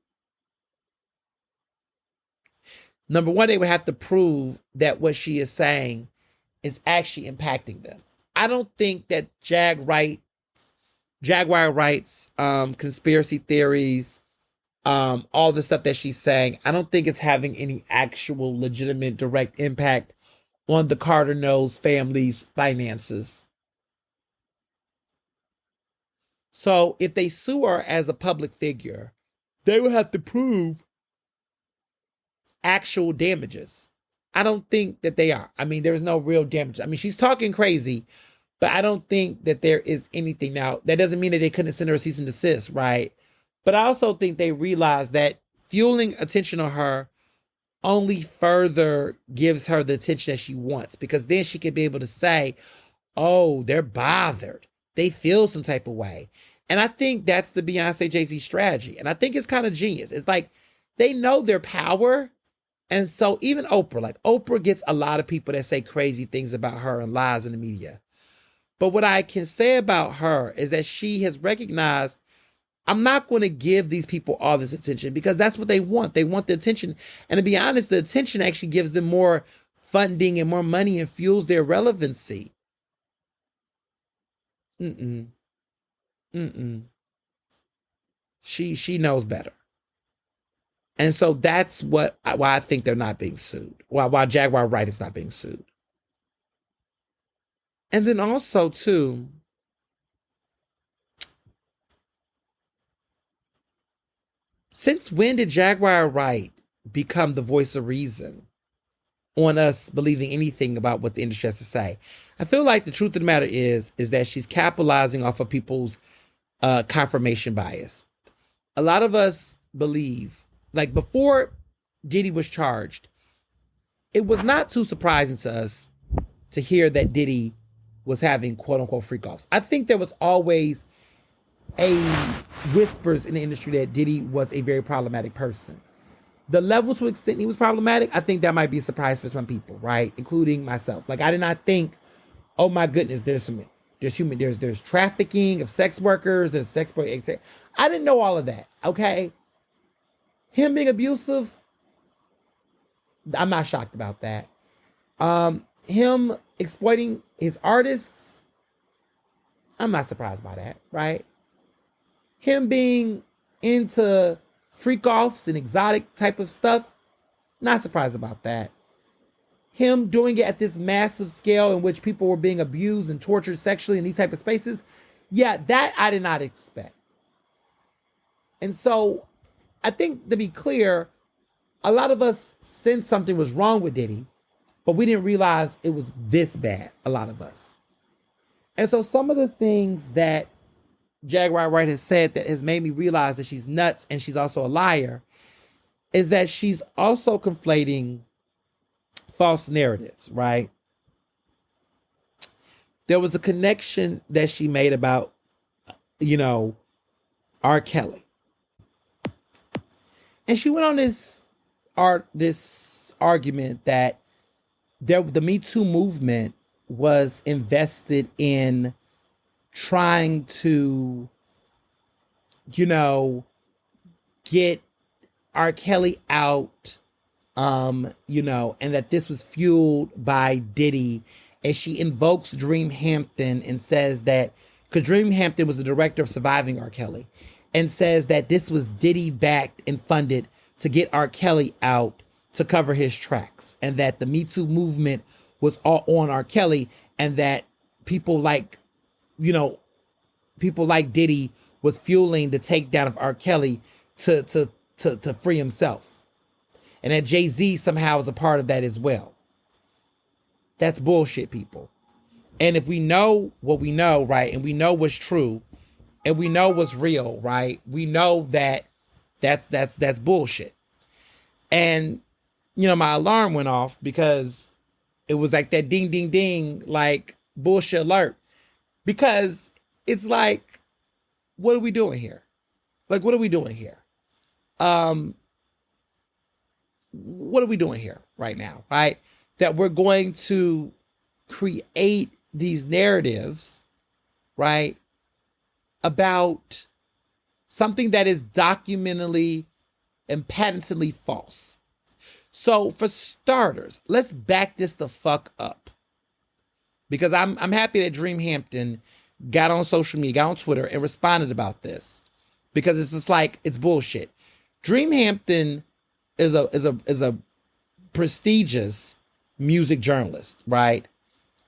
number one, they would have to prove that what she is saying is actually impacting them. I don't think that Jaguar writes conspiracy theories, all the stuff that she's saying, I don't think it's having any actual legitimate direct impact on the Carter Knowles family's finances. So if they sue her as a public figure, they will have to prove actual damages. I don't think that they are. I mean, there's no real damage. I mean, she's talking crazy, but I don't think that there is anything. Now, that doesn't mean that they couldn't send her a cease and desist, right? But I also think they realize that fueling attention on her only further gives her the attention that she wants, because then she can be able to say, oh, they're bothered. They feel some type of way. And I think that's the Beyonce Jay-Z strategy. And I think it's kind of genius. It's like they know their power. And so even Oprah gets a lot of people that say crazy things about her and lies in the media. But what I can say about her is that she has recognized, I'm not going to give these people all this attention because that's what they want. They want the attention. And to be honest, the attention actually gives them more funding and more money and fuels their relevancy. She knows better. And so that's why I think they're not being sued. Why Jaguar Wright is not being sued. And then also, too, since when did Jaguar Wright become the voice of reason on us believing anything about what the industry has to say? I feel like the truth of the matter is that she's capitalizing off of people's confirmation bias. A lot of us believe, like before Diddy was charged, it was not too surprising to us to hear that Diddy was having quote unquote freak offs. I think there was always whispers in the industry that Diddy was a very problematic person. The level to extent he was problematic, I think that might be a surprise for some people, right? Including myself. Like, I did not think, oh my goodness, there's trafficking of sex workers, there's sex work. I didn't know all of that, okay? Him being abusive, I'm not shocked about that. Him exploiting his artists, I'm not surprised by that, right? Him being into freak-offs and exotic type of stuff, not surprised about that. Him doing it at this massive scale in which people were being abused and tortured sexually in these type of spaces, yeah, that I did not expect. And so, I think, to be clear, a lot of us sensed something was wrong with Diddy, but we didn't realize it was this bad, a lot of us. And so some of the things that Jaguar Wright has said that has made me realize that she's nuts and she's also a liar is that she's also conflating false narratives, right? There was a connection that she made about, R. Kelly. And she went on this argument that the Me Too movement was invested in trying to, get R. Kelly out, and that this was fueled by Diddy. And she invokes Dream Hampton and says that, because Dream Hampton was the director of Surviving R. Kelly, and says that this was Diddy backed and funded to get R. Kelly out to cover his tracks, and that the Me Too movement was all on R. Kelly, and that people like Diddy was fueling the takedown of R. Kelly to free himself. And that Jay-Z somehow is a part of that as well. That's bullshit, people. And if we know what we know, right, and we know what's true, and we know what's real, right, we know that that's bullshit. And, my alarm went off because it was like that ding, ding, ding, like bullshit alert. Because it's like, what are we doing here? Like, what are we doing here? What are we doing here right now, right? That we're going to create these narratives, right, about something that is documentally and patently false. So for starters, let's back this the fuck up. Because I'm happy that Dream Hampton got on social media, got on Twitter and responded about this. Because it's just like, it's bullshit. Dream Hampton is a prestigious music journalist, right?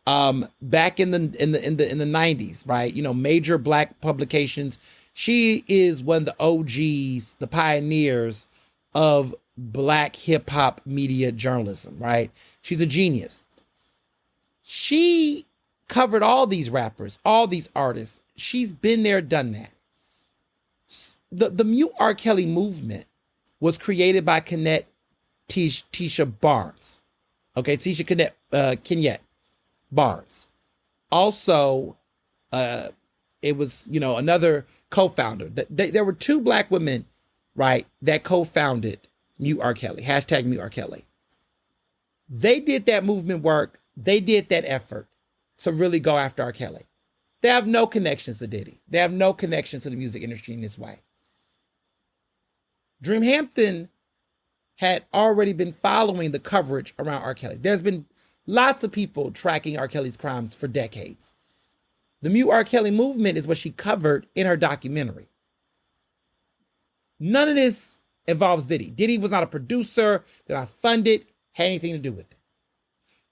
Back in the 90s, right? Major black publications. She is one of the OGs, the pioneers of black hip hop media journalism, right? She's a genius. She covered all these rappers, all these artists. She's been there, done that. The Mute R. Kelly movement was created by Tisha Barnes. Okay, Tisha Kenyette Barnes. Also, it was, another co-founder. There were two black women, right, that co-founded Mute R. Kelly, hashtag Mute R. Kelly. They did that movement work. They did that effort to really go after R. Kelly. They have no connections to Diddy. They have no connections to the music industry in this way. Dream Hampton had already been following the coverage around R. Kelly. There's been lots of people tracking R. Kelly's crimes for decades. The Mute R. Kelly movement is what she covered in her documentary. None of this involves Diddy. Diddy was not a producer that I funded, had anything to do with it.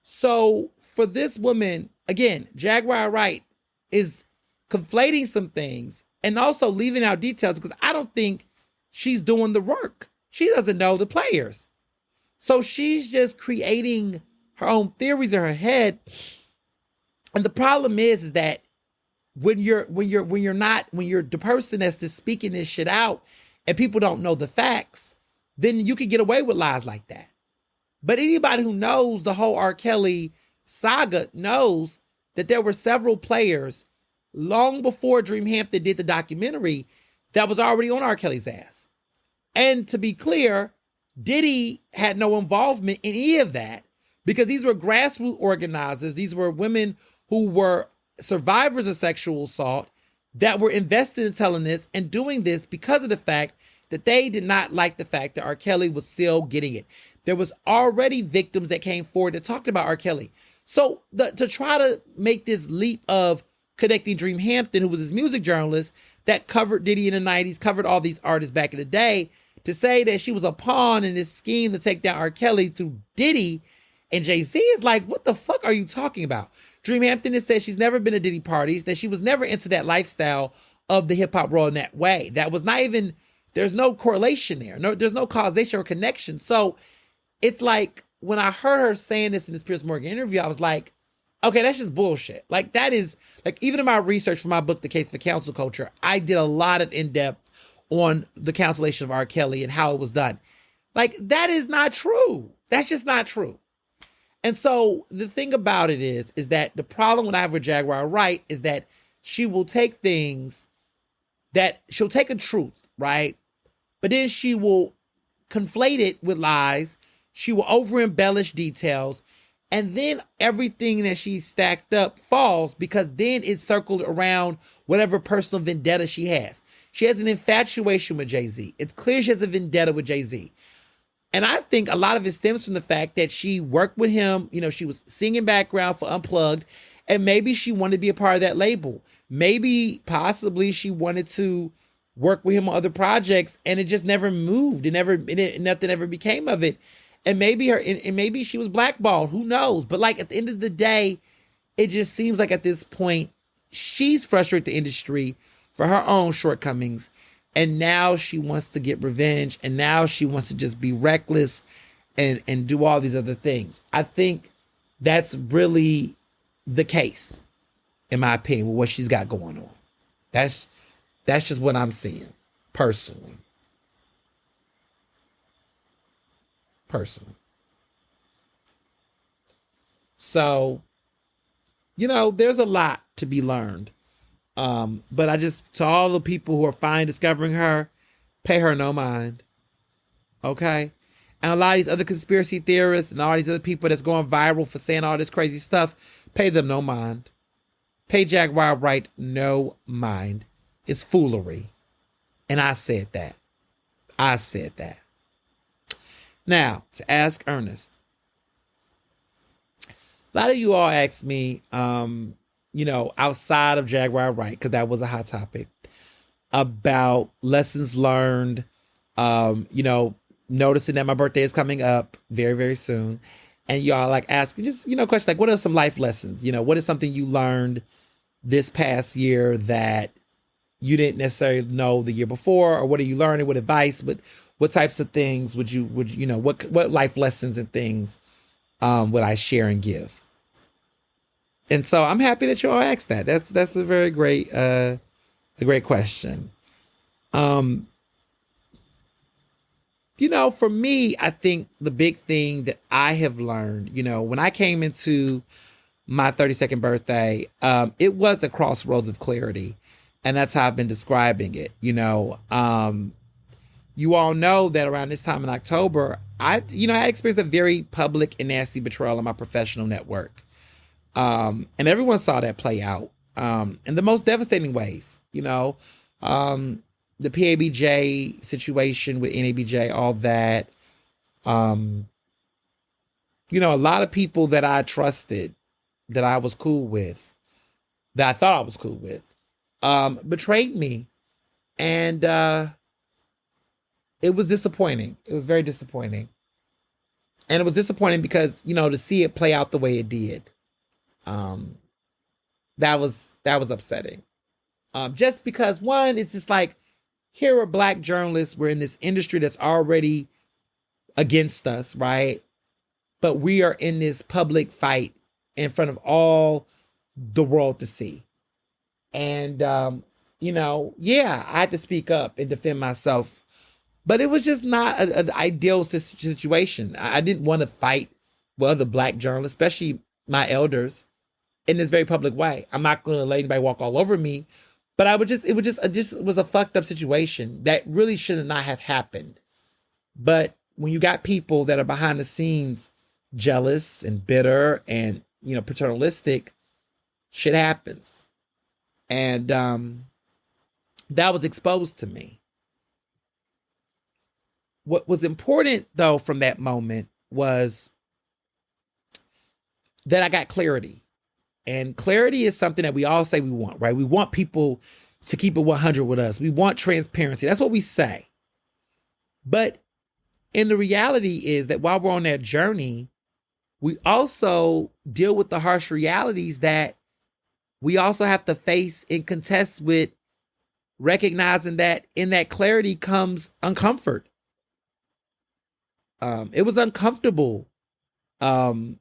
So for this woman, again, Jaguar Wright is conflating some things and also leaving out details because I don't think she's doing the work. She doesn't know the players. So she's just creating her own theories in her head. And the problem is that when you're the person that's just speaking this shit out and people don't know the facts, then you can get away with lies like that. But anybody who knows the whole R. Kelly saga knows that there were several players long before Dream Hampton did the documentary that was already on R. Kelly's ass. And to be clear, Diddy had no involvement in any of that because these were grassroots organizers. These were women who were survivors of sexual assault that were invested in telling this and doing this because of the fact that they did not like the fact that R. Kelly was still getting it. There was already victims that came forward that talked about R. Kelly. So to try to make this leap of connecting Dream Hampton, who was his music journalist that covered Diddy in the 90s, covered all these artists back in the day, to say that she was a pawn in this scheme to take down R. Kelly through Diddy and Jay-Z is like, what the fuck are you talking about? Dream Hampton has said she's never been to Diddy parties, that she was never into that lifestyle of the hip hop world in that way. That was not even, there's no correlation there. No, there's no causation or connection. So it's like, when I heard her saying this in this Piers Morgan interview, I was like, okay, that's just bullshit. Like that is, like even in my research for my book, The Case for Cancel Culture, I did a lot of in-depth on the cancellation of R. Kelly and how it was done. Like that is not true. That's just not true. And so the thing about it is that the problem when I have with Jaguar Wright is that she will take things that she'll take a truth, right? But then she will conflate it with lies. She will over embellish details. And then everything that she stacked up falls because then it's circled around whatever personal vendetta she has. She has an infatuation with Jay-Z. It's clear she has a vendetta with Jay-Z. And I think a lot of it stems from the fact that she worked with him. You know, she was singing background for Unplugged, and maybe she wanted to be a part of that label. Maybe, possibly, she wanted to work with him on other projects, and it just never moved. Nothing ever became of it. And maybe she was blackballed. Who knows? But like at the end of the day, it just seems like at this point, she's frustrated the industry for her own shortcomings. And now she wants to get revenge. And now she wants to just be reckless and do all these other things. I think that's really the case, in my opinion, with what she's got going on. That's just what I'm seeing, personally. So, you know, there's a lot to be learned. But I just, to all the people who are fine discovering her, pay her no mind. Okay? And a lot of these other conspiracy theorists and all these other people that's going viral for saying all this crazy stuff, pay them no mind. Pay Jaguar Wright no mind. It's foolery. And I said that. Now, to ask Ernest. A lot of you all asked me, you know, outside of Jaguar Wright, because that was a hot topic, about lessons learned, you know, noticing that my birthday is coming up very, very soon. And y'all like asking just, you know, questions like, what are some life lessons? You know, what is something you learned this past year that you didn't necessarily know the year before? Or what are you learning? What advice? What types of things would you know, what life lessons and things would I share and give? And so I'm happy that you all asked that. That's a very great question. You know, for me, I think the big thing that I have learned, you know, when I came into my 32nd birthday, it was a crossroads of clarity. And that's how I've been describing it. You know, you all know that around this time in October, I experienced a very public and nasty betrayal on my professional network. And everyone saw that play out in the most devastating ways. You know, the PABJ situation with NABJ, all that. You know, a lot of people that I trusted, that I was cool with, that I thought I was cool with, betrayed me. And it was disappointing. It was very disappointing. And it was disappointing because, you know, to see it play out the way it did, that was upsetting. Just because, one, it's just like, here are black journalists. We're in this industry that's already against us, right? But we are in this public fight in front of all the world to see. And, you know, yeah, I had to speak up and defend myself. But it was just not an ideal situation. I didn't want to fight with other black journalists, especially my elders, in this very public way. I'm not going to let anybody walk all over me. But it was a fucked up situation that really should not have happened. But when you got people that are behind the scenes jealous and bitter and, you know, paternalistic, shit happens. And that was exposed to me. What was important, though, from that moment was that I got clarity. And clarity is something that we all say we want, right? We want people to keep it 100 with us. We want transparency. That's what we say. But in the reality is that while we're on that journey, we also deal with the harsh realities that we also have to face and contest with, recognizing that in that clarity comes uncomfort. It was uncomfortable, as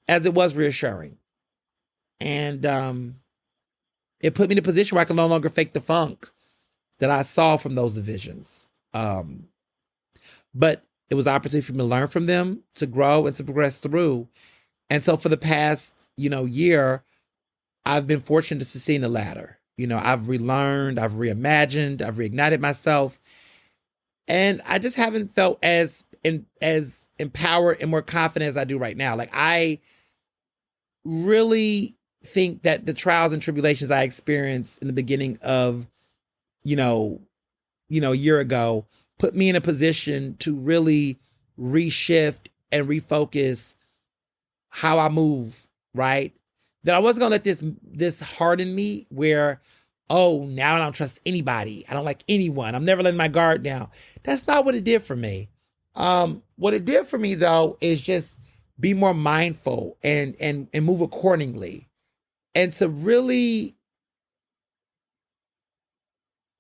it was reassuring. And it put me in a position where I could no longer fake the funk that I saw from those divisions. But it was an opportunity for me to learn from them, to grow and to progress through. And so for the past, you know, year, I've been fortunate to see the ladder. You know, I've relearned, I've reimagined, I've reignited myself. And I just haven't felt as empowered and more confident as I do right now. Like, I really think that the trials and tribulations I experienced in the beginning of, a year ago put me in a position to really reshift and refocus how I move, right? That I wasn't gonna let this harden me where, oh, now I don't trust anybody. I don't like anyone. I'm never letting my guard down. That's not what it did for me. What it did for me though is just be more mindful and move accordingly, and to really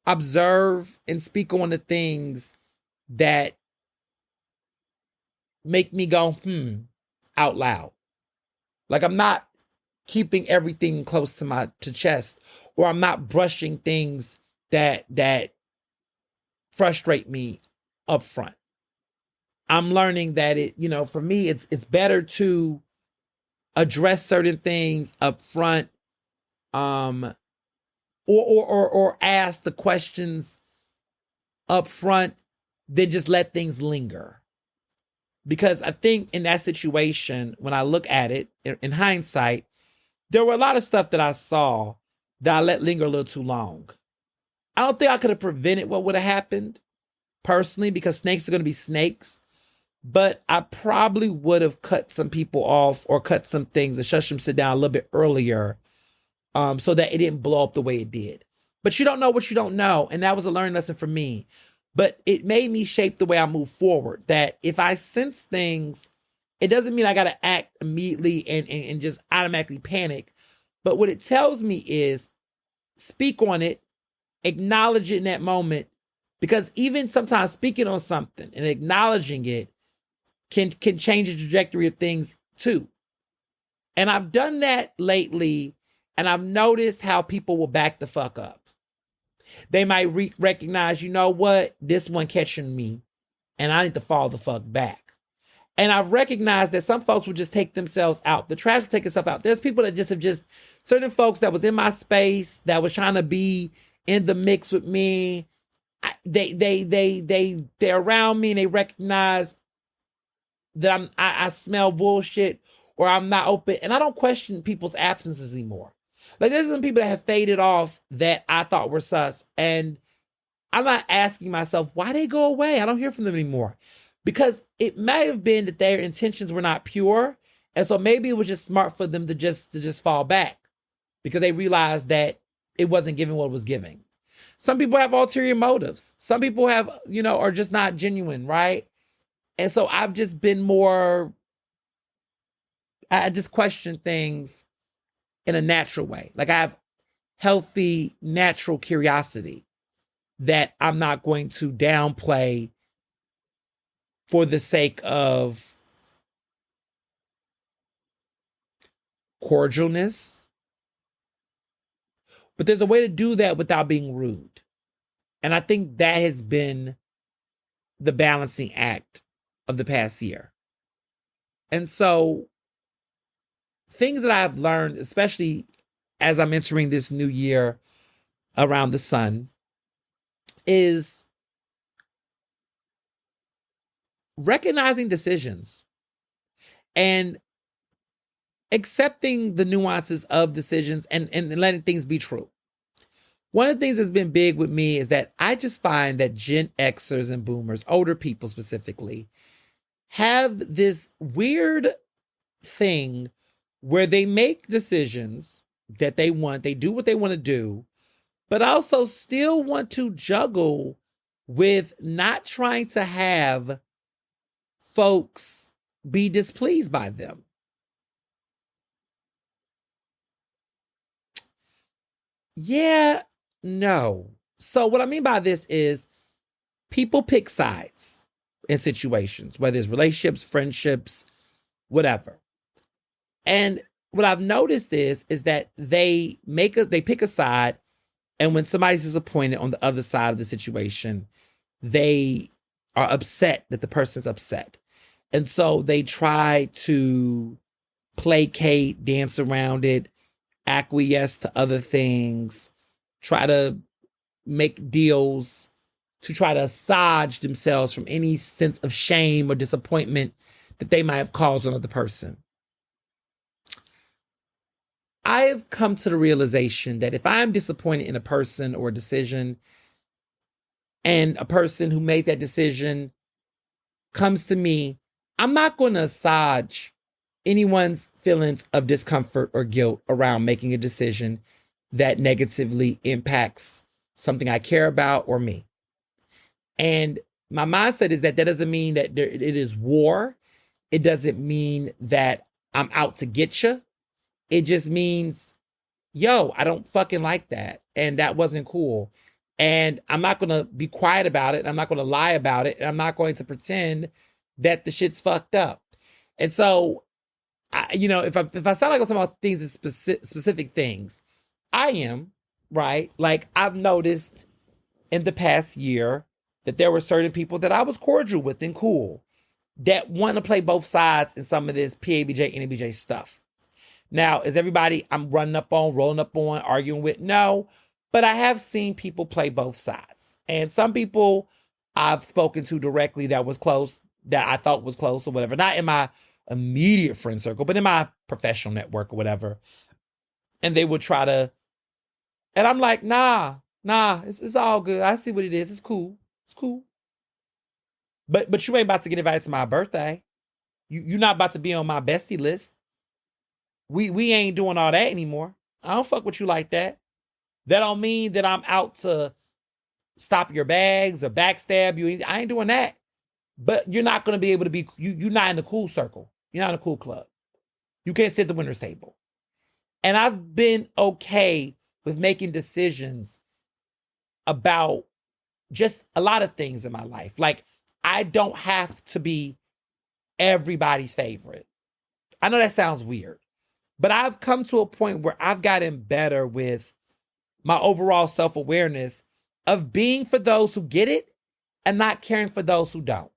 observe and speak on the things that make me go, out loud. Like, I'm not keeping everything close to chest, or I'm not brushing things that frustrate me up front. I'm learning that for me, it's better to address certain things up front, or ask the questions up front than just let things linger. Because I think in that situation, when I look at it in hindsight, there were a lot of stuff that I saw that I let linger a little too long. I don't think I could have prevented what would have happened personally, because snakes are going to be snakes. But I probably would have cut some people off or cut some things and shut them sit down a little bit earlier, so that it didn't blow up the way it did. But you don't know what you don't know. And that was a learning lesson for me. But it made me shape the way I move forward. That if I sense things, it doesn't mean I got to act immediately and just automatically panic. But what it tells me is speak on it, acknowledge it in that moment. Because even sometimes speaking on something and acknowledging it can change the trajectory of things too. And I've done that lately, and I've noticed how people will back the fuck up. They might recognize, you know what, this one catching me, and I need to fall the fuck back. And I've recognized that some folks will just take themselves out. The trash will take itself out. There's people that just certain folks that was in my space that was trying to be in the mix with me. They're around me and they recognize that I smell bullshit, or I'm not open, and I don't question people's absences anymore. Like, there's some people that have faded off that I thought were sus, and I'm not asking myself why they go away. I don't hear from them anymore, because it may have been that their intentions were not pure, and so maybe it was just smart for them to just fall back because they realized that it wasn't giving what it was giving. Some people have ulterior motives. Some people have, are just not genuine, right? And so I've just been more, I just question things in a natural way. Like, I have healthy, natural curiosity that I'm not going to downplay for the sake of cordialness. But there's a way to do that without being rude. And I think that has been the balancing act of the past year. And so things that I've learned, especially as I'm entering this new year around the sun, is recognizing decisions and accepting the nuances of decisions and letting things be true. One of the things that's been big with me is that I just find that Gen Xers and boomers, older people specifically, have this weird thing where they make decisions that they want, they do what they want to do, but also still want to juggle with not trying to have folks be displeased by them. Yeah, no. So what I mean by this is people pick sides in situations, whether it's relationships, friendships, whatever. And what I've noticed is that they pick a side, and when somebody's disappointed on the other side of the situation, they are upset that the person's upset. And so they try to placate, dance around it, acquiesce to other things, try to make deals to try to assuage themselves from any sense of shame or disappointment that they might have caused another person. I have come to the realization that if I'm disappointed in a person or a decision, and a person who made that decision comes to me, I'm not going to assuage anyone's feelings of discomfort or guilt around making a decision that negatively impacts something I care about or me. And my mindset is that doesn't mean that it is war. It doesn't mean that I'm out to get you. It just means, yo, I don't fucking like that. And that wasn't cool. And I'm not going to be quiet about it. I'm not going to lie about it. And I'm not going to pretend that the shit's fucked up. And so, if I sound like I'm talking about things in specific things, I am, right? Like, I've noticed in the past year that there were certain people that I was cordial with and cool that want to play both sides in some of this PABJ, NABJ stuff. Now, is everybody I'm rolling up on, arguing with? No. But I have seen people play both sides. And some people I've spoken to directly that was close, that I thought was close or whatever. Not in my immediate friend circle, but in my professional network or whatever. And they would try to, and I'm like, nah, it's all good. I see what it is. It's cool. But you ain't about to get invited to my birthday. You're not about to be on my bestie list. We ain't doing all that anymore. I don't fuck with you like that. That don't mean that I'm out to stop your bags or backstab you. I ain't doing that. But you're not going to be able to be, you're not in the cool circle. You're not in the cool club. You can't sit at the winner's table. And I've been okay with making decisions about just a lot of things in my life. Like, I don't have to be everybody's favorite. I know that sounds weird, but I've come to a point where I've gotten better with my overall self-awareness of being for those who get it and not caring for those who don't.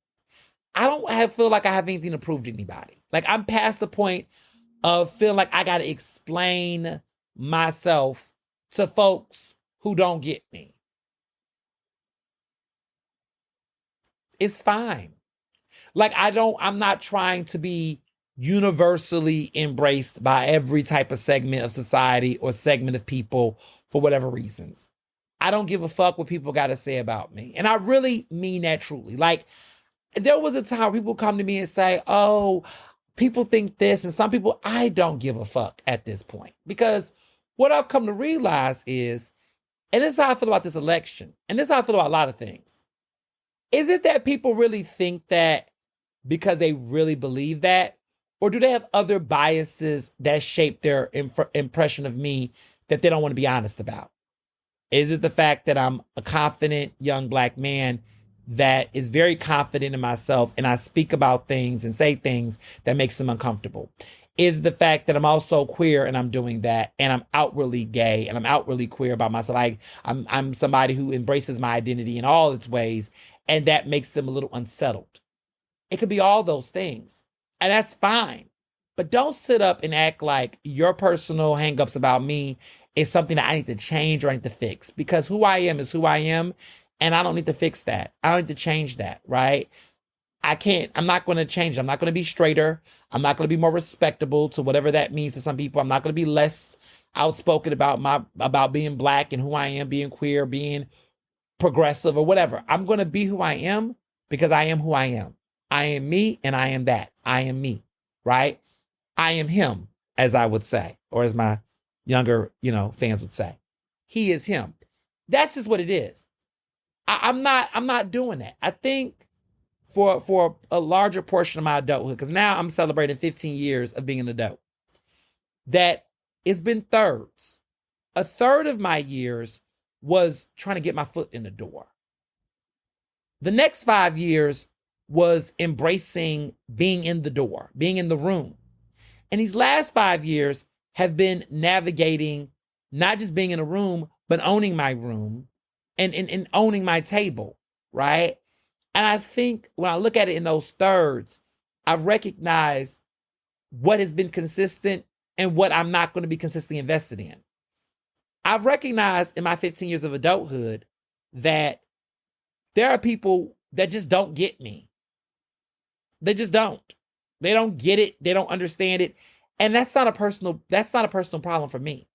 I don't feel like I have anything to prove to anybody. Like, I'm past the point of feeling like I got to explain myself to folks who don't get me. It's fine. Like, I'm not trying to be universally embraced by every type of segment of society or segment of people for whatever reasons. I don't give a fuck what people got to say about me. And I really mean that truly. Like, there was a time where people come to me and say, oh, people think this, and some people, I don't give a fuck at this point. Because what I've come to realize is, and this is how I feel about this election, and this is how I feel about a lot of things. Is it that people really think that because they really believe that? Or do they have other biases that shape their impression of me that they don't want to be honest about? Is it the fact that I'm a confident young Black man that is very confident in myself and I speak about things and say things that makes them uncomfortable? Is the fact that I'm also queer and I'm doing that, and I'm outwardly gay and I'm outwardly queer about myself? I'm somebody who embraces my identity in all its ways, and that makes them a little unsettled. It could be all those things, and that's fine. But don't sit up and act like your personal hangups about me is something that I need to change or I need to fix, because who I am is who I am, and I don't need to fix that. I don't need to change that, right? I'm not going to change it. I'm not going to be straighter. I'm not going to be more respectable, to whatever that means to some people. I'm not going to be less outspoken about being Black and who I am, being queer, being progressive or whatever. I'm going to be who I am because I am who I am. I am me and I am that. I am me, right? I am him, as I would say, or as my younger, fans would say. He is him. That's just what it is. I'm not doing that. I think for a larger portion of my adulthood, because now I'm celebrating 15 years of being an adult, that it's been thirds. A third of my years was trying to get my foot in the door. The next 5 years was embracing being in the door, being in the room. And these last 5 years have been navigating, not just being in a room, but owning my room and owning my table, right? And I think when I look at it in those thirds, I've recognized what has been consistent and what I'm not going to be consistently invested in. I've recognized in my 15 years of adulthood that there are people that just don't get me. They just don't. They don't get it. They don't understand it. And that's not a personal problem for me.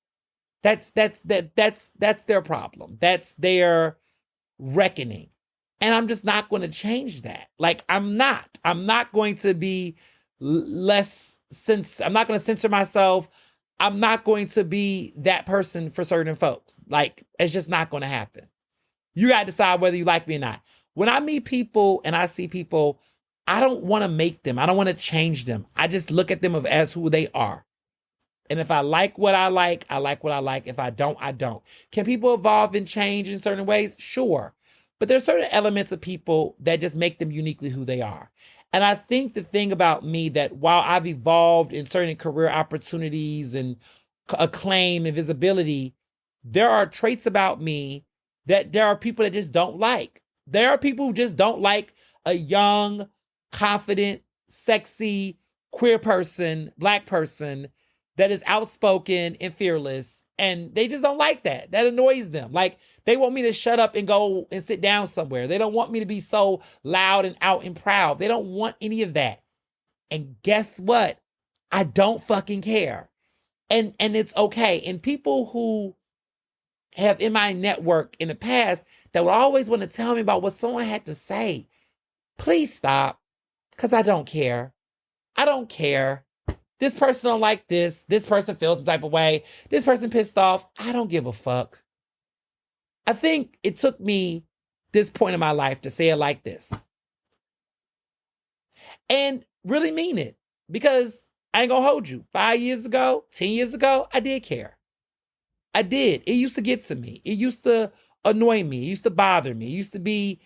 That's their problem. That's their reckoning. And I'm just not going to change that. Like, I'm not going to be I'm not going to censor myself. I'm not going to be that person for certain folks. Like, it's just not going to happen. You got to decide whether you like me or not. When I meet people and I see people, I don't want to make them. I don't want to change them. I just look at them as who they are. And if I like what I like, I like what I like. If I don't, I don't. Can people evolve and change in certain ways? Sure. But there's certain elements of people that just make them uniquely who they are. And I think the thing about me that while I've evolved in certain career opportunities and acclaim and visibility, there are traits about me that there are people that just don't like. There are people who just don't like a young, confident, sexy, queer person, Black person that is outspoken and fearless. And they just don't like that. That annoys them. Like, they want me to shut up and go and sit down somewhere. They don't want me to be so loud and out and proud. They don't want any of that. And guess what? I don't fucking care. And it's okay. And people who have in my network in the past that would always want to tell me about what someone had to say, please stop, because I don't care. I don't care. This person don't like this. This person feels some type of way. This person pissed off. I don't give a fuck. I think it took me this point in my life to say it like this. And really mean it. Because I ain't gonna hold you. 5 years ago, 10 years ago, I did care. I did. It used to get to me. It used to annoy me. It used to bother me. It used to be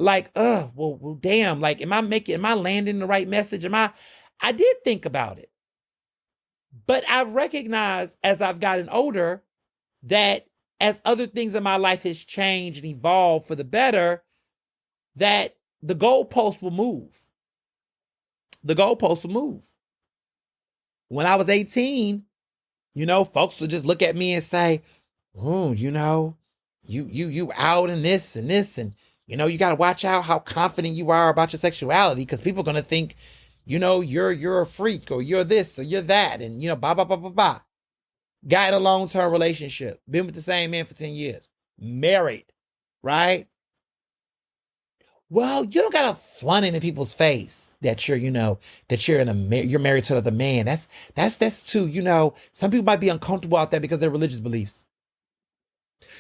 like, well, damn. Like, am I landing the right message? I did think about it. But I've recognized as I've gotten older that as other things in my life has changed and evolved for the better, that the goalpost will move. The goalpost will move. When I was 18, folks would just look at me and say, oh, you out in this and this, and, you got to watch out how confident you are about your sexuality, because people are going to think, you're a freak, or you're this, or you're that, and, blah, blah, blah, blah, blah. Got in a long-term relationship, been with the same man for 10 years, married, right? Well, you don't got to flaunt it in people's face that you're, that you're married to another man. That's too, some people might be uncomfortable out there because of their religious beliefs.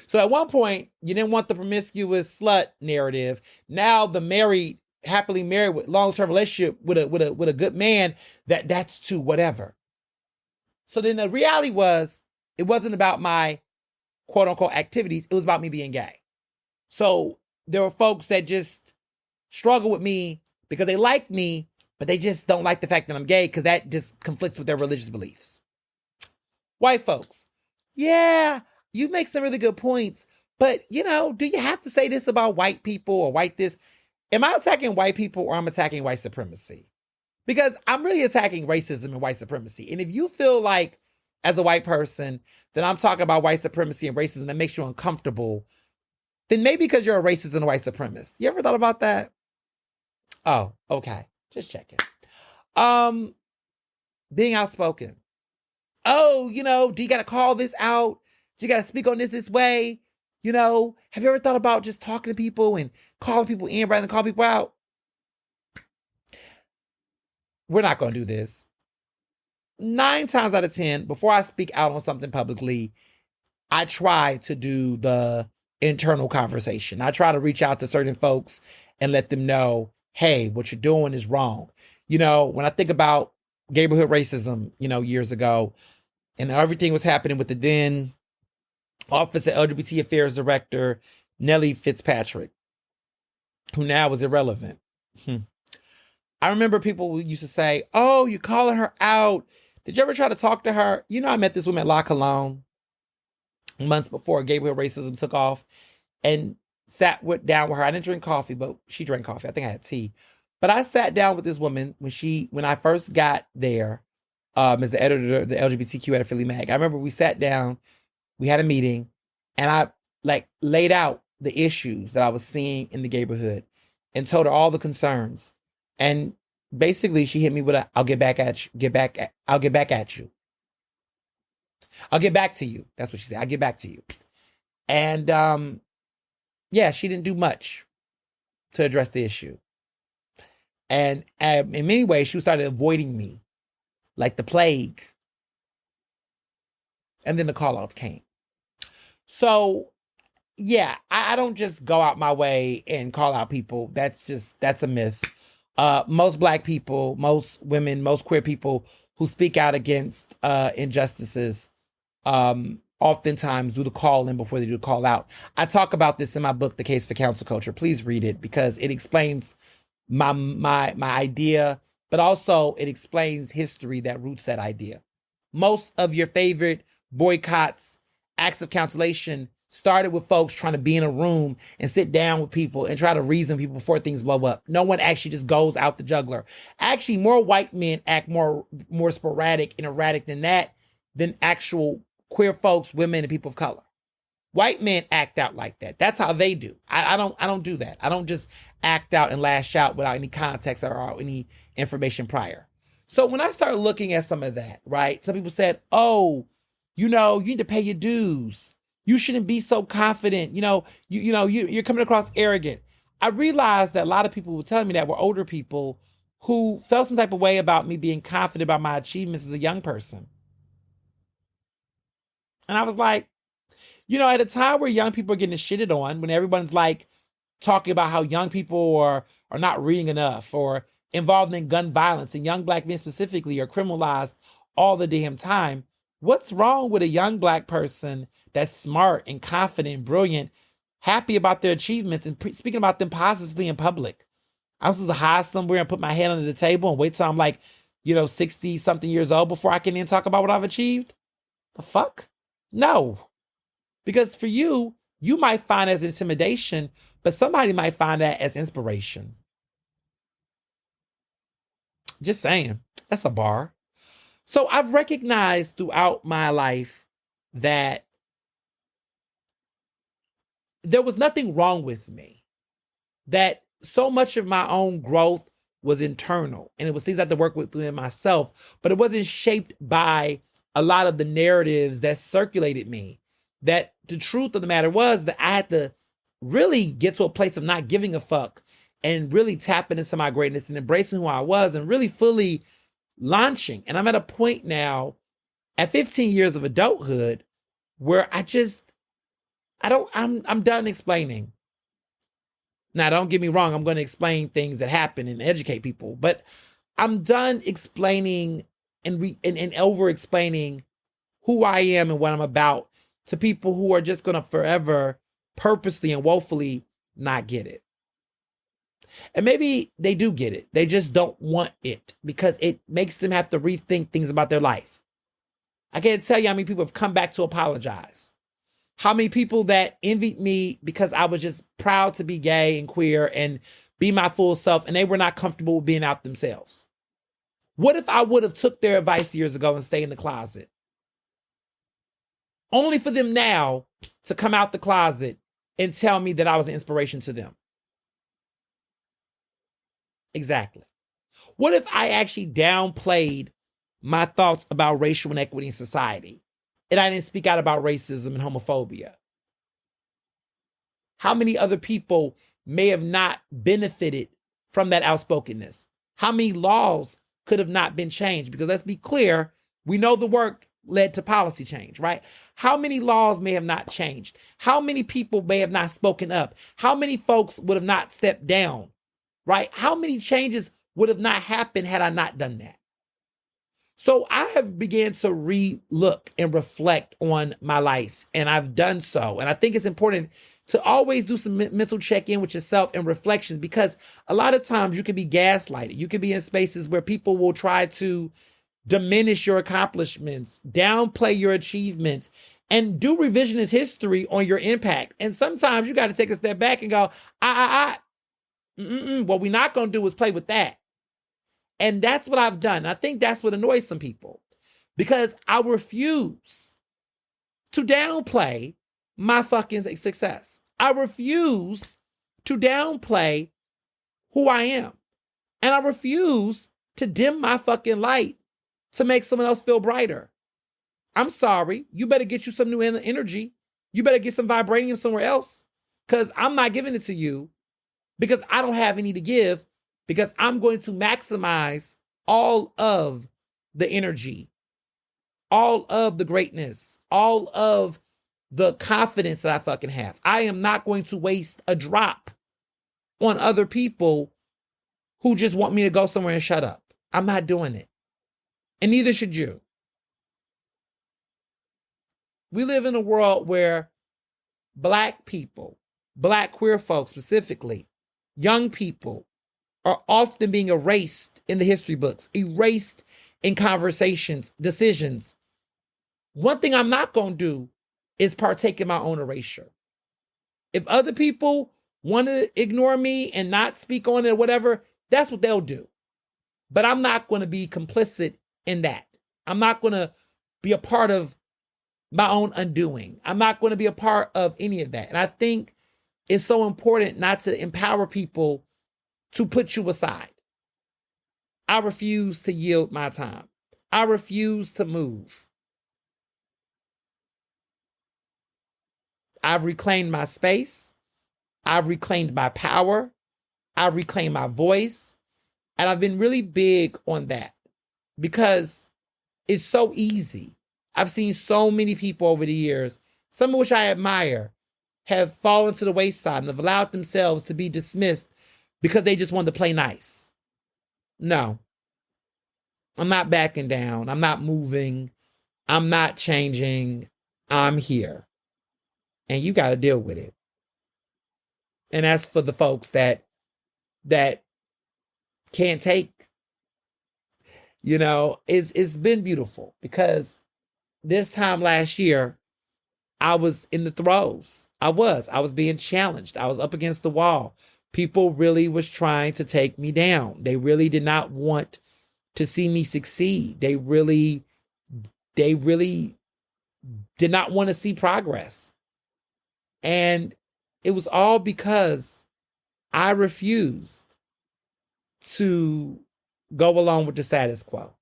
So at one point, you didn't want the promiscuous slut narrative. Now the happily married with long-term relationship with a good man, that's too whatever. So then the reality was, it wasn't about my quote unquote activities. It was about me being gay. So there were folks that just struggle with me because they like me, but they just don't like the fact that I'm gay because that just conflicts with their religious beliefs. White folks, yeah, you make some really good points, but do you have to say this about white people or white this? Am I attacking white people or I'm attacking white supremacy? Because I'm really attacking racism and white supremacy. And if you feel like, as a white person, that I'm talking about white supremacy and racism that makes you uncomfortable, then maybe because you're a racist and a white supremacist. You ever thought about that? Oh, okay. Just checking. Being outspoken. Oh, do you got to call this out? Do you got to speak on this way? Have you ever thought about just talking to people and calling people in rather than calling people out? We're not going to do this. 9 times out of 10, before I speak out on something publicly, I try to do the internal conversation. I try to reach out to certain folks and let them know, hey, what you're doing is wrong. When I think about neighborhood racism, years ago, and everything was happening with the then Office of LGBT Affairs Director, Nellie Fitzpatrick, who now is irrelevant. I remember people used to say, oh, you're calling her out. Did you ever try to talk to her? I met this woman at La Cologne months before Gabriel racism took off and sat down with her. I didn't drink coffee, but she drank coffee. I think I had tea. But I sat down with this woman when I first got there as the editor of the LGBTQ at Philly Mag. I remember we sat down, we had a meeting, and I laid out the issues that I was seeing in the neighborhood and told her all the concerns. And basically she hit me with I'll get back at you, I'll get back at you. I'll get back to you. That's what she said. I'll get back to you. And yeah, she didn't do much to address the issue. And in many ways, she started avoiding me like the plague. And then the call-outs came. So, yeah, I don't just go out my way and call out people. That's a myth. Most Black people, most women, most queer people who speak out against injustices oftentimes do the call in before they do the call out. I talk about this in my book, The Case for Council Culture. Please read it because it explains my idea, but also it explains history that roots that idea. Most of your favorite boycotts, acts of cancellation started with folks trying to be in a room and sit down with people and try to reason with people before things blow up. No one actually just goes out the jugular. Actually, more white men act more sporadic and erratic than actual queer folks, women, and people of color. White men act out like that. That's how they do. I don't do that. I don't just act out and lash out without any context or any information prior. So when I started looking at some of that, right, some people said, oh, you need to pay your dues. You shouldn't be so confident. You're coming across arrogant. I realized that a lot of people were telling me that were older people who felt some type of way about me being confident about my achievements as a young person. And I was like, at a time where young people are getting shitted on, when everyone's like talking about how young people are not reading enough or involved in gun violence, and young Black men specifically are criminalized all the damn time, what's wrong with a young Black person that's smart and confident and brilliant, happy about their achievements and speaking about them positively in public? I was supposed to hide somewhere and put my head under the table and wait till I'm 60-something years old before I can then talk about what I've achieved? The fuck? No. Because for you might find it as intimidation, but somebody might find that as inspiration. Just saying. That's a bar. So I've recognized throughout my life that there was nothing wrong with me. That so much of my own growth was internal, and it was things I had to work with within myself, but it wasn't shaped by a lot of the narratives that circulated me. That the truth of the matter was that I had to really get to a place of not giving a fuck and really tapping into my greatness and embracing who I was and really fully launching. And I'm at a point now at 15 years of adulthood where I'm done explaining. Now, don't get me wrong. I'm going to explain things that happen and educate people, but I'm done explaining and over explaining who I am and what I'm about to people who are just going to forever purposely and woefully not get it. And maybe they do get it. They just don't want it because it makes them have to rethink things about their life. I can't tell you how many people have come back to apologize. How many people that envied me because I was just proud to be gay and queer and be my full self, and they were not comfortable with being out themselves. What if I would have took their advice years ago and stayed in the closet? Only for them now to come out the closet and tell me that I was an inspiration to them. Exactly. What if I actually downplayed my thoughts about racial inequity in society and I didn't speak out about racism and homophobia? How many other people may have not benefited from that outspokenness? How many laws could have not been changed? Because let's be clear, we know the work led to policy change, right? How many laws may have not changed? How many people may have not spoken up? How many folks would have not stepped down, right? How many changes would have not happened had I not done that? So I have began to re-look and reflect on my life, and I've done so. And I think it's important to always do some mental check-in with yourself and reflections, because a lot of times you can be gaslighted. You can be in spaces where people will try to diminish your accomplishments, downplay your achievements, and do revisionist history on your impact. And sometimes you got to take a step back and go, what we're not going to do is play with that. And that's what I've done. I think that's what annoys some people, because I refuse to downplay my fucking success. I refuse to downplay who I am. And I refuse to dim my fucking light to make someone else feel brighter. I'm sorry. You better get you some new energy. You better get some vibranium somewhere else, because I'm not giving it to you because I don't have any to give, because I'm going to maximize all of the energy, all of the greatness, all of the confidence that I fucking have. I am not going to waste a drop on other people who just want me to go somewhere and shut up. I'm not doing it. And neither should you. We live in a world where Black people, Black queer folks specifically, young people, are often being erased in the history books, erased in conversations, decisions. One thing I'm not going to do is partake in my own erasure. If other people want to ignore me and not speak on it or whatever, that's what they'll do. But I'm not going to be complicit in that. I'm not going to be a part of my own undoing. I'm not going to be a part of any of that. And I think it's so important not to empower people to put you aside. I refuse to yield my time. I refuse to move. I've reclaimed my space. I've reclaimed my power. I've reclaimed my voice. And I've been really big on that because it's so easy. I've seen so many people over the years, some of which I admire, have fallen to the wayside and have allowed themselves to be dismissed because they just wanted to play nice. No, I'm not backing down. I'm not moving. I'm not changing. I'm here. And you got to deal with it. And that's for the folks that can't take. You know, it's been beautiful because this time last year, I was in the throes. I was being challenged. I was up against the wall. People really was trying to take me down. They really did not want to see me succeed. They really did not want to see progress. And it was all because I refused to go along with the status quo.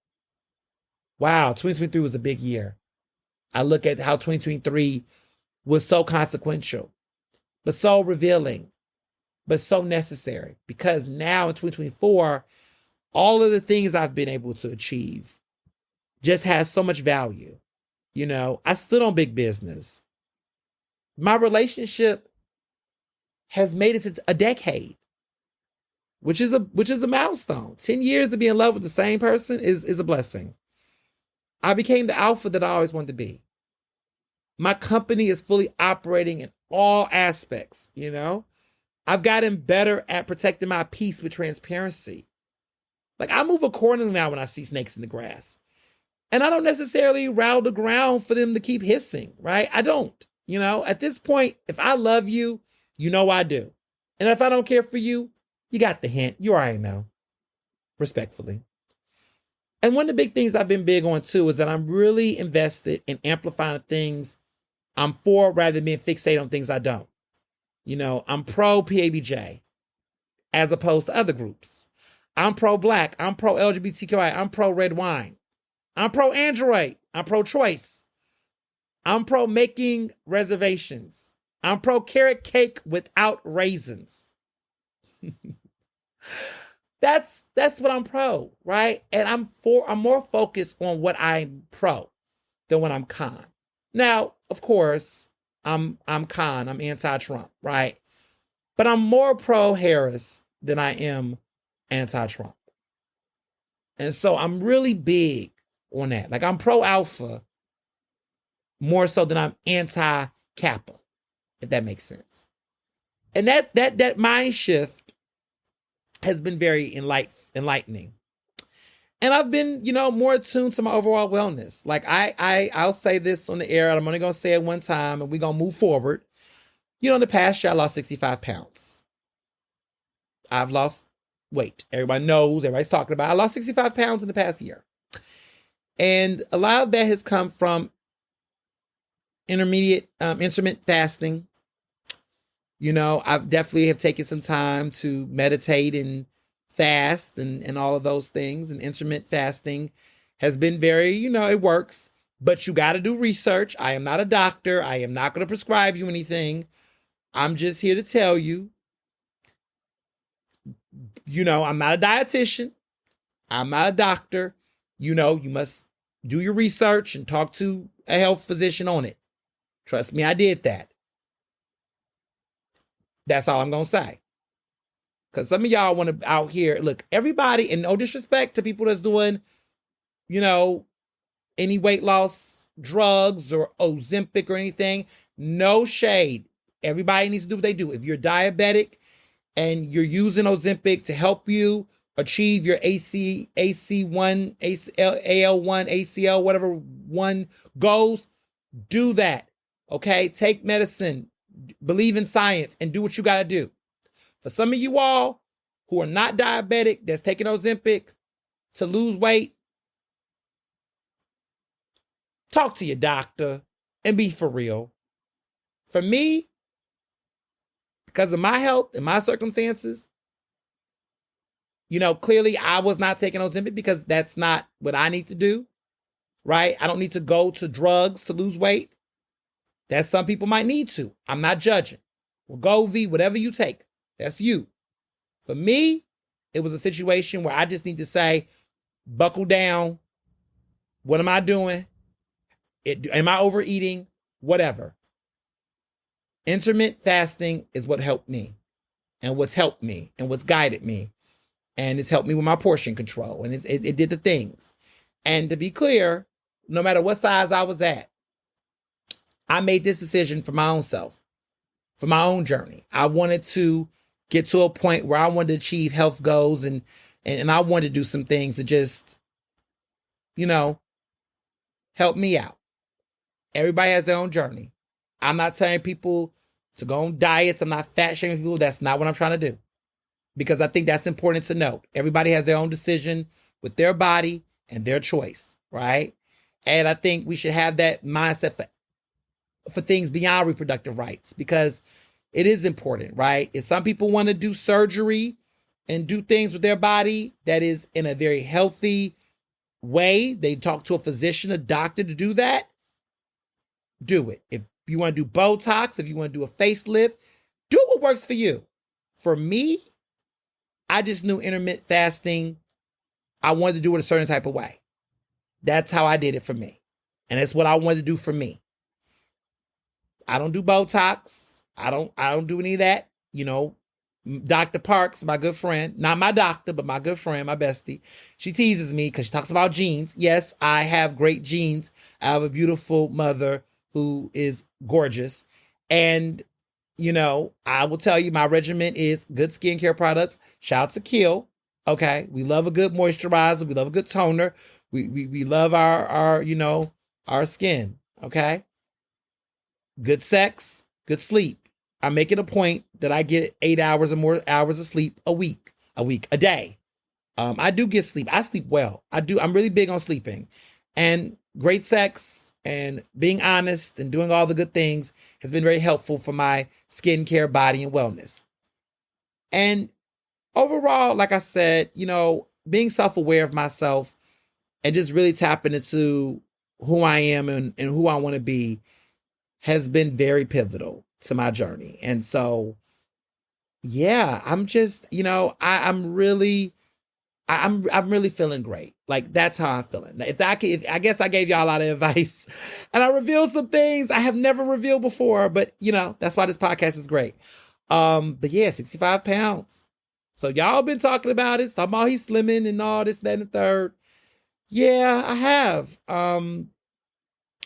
Wow, 2023 was a big year. I look at how 2023 was so consequential, but so revealing, but so necessary, because now in 2024, all of the things I've been able to achieve just has so much value. You know, I stood on big business. My relationship has made it to a decade, which is a milestone. 10 years to be in love with the same person is a blessing. I became the alpha that I always wanted to be. My company is fully operating in all aspects, you know? I've gotten better at protecting my peace with transparency. Like, I move accordingly now when I see snakes in the grass. And I don't necessarily rattle the ground for them to keep hissing, right? I don't. You know, at this point, if I love you, you know I do. And if I don't care for you, you got the hint. You already know. Respectfully. And one of the big things I've been big on too is that I'm really invested in amplifying things I'm for rather than being fixated on things I don't. You know, I'm pro PABJ as opposed to other groups. I'm pro Black. I'm pro LGBTQI. I'm pro red wine. I'm pro Android. I'm pro choice. I'm pro making reservations. I'm pro carrot cake without raisins. That's what I'm pro, right? And I'm more focused on what I'm pro than what I'm con. Now, of course, I'm con, I'm anti-Trump, right? But I'm more pro-Harris than I am anti-Trump. And so I'm really big on that. Like, I'm pro-alpha more so than I'm anti-kappa, if that makes sense. And that mind shift has been very enlightening. And I've been, you know, more attuned to my overall wellness. Like, I'll say this on the air, and I'm only going to say it one time, and we're going to move forward. You know, in the past year, I lost 65 pounds. I've lost weight. Everybody knows, everybody's talking about it. I lost 65 pounds in the past year. And a lot of that has come from intermittent fasting, I've definitely have taken some time to meditate and fast and all of those things. And intermittent fasting has been very, it works. But you got to do research. I am not a doctor. I am not going to prescribe you anything. I'm just here to tell you, I'm not a dietitian. I'm not a doctor. You must do your research and talk to a health physician on it. Trust me, I did that. That's all I'm going to say. Because some of y'all want to out here, look, everybody, and no disrespect to people that's doing, any weight loss drugs or Ozempic or anything, no shade. Everybody needs to do what they do. If you're diabetic and you're using Ozempic to help you achieve your AC1, AL1, ACL, whatever one goes, do that. Okay? Take medicine, believe in science, and do what you got to do. For some of you all who are not diabetic, that's taking Ozempic to lose weight, talk to your doctor and be for real. For me, because of my health and my circumstances, clearly I was not taking Ozempic because that's not what I need to do, right? I don't need to go to drugs to lose weight. That some people might need to. I'm not judging. Wegovy, whatever you take, that's you. For me, it was a situation where I just need to say, buckle down. What am I doing? Am I overeating? Whatever. Intermittent fasting is what helped me and what's helped me and what's guided me. And it's helped me with my portion control. And it did the things. And to be clear, no matter what size I was at, I made this decision for my own self, for my own journey. I wanted to get to a point where I wanted to achieve health goals and I wanted to do some things to just, help me out. Everybody has their own journey. I'm not telling people to go on diets. I'm not fat shaming people. That's not what I'm trying to do. Because I think that's important to note. Everybody has their own decision with their body and their choice, right? And I think we should have that mindset for things beyond reproductive rights because it is important, right? If some people want to do surgery and do things with their body that is in a very healthy way, they talk to a physician, a doctor to do that, do it. If you want to do Botox, if you want to do a facelift, do what works for you. For me, I just knew intermittent fasting, I wanted to do it a certain type of way. That's how I did it for me. And that's what I wanted to do for me. I don't do Botox. I don't do any of that. Dr. Parks, my good friend, not my doctor, but my good friend, my bestie. She teases me because she talks about genes. Yes, I have great genes. I have a beautiful mother who is gorgeous. And, I will tell you my regimen is good skincare products. Shout out to Kill. Okay. We love a good moisturizer. We love a good toner. We love our skin. Okay. Good sex, good sleep. I make it a point that I get 8 hours or more hours of sleep a day. I do get sleep. I sleep well. I'm really big on sleeping, and great sex and being honest and doing all the good things has been very helpful for my skincare, body, and wellness. And overall, like I said, being self-aware of myself and just really tapping into who I am and who I want to be has been very pivotal to my journey. And so, yeah, I'm just, I'm really feeling great. Like, that's how I'm feeling. I guess I gave y'all a lot of advice and I revealed some things I have never revealed before, but that's why this podcast is great. But yeah, 65 pounds. So y'all been talking about it, talking about he's slimming and all this, that, and the third. Yeah, I have.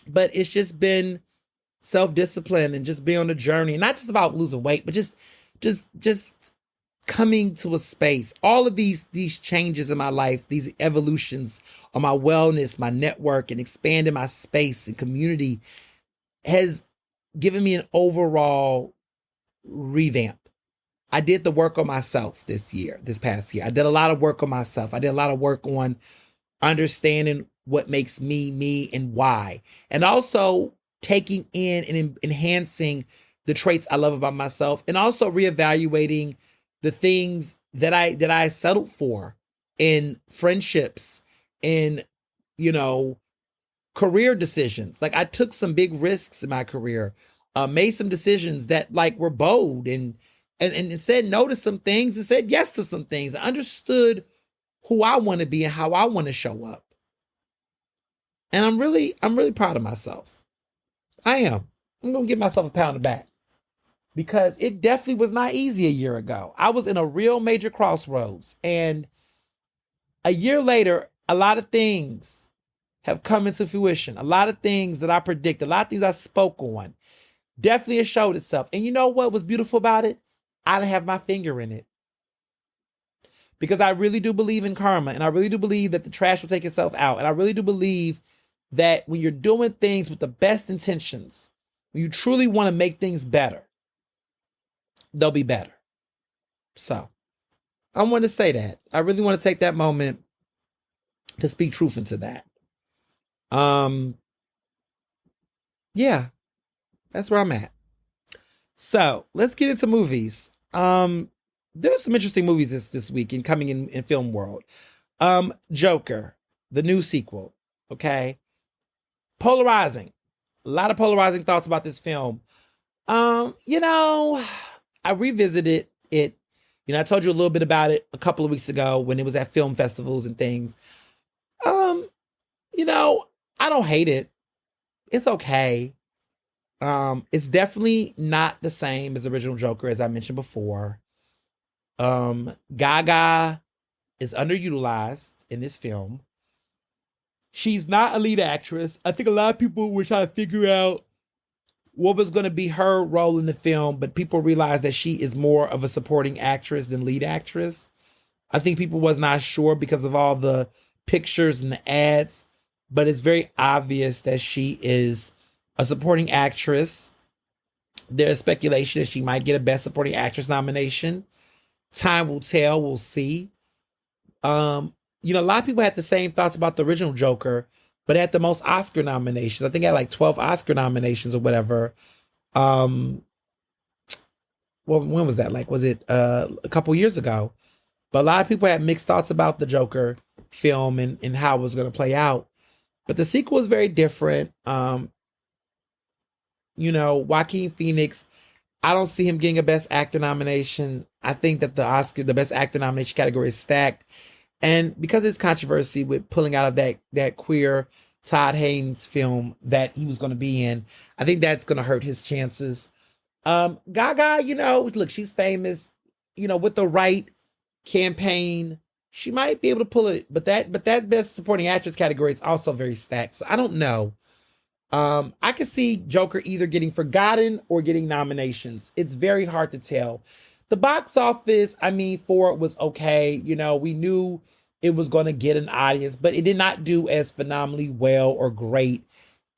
But it's just been self-discipline and just being on a journey, not just about losing weight, but just coming to a space. All of these changes in my life, these evolutions on my wellness, my network, and expanding my space and community has given me an overall revamp. I did the work on myself this past year. I did a lot of work on myself. I did a lot of work on understanding what makes me, and why. And also taking in and enhancing the traits I love about myself, and also reevaluating the things that I settled for in friendships, in, you know, career decisions. Like I took some big risks in my career, made some decisions that like were bold and said no to some things and said yes to some things. I understood who I want to be and how I want to show up. And I'm really proud of myself. I am. I'm going to give myself a pat on the back because it definitely was not easy a year ago. I was in a real major crossroads, and a year later, a lot of things have come into fruition. A lot of things that I predicted, a lot of things I spoke on definitely has showed itself. And you know what was beautiful about it? I didn't have my finger in it. Because I really do believe in karma, and I really do believe that the trash will take itself out. And I really do believe that when you're doing things with the best intentions, when you truly want to make things better, they'll be better. So I want to say that. I really want to take that moment to speak truth into that. Yeah, that's where I'm at. So let's get into movies. There's some interesting movies this week and coming in film world. Joker, the new sequel. Okay. Polarizing. A lot of polarizing thoughts about this film. You know, I revisited it. You know, I told you a little bit about it a couple of weeks ago when it was at film festivals and things. You know, I don't hate it. It's okay. It's definitely not the same as the original Joker, as I mentioned before. Gaga is underutilized in this film. She's not a lead actress. I think a lot of people were trying to figure out what was going to be her role in the film, but people realized that she is more of a supporting actress than lead actress. I think people was not sure because of all the pictures and the ads, but it's very obvious that she is a supporting actress. There's speculation that she might get a Best Supporting Actress nomination. Time will tell. We'll see. You know, a lot of people had the same thoughts about the original Joker, but it had the most Oscar nominations. I think it had like 12 Oscar nominations or whatever. Well, when was that? Like, was it a couple years ago? But a lot of people had mixed thoughts about the Joker film and how it was going to play out. But the sequel is very different. You know, Joaquin Phoenix, I don't see him getting a Best Actor nomination. I think that the Best Actor nomination category is stacked. And because it's controversy with pulling out of that queer Todd Haynes film that he was going to be in, I think that's going to hurt his chances. Gaga, you know, look, she's famous. You know, with the right campaign, she might be able to pull it. But that Best Supporting Actress category is also very stacked. So I don't know. I could see Joker either getting forgotten or getting nominations. It's very hard to tell. The box office, I mean, for it was okay. You know, we knew it was going to get an audience, but it did not do as phenomenally well or great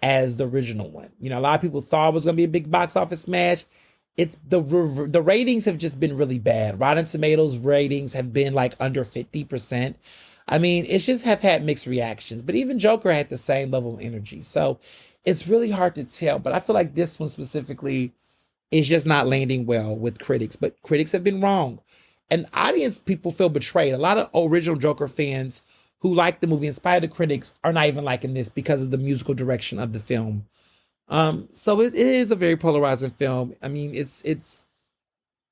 as the original one. You know, a lot of people thought it was going to be a big box office smash. It's the ratings have just been really bad. Rotten Tomatoes ratings have been like under 50%. I mean, it's just have had mixed reactions, but even Joker had the same level of energy. So it's really hard to tell, but I feel like this one specifically is just not landing well with critics, but critics have been wrong. And audience people feel betrayed. A lot of original Joker fans who like the movie, in spite of the critics, are not even liking this because of the musical direction of the film. So it is a very polarizing film. I mean, it's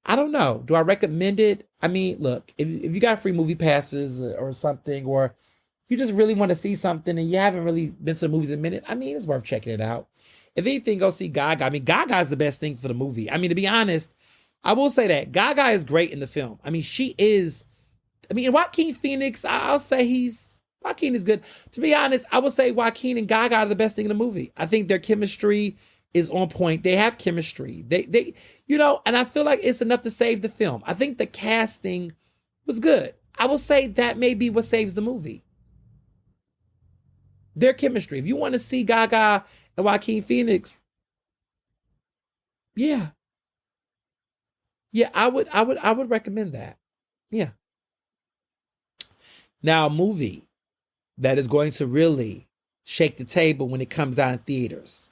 I don't know. Do I recommend it? I mean, look, if you got free movie passes or something, or you just really want to see something and you haven't really been to the movies in a minute, I mean, it's worth checking it out. If anything, go see Gaga. I mean, Gaga is the best thing for the movie. I mean, to be honest, I will say that Gaga is great in the film. I mean, she is. I mean, Joaquin Phoenix, I'll say Joaquin is good. To be honest, I would say Joaquin and Gaga are the best thing in the movie. I think their chemistry is on point. They have chemistry. They, you know, and I feel like it's enough to save the film. I think the casting was good. I will say that may be what saves the movie. Their chemistry. If you want to see Gaga and Joaquin Phoenix, yeah, I would recommend that. Yeah. Now, a movie that is going to really shake the table when it comes out in theaters.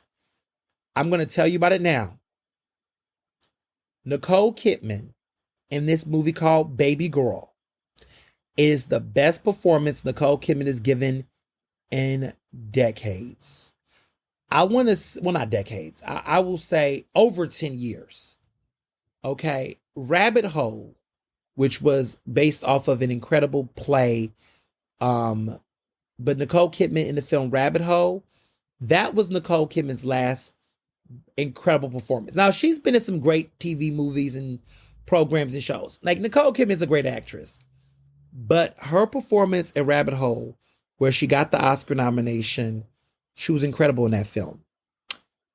I'm going to tell you about it now. Nicole Kidman in this movie called Baby Girl is the best performance Nicole Kidman has given in decades. I want to, well, not decades. I will say over 10 years. Okay. Rabbit Hole, which was based off of an incredible play. But Nicole Kidman in the film Rabbit Hole, that was Nicole Kidman's last incredible performance. Now, she's been in some great TV movies and programs and shows. Like, Nicole Kidman's a great actress. But her performance in Rabbit Hole, where she got the Oscar nomination, she was incredible in that film.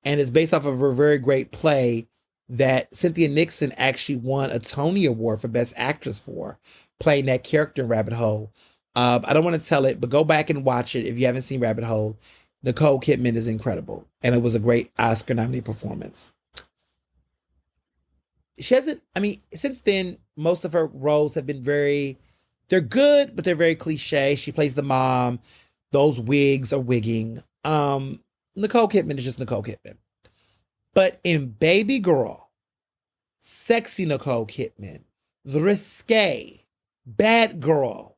And it's based off of a very great play that Cynthia Nixon actually won a Tony Award for Best Actress for, playing that character in Rabbit Hole. I don't want to tell it, but go back and watch it if you haven't seen Rabbit Hole. Nicole Kidman is incredible, and it was a great Oscar-nominated performance. She hasn't, I mean, since then, most of her roles have been they're good, but they're very cliche. She plays the mom. Those wigs are wigging. Nicole Kidman is just Nicole Kidman. But in Baby Girl, sexy Nicole Kidman, risque, bad girl,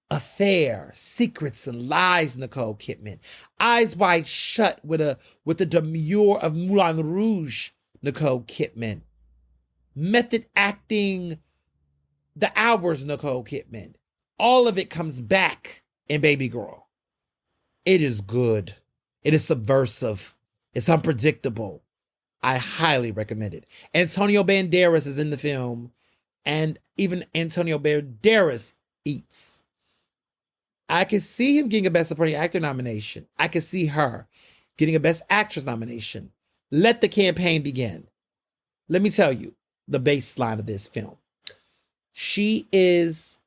affair, secrets and lies Nicole Kidman, Eyes Wide Shut with the demure of Moulin Rouge Nicole Kidman, method acting, The Hours Nicole Kidman. All of it comes back in Baby Girl. It is good. It is subversive. It's unpredictable. I highly recommend it. Antonio Banderas is in the film, and even Antonio Banderas eats. I could see him getting a Best Supporting Actor nomination. I could see her getting a Best Actress nomination. Let the campaign begin. Let me tell you the baseline of this film. She is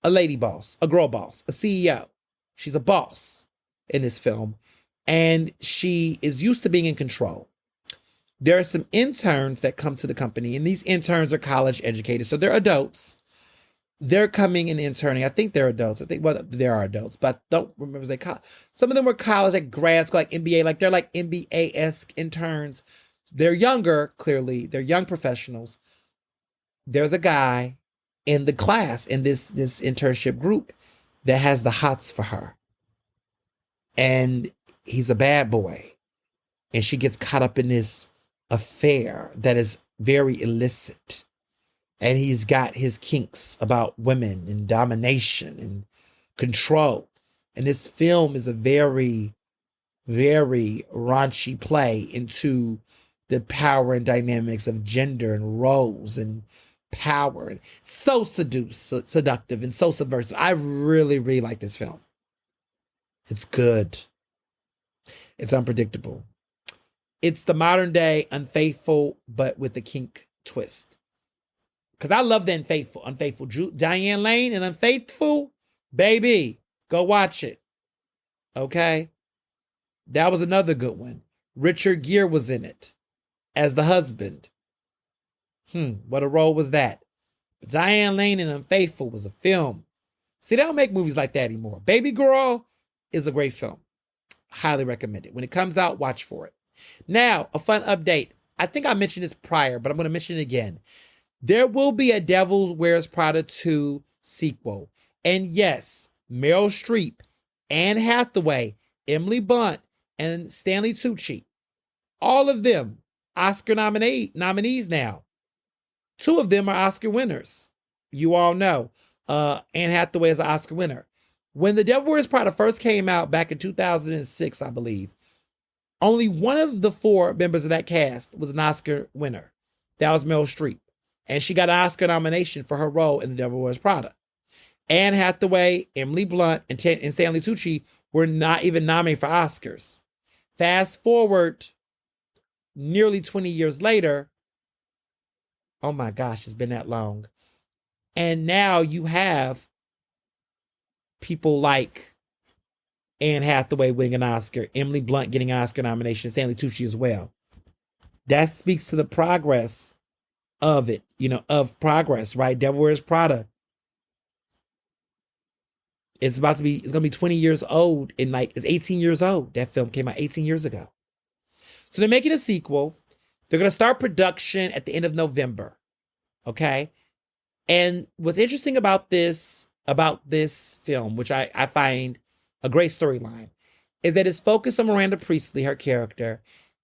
a lady boss, a girl boss, a CEO. She's a boss in this film, and she is used to being in control. There are some interns that come to the company, and these interns are college educated, so they're adults. They're coming and interning. I think they're adults. I think, well, there are adults, but I don't remember if they some of them were college, like grad school, like MBA, like they're like MBA-esque interns. They're younger, clearly. They're young professionals. There's a guy in the class, in this internship group, that has the hots for her. And he's a bad boy. And she gets caught up in this affair that is very illicit. And he's got his kinks about women and domination and control. And this film is a very, very raunchy play into the power and dynamics of gender and roles and power. And so seductive and so subversive. I really, really like this film. It's good. It's unpredictable. It's the modern day Unfaithful, but with a kink twist. Because I love the Unfaithful. Diane Lane and Unfaithful, baby, go watch it. Okay? That was another good one. Richard Gere was in it as the husband. What a role was that? But Diane Lane and Unfaithful was a film. See, they don't make movies like that anymore. Baby Girl is a great film. Highly recommend it. When it comes out, watch for it. Now, a fun update. I think I mentioned this prior, but I'm going to mention it again. There will be a Devil Wears Prada 2 sequel. And yes, Meryl Streep, Anne Hathaway, Emily Blunt, and Stanley Tucci. All of them Oscar nominees now. 2 of them are Oscar winners. You all know. Anne Hathaway is an Oscar winner. When The Devil Wears Prada first came out back in 2006, I believe, only one of the 4 members of that cast was an Oscar winner. That was Meryl Streep. And she got an Oscar nomination for her role in The Devil Wears Prada. Anne Hathaway, Emily Blunt, and Stanley Tucci were not even nominated for Oscars. Fast forward nearly 20 years later. Oh my gosh, it's been that long. And now you have people like Anne Hathaway winning an Oscar, Emily Blunt getting an Oscar nomination, Stanley Tucci as well. That speaks to the progress of it, of progress, right? Devil Wears Prada. It's going to be 20 years old it's 18 years old. That film came out 18 years ago. So they're making a sequel. They're going to start production at the end of November. Okay. And what's interesting about this film, which I find a great storyline, is that it's focused on Miranda Priestley, her character,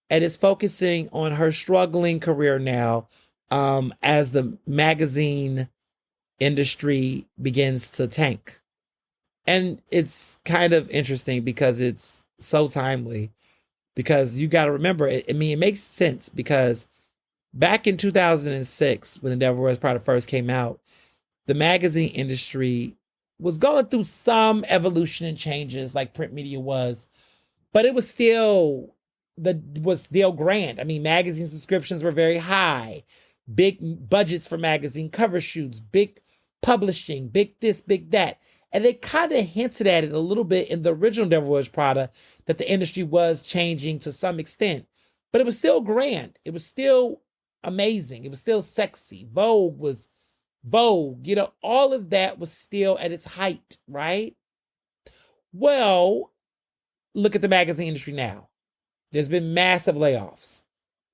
and it's focusing on her struggling career now as the magazine industry begins to tank. And it's kind of interesting because it's so timely, because you got to remember, it makes sense, because back in 2006, when The Devil Wears Prada first came out, the magazine industry was going through some evolution and changes like print media was, but it was still grand. I mean, magazine subscriptions were very high, big budgets for magazine cover shoots, big publishing, big this, big that. And they kind of hinted at it a little bit in the original Devil Wears Prada, that the industry was changing to some extent, but it was still grand. It was still amazing. It was still sexy. Vogue was Vogue. All of that was still at its height, right? Well, look at the magazine industry now. There's been massive layoffs.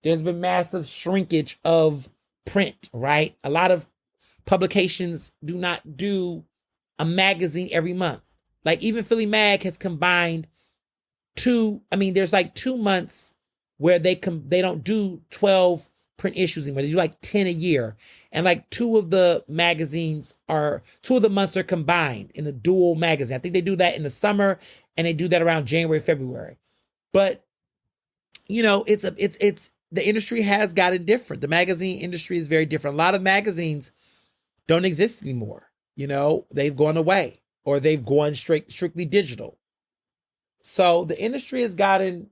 There's been massive shrinkage of print, right? A lot of publications do not do a magazine every month. Like even Philly Mag has combined there's like 2 months where they don't do 12 print issues anymore. They do like 10 a year. And like two of the months are combined in a dual magazine. I think they do that in the summer and they do that around January, February. But it's the industry has gotten different. The magazine industry is very different. A lot of magazines don't exist anymore. They've gone away or they've gone strictly digital. So the industry has gotten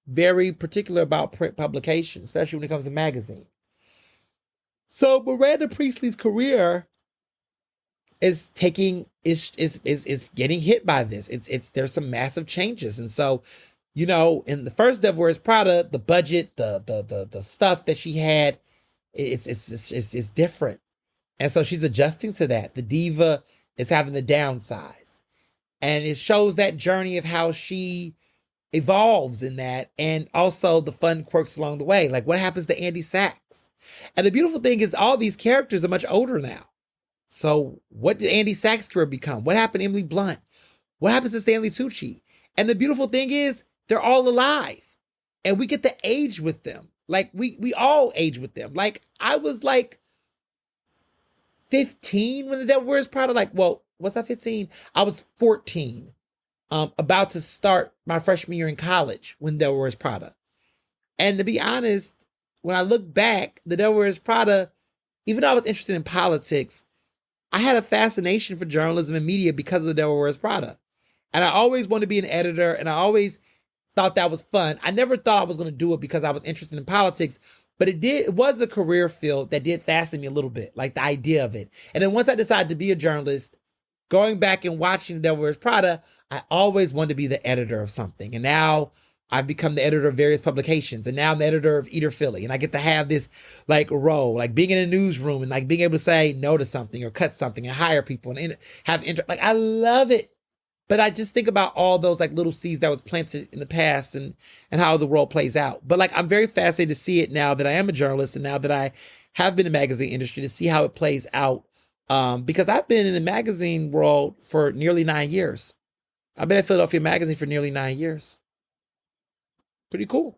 very particular about print publication, especially when it comes to magazine. So Miranda Priestley's career is getting hit by this. There's some massive changes. And so, in the first Devil Wears Prada, the budget, the stuff that she had, it's different. And so she's adjusting to that. The diva is having to downsize. And it shows that journey of how she evolves in that, and also the fun quirks along the way. Like what happens to Andy Sachs? And the beautiful thing is all these characters are much older now. So what did Andy Sachs' career become? What happened to Emily Blunt? What happens to Stanley Tucci? And the beautiful thing is they're all alive and we get to age with them. Like we all age with them. Like I was like 15 when The Devil Wears Prada. Was I 15? I was 14. About to start my freshman year in college when The Devil Wears Prada. And to be honest, when I look back, The Devil Wears Prada, even though I was interested in politics, I had a fascination for journalism and media because of The Devil Wears Prada. And I always wanted to be an editor, and I always thought that was fun. I never thought I was going to do it because I was interested in politics, but it was a career field that did fascinate me a little bit, like the idea of it. And then once I decided to be a journalist, going back and watching The Devil Wears Prada, I always wanted to be the editor of something. And now I've become the editor of various publications. And now I'm the editor of Eater Philly. And I get to have this role, like being in a newsroom and like being able to say no to something or cut something and hire people and have I love it. But I just think about all those little seeds that was planted in the past and how the world plays out. But I'm very fascinated to see it now that I am a journalist and now that I have been in the magazine industry, to see how it plays out. Because I've been in the magazine world for nearly 9 years. I've been at Philadelphia Magazine for nearly 9 years. Pretty cool.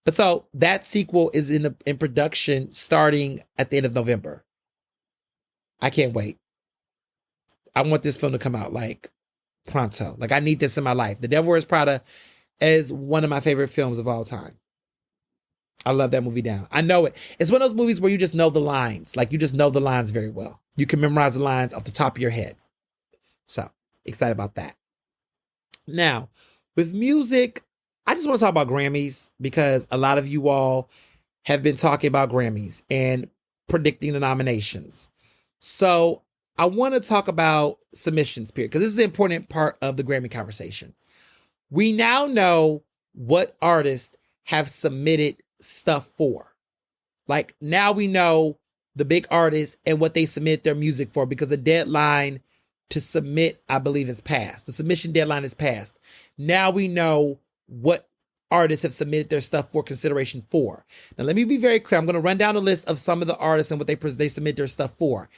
But so that sequel is in production starting at the end of November. I can't wait. I want this film to come out pronto. I need this in my life. The Devil Wears Prada is one of my favorite films of all time. I love that movie down. I know it. It's one of those movies where you just know the lines. You just know the lines very well. You can memorize the lines off the top of your head. So, excited about that. Now, with music, I just want to talk about Grammys because a lot of you all have been talking about Grammys and predicting the nominations. So, I want to talk about submissions period because this is an important part of the Grammy conversation. We now know what artists have submitted stuff for. Now we know the big artists and what they submit their music for because the deadline to submit, I believe, is passed. The submission deadline is passed. Now we know what artists have submitted their stuff for consideration for. Now, let me be very clear. I'm going to run down a list of some of the artists and what they submit their stuff for.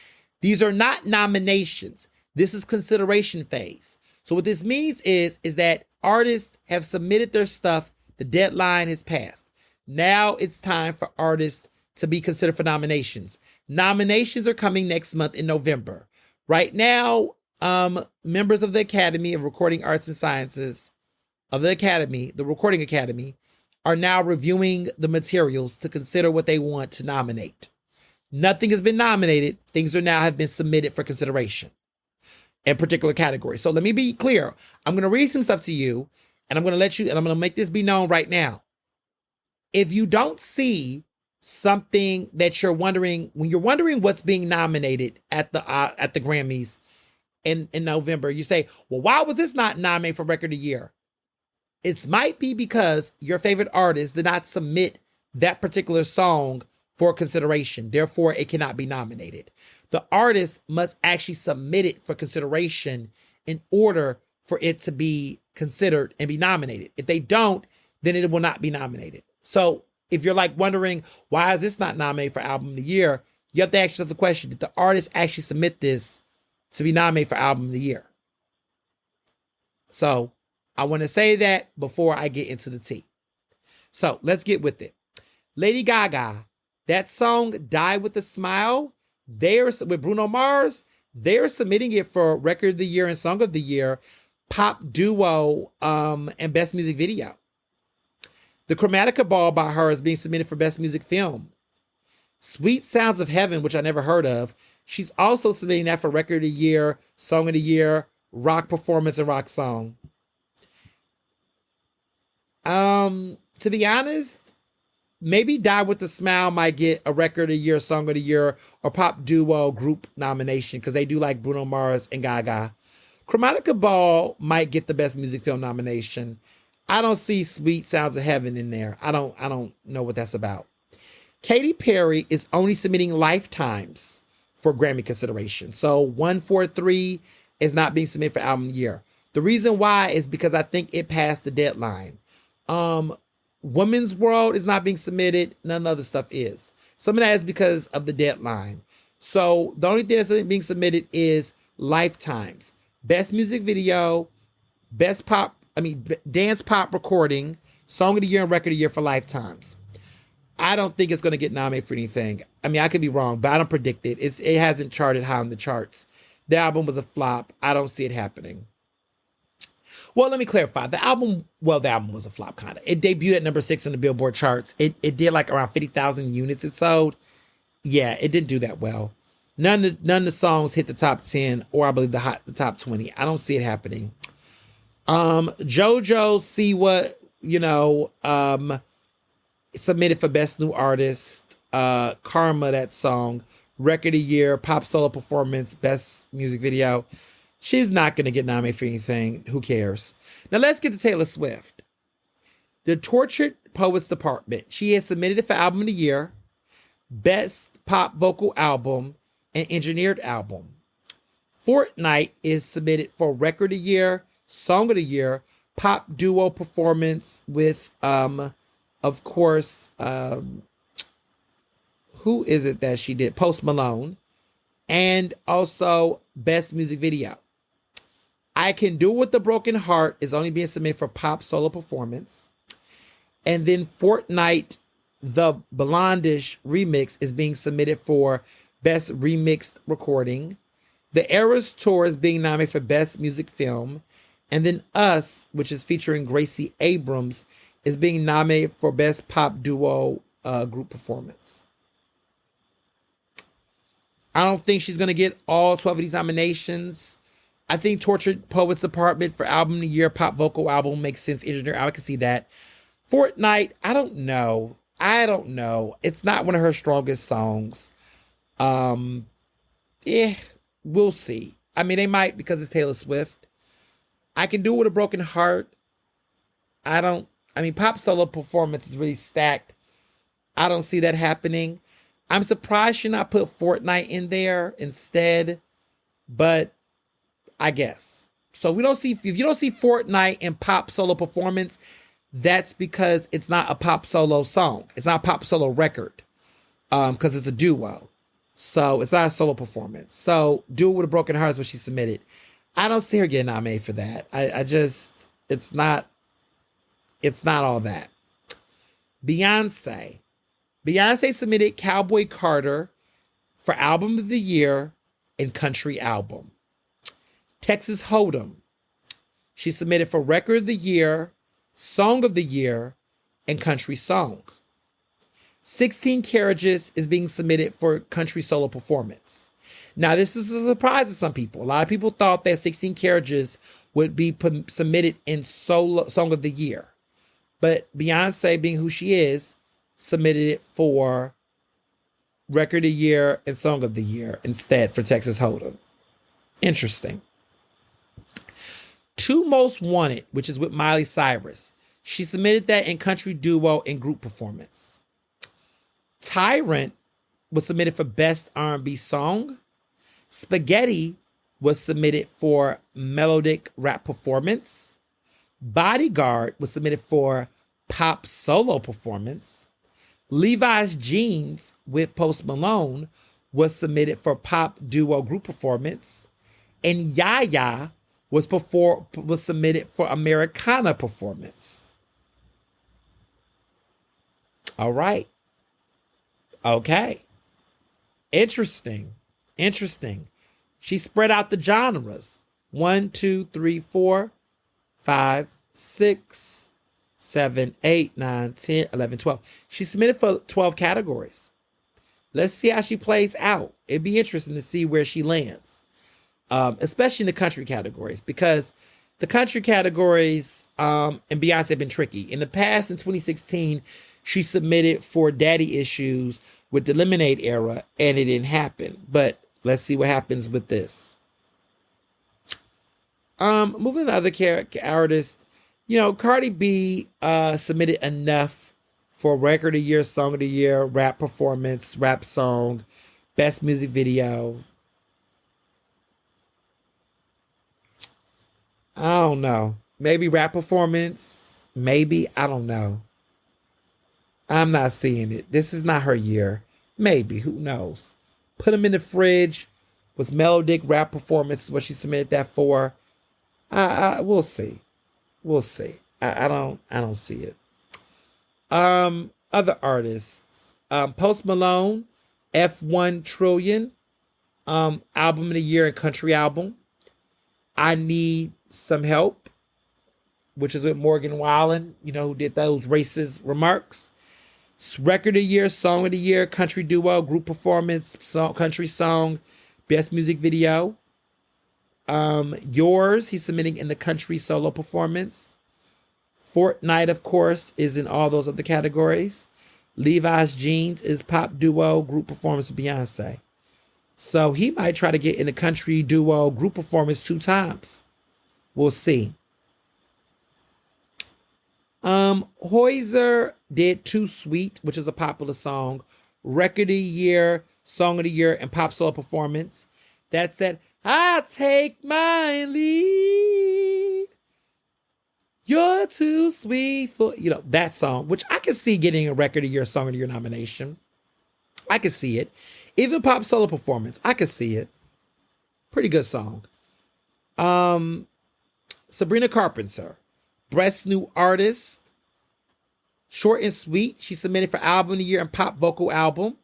These are not nominations. This is consideration phase. So what this means is that artists have submitted their stuff. The deadline has passed. Now it's time for artists to be considered for nominations. Nominations are coming next month in November. Right now, members of the Academy of Recording Arts and Sciences of the Academy, the Recording Academy, are now reviewing the materials to consider what they want to nominate. Nothing has been nominated. Things are now have been submitted for consideration in particular categories. So let me be clear. I'm going to read some stuff to you, and I'm going to let you, and I'm going to make this be known right now. If you don't see something that you're wondering, when you're wondering what's being nominated at the Grammys in November, you say, well, why was this not nominated for Record of the Year? It might be because your favorite artist did not submit that particular song for consideration. Therefore, it cannot be nominated. The artist must actually submit it for consideration in order for it to be considered and be nominated. If they don't, then it will not be nominated. So if you're like wondering, why is this not nominated for Album of the Year? You have to ask yourself the question, did the artist actually submit this to be nominated for Album of the Year? So I want to say that before I get into the tea. So let's get with it. Lady Gaga, that song Die With a Smile, with Bruno Mars, they're submitting it for Record of the Year and Song of the Year, Pop Duo, and Best Music Video. The Chromatica Ball by her is being submitted for Best Music Film. Sweet Sounds of Heaven, which I never heard of, she's also submitting that for Record of the Year, Song of the Year, Rock Performance, and Rock Song. To be honest, maybe Die With a Smile might get a Record of the Year, Song of the Year, or Pop Duo group nomination because they do like Bruno Mars and Gaga. Chromatica Ball might get the Best Music Film nomination. I don't see Sweet Sounds of Heaven in there. I don't know what that's about. Katy Perry is only submitting Lifetimes for Grammy consideration. So 143 is not being submitted for Album of the Year. The reason why is because I think it passed the deadline. Women's World is not being submitted. None of the other stuff is. Some of that is because of the deadline. So the only thing that's being submitted is Lifetimes. Best Music Video, Dance Pop Recording, Song of the Year and Record of the Year for Lifetimes. I don't think it's going to get nominated for anything. I mean, I could be wrong, but I don't predict it. It hasn't charted high on the charts. The album was a flop. I don't see it happening. Well, let me clarify. The album was a flop, kind of. It debuted at number 6 on the Billboard charts. It did like around 50,000 units it sold. Yeah, it didn't do that well. None of the songs hit the top 10 or I believe the top 20. I don't see it happening. JoJo Siwa, submitted for Best New Artist. Karma, that song. Record of the Year, Pop Solo Performance, Best Music Video. She's not going to get nominated for anything. Who cares? Now let's get to Taylor Swift. The Tortured Poets Department. She has submitted it for Album of the Year, Best Pop Vocal Album, and Engineered Album. Fortnite is submitted for Record of the Year, Song of the Year, Pop Duo Performance with, of course, who is it that she did? Post Malone. And also Best Music Video. I Can Do It With a Broken Heart is only being submitted for Pop Solo Performance. And then Fortnite, the Blondish remix is being submitted for Best Remixed Recording. The Eras Tour is being nominated for Best Music Film. And then Us, which is featuring Gracie Abrams, is being nominated for Best Pop Duo Group Performance. I don't think she's going to get all 12 of these nominations. I think Tortured Poets Department for Album of the Year, Pop Vocal Album makes sense. Engineer, I can see that. Fortnite, I don't know. It's not one of her strongest songs. We'll see. I mean, they might because it's Taylor Swift. I Can Do It With a Broken Heart. Pop Solo Performance is really stacked. I don't see that happening. I'm surprised she not put Fortnite in there instead, but I guess. So if you don't see Fortnite and Pop Solo Performance, That's because it's not a pop solo song. It's not a pop solo record because it's a duo. So it's not a solo performance. So Duo with a Broken Heart is what she submitted. I don't see her getting nominated for that. I just, it's not all that. Beyonce submitted Cowboy Carter for Album of the Year and Country Album. Texas Hold'em, she submitted for Record of the Year, Song of the Year, and Country Song. 16 Carriages is being submitted for Country Solo Performance. Now, this is a surprise to some people. A lot of people thought that 16 Carriages would be submitted in Solo Song of the Year. But Beyonce, being who she is, submitted it for Record of the Year and Song of the Year instead for Texas Hold'em. Interesting. Two Most Wanted, which is with Miley Cyrus. She submitted that in country duo and group performance. Tyrant was submitted for Best R&B Song. Spaghetti was submitted for Melodic Rap Performance. Bodyguard was submitted for Pop Solo Performance. Levi's Jeans with Post Malone was submitted for Pop Duo Group Performance. And Yaya was submitted for Americana Performance. All right. Okay. Interesting. She spread out the genres. 1, 2, 3, 4, 5, 6, 7, 8, 9, 10, 11, 12. She submitted for 12 categories. Let's see how she plays out. It'd be interesting to see where she lands, especially in the country categories, because the country categories and Beyonce have been tricky. In the past, in 2016, she submitted for Daddy Issues with the Lemonade era, and it didn't happen. But let's see what happens with this. Moving to other artists, Cardi B submitted enough for Record of the Year, Song of the Year, Rap Performance, Rap Song, Best Music Video. I don't know. Maybe Rap Performance. Maybe. I don't know. I'm not seeing it. This is not her year. Maybe. Who knows? Put Them in the Fridge was Melodic Rap Performance is what she submitted that for. We'll see. I don't see it. Other artists. Post Malone, F1 Trillion, Album of the Year and Country Album. I Need Some Help, which is with Morgan Wallen, who did those racist remarks. Record of the Year, Song of the Year, Country Duo, Group Performance, Country Song, Best Music Video. Yours, he's submitting in the Country Solo Performance. Fortnite, of course, is in all those other categories. Levi's Jeans is Pop Duo, Group Performance with Beyonce. So he might try to get in the Country Duo, Group Performance 2 times. We'll see. Hoyser did Too Sweet, which is a popular song. Record of the Year, Song of the Year, and Pop Solo Performance. That's that I take my lead. You're too sweet for, that song, which I can see getting a Record of the Year, Song of the Year nomination. I can see it. Even Pop Solo Performance, I can see it. Pretty good song. Sabrina Carpenter, Breast New Artist, Short and Sweet. She submitted for Album of the Year and Pop Vocal Album.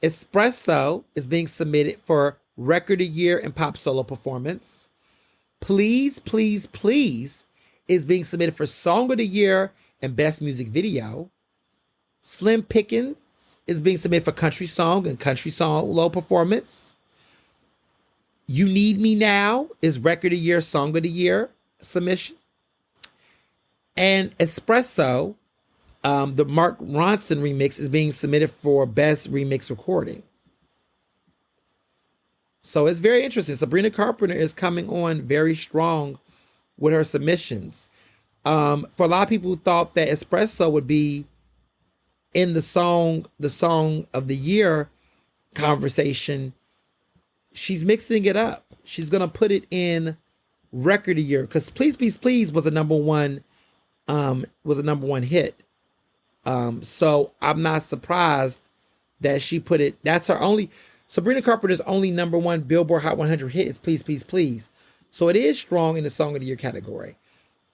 Espresso is being submitted for Record of the Year and Pop Solo Performance. Please, Please, Please is being submitted for Song of the Year and Best Music Video. Slim Pickens is being submitted for Country Song and Country Solo Performance. You Need Me Now is Record of the Year, Song of the Year submission. And Espresso, the Mark Ronson remix, is being submitted for Best Remix Recording. So it's very interesting. Sabrina Carpenter is coming on very strong with her submissions. For a lot of people who thought that Espresso would be in the song of the year conversation, she's mixing it up. She's going to put it in Record of the Year, because Please, Please, Please was a number one was a number one hit. So I'm not surprised that she put it. That's her only. Sabrina Carpenter's only number one Billboard Hot 100 hit is Please, Please, Please. So it is strong in the Song of the Year category.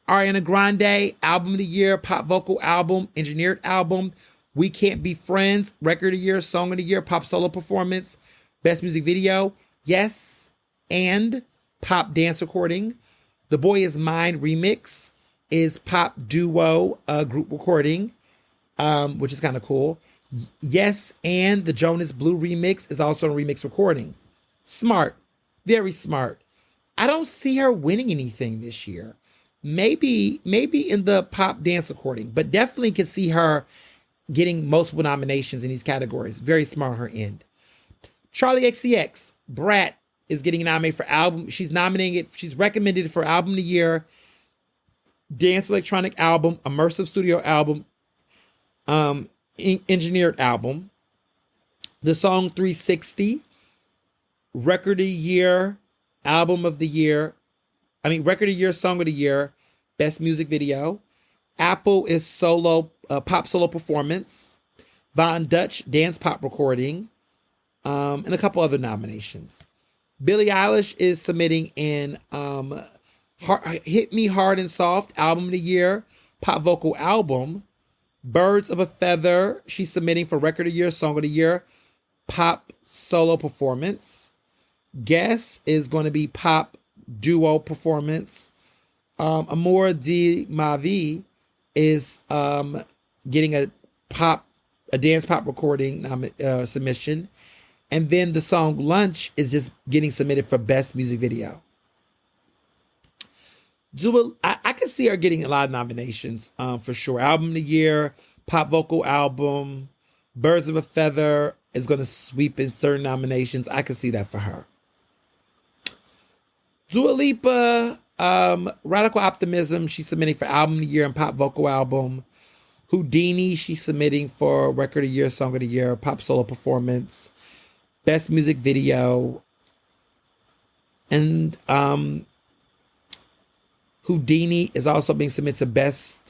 Ariana Grande, Album of the Year, Pop Vocal Album, Engineered Album, We Can't Be Friends, Record of the Year, Song of the Year, Pop Solo Performance, Best Music Video, Yes, and Pop Dance Recording. The Boy Is Mine remix is Pop Duo group recording, which is kind of cool. Yes, and the Jonas Blue remix is also a remix recording. Smart, very smart. I don't see her winning anything this year. Maybe in the pop dance recording, but definitely can see her getting multiple nominations in these categories. Very smart on her end. Charlie XCX, Brat, is getting nominated for album. She's nominated. She's recommended for Album of the Year, Dance Electronic Album, Immersive Studio Album, Engineered Album. The song 360, Record of the Year, Album of the Year. Record of the Year, Song of the Year, Best Music Video. Apple is solo, pop solo performance. Von Dutch, dance pop recording, and a couple other nominations. Billie Eilish is submitting in Hit Me Hard and Soft, Album of the Year, Pop Vocal Album. Birds of a Feather, she's submitting for Record of the Year, Song of the Year, Pop Solo Performance. Guess is going to be Pop Duo Performance. Amor de ma vie is getting a dance pop recording submission. And then the song Lunch is just getting submitted for Best Music Video. I can see her getting a lot of nominations for sure. Album of the Year, Pop Vocal Album, Birds of a Feather is going to sweep in certain nominations. I can see that for her. Dua Lipa, Radical Optimism, she's submitting for Album of the Year and Pop Vocal Album. Houdini, she's submitting for Record of the Year, Song of the Year, Pop Solo Performance, Best Music Video. And Houdini is also being submitted to Best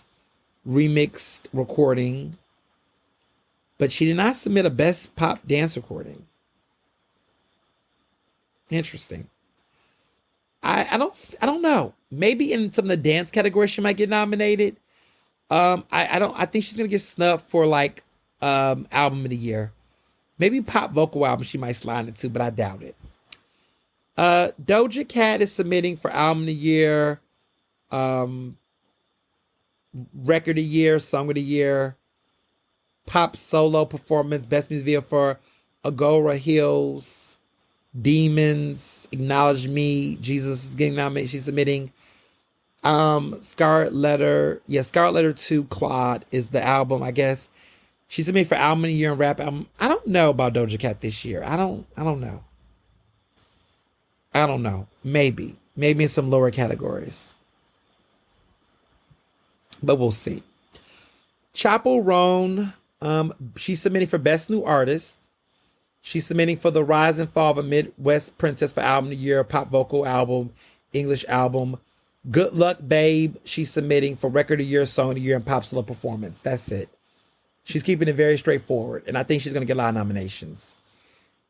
Remixed Recording. But she did not submit a Best Pop Dance Recording. Interesting. I don't know. Maybe in some of the dance categories she might get nominated. I think she's gonna get snubbed for like Album of the Year. Maybe Pop Vocal Album she might slide into, but I doubt it. Doja Cat is submitting for Album of the Year, Record of the Year, Song of the Year, Pop Solo Performance, Best Music Video for Agora Hills, Demons, Acknowledge Me, Jesus is getting nominated. She's submitting. Scarlet Letter 2, Claude is the album, I guess. She's submitting for Album of the Year and Rap Album. I don't know about Doja Cat this year. I don't know. Maybe in some lower categories. But we'll see. Chappell Roan, she's submitting for Best New Artist. She's submitting for The Rise and Fall of a Midwest Princess for Album of the Year, Pop Vocal Album, English Album. Good Luck Babe, she's submitting for Record of the Year, Song of the Year, and Pop Solo Performance. That's it. She's keeping it very straightforward, and I think she's going to get a lot of nominations.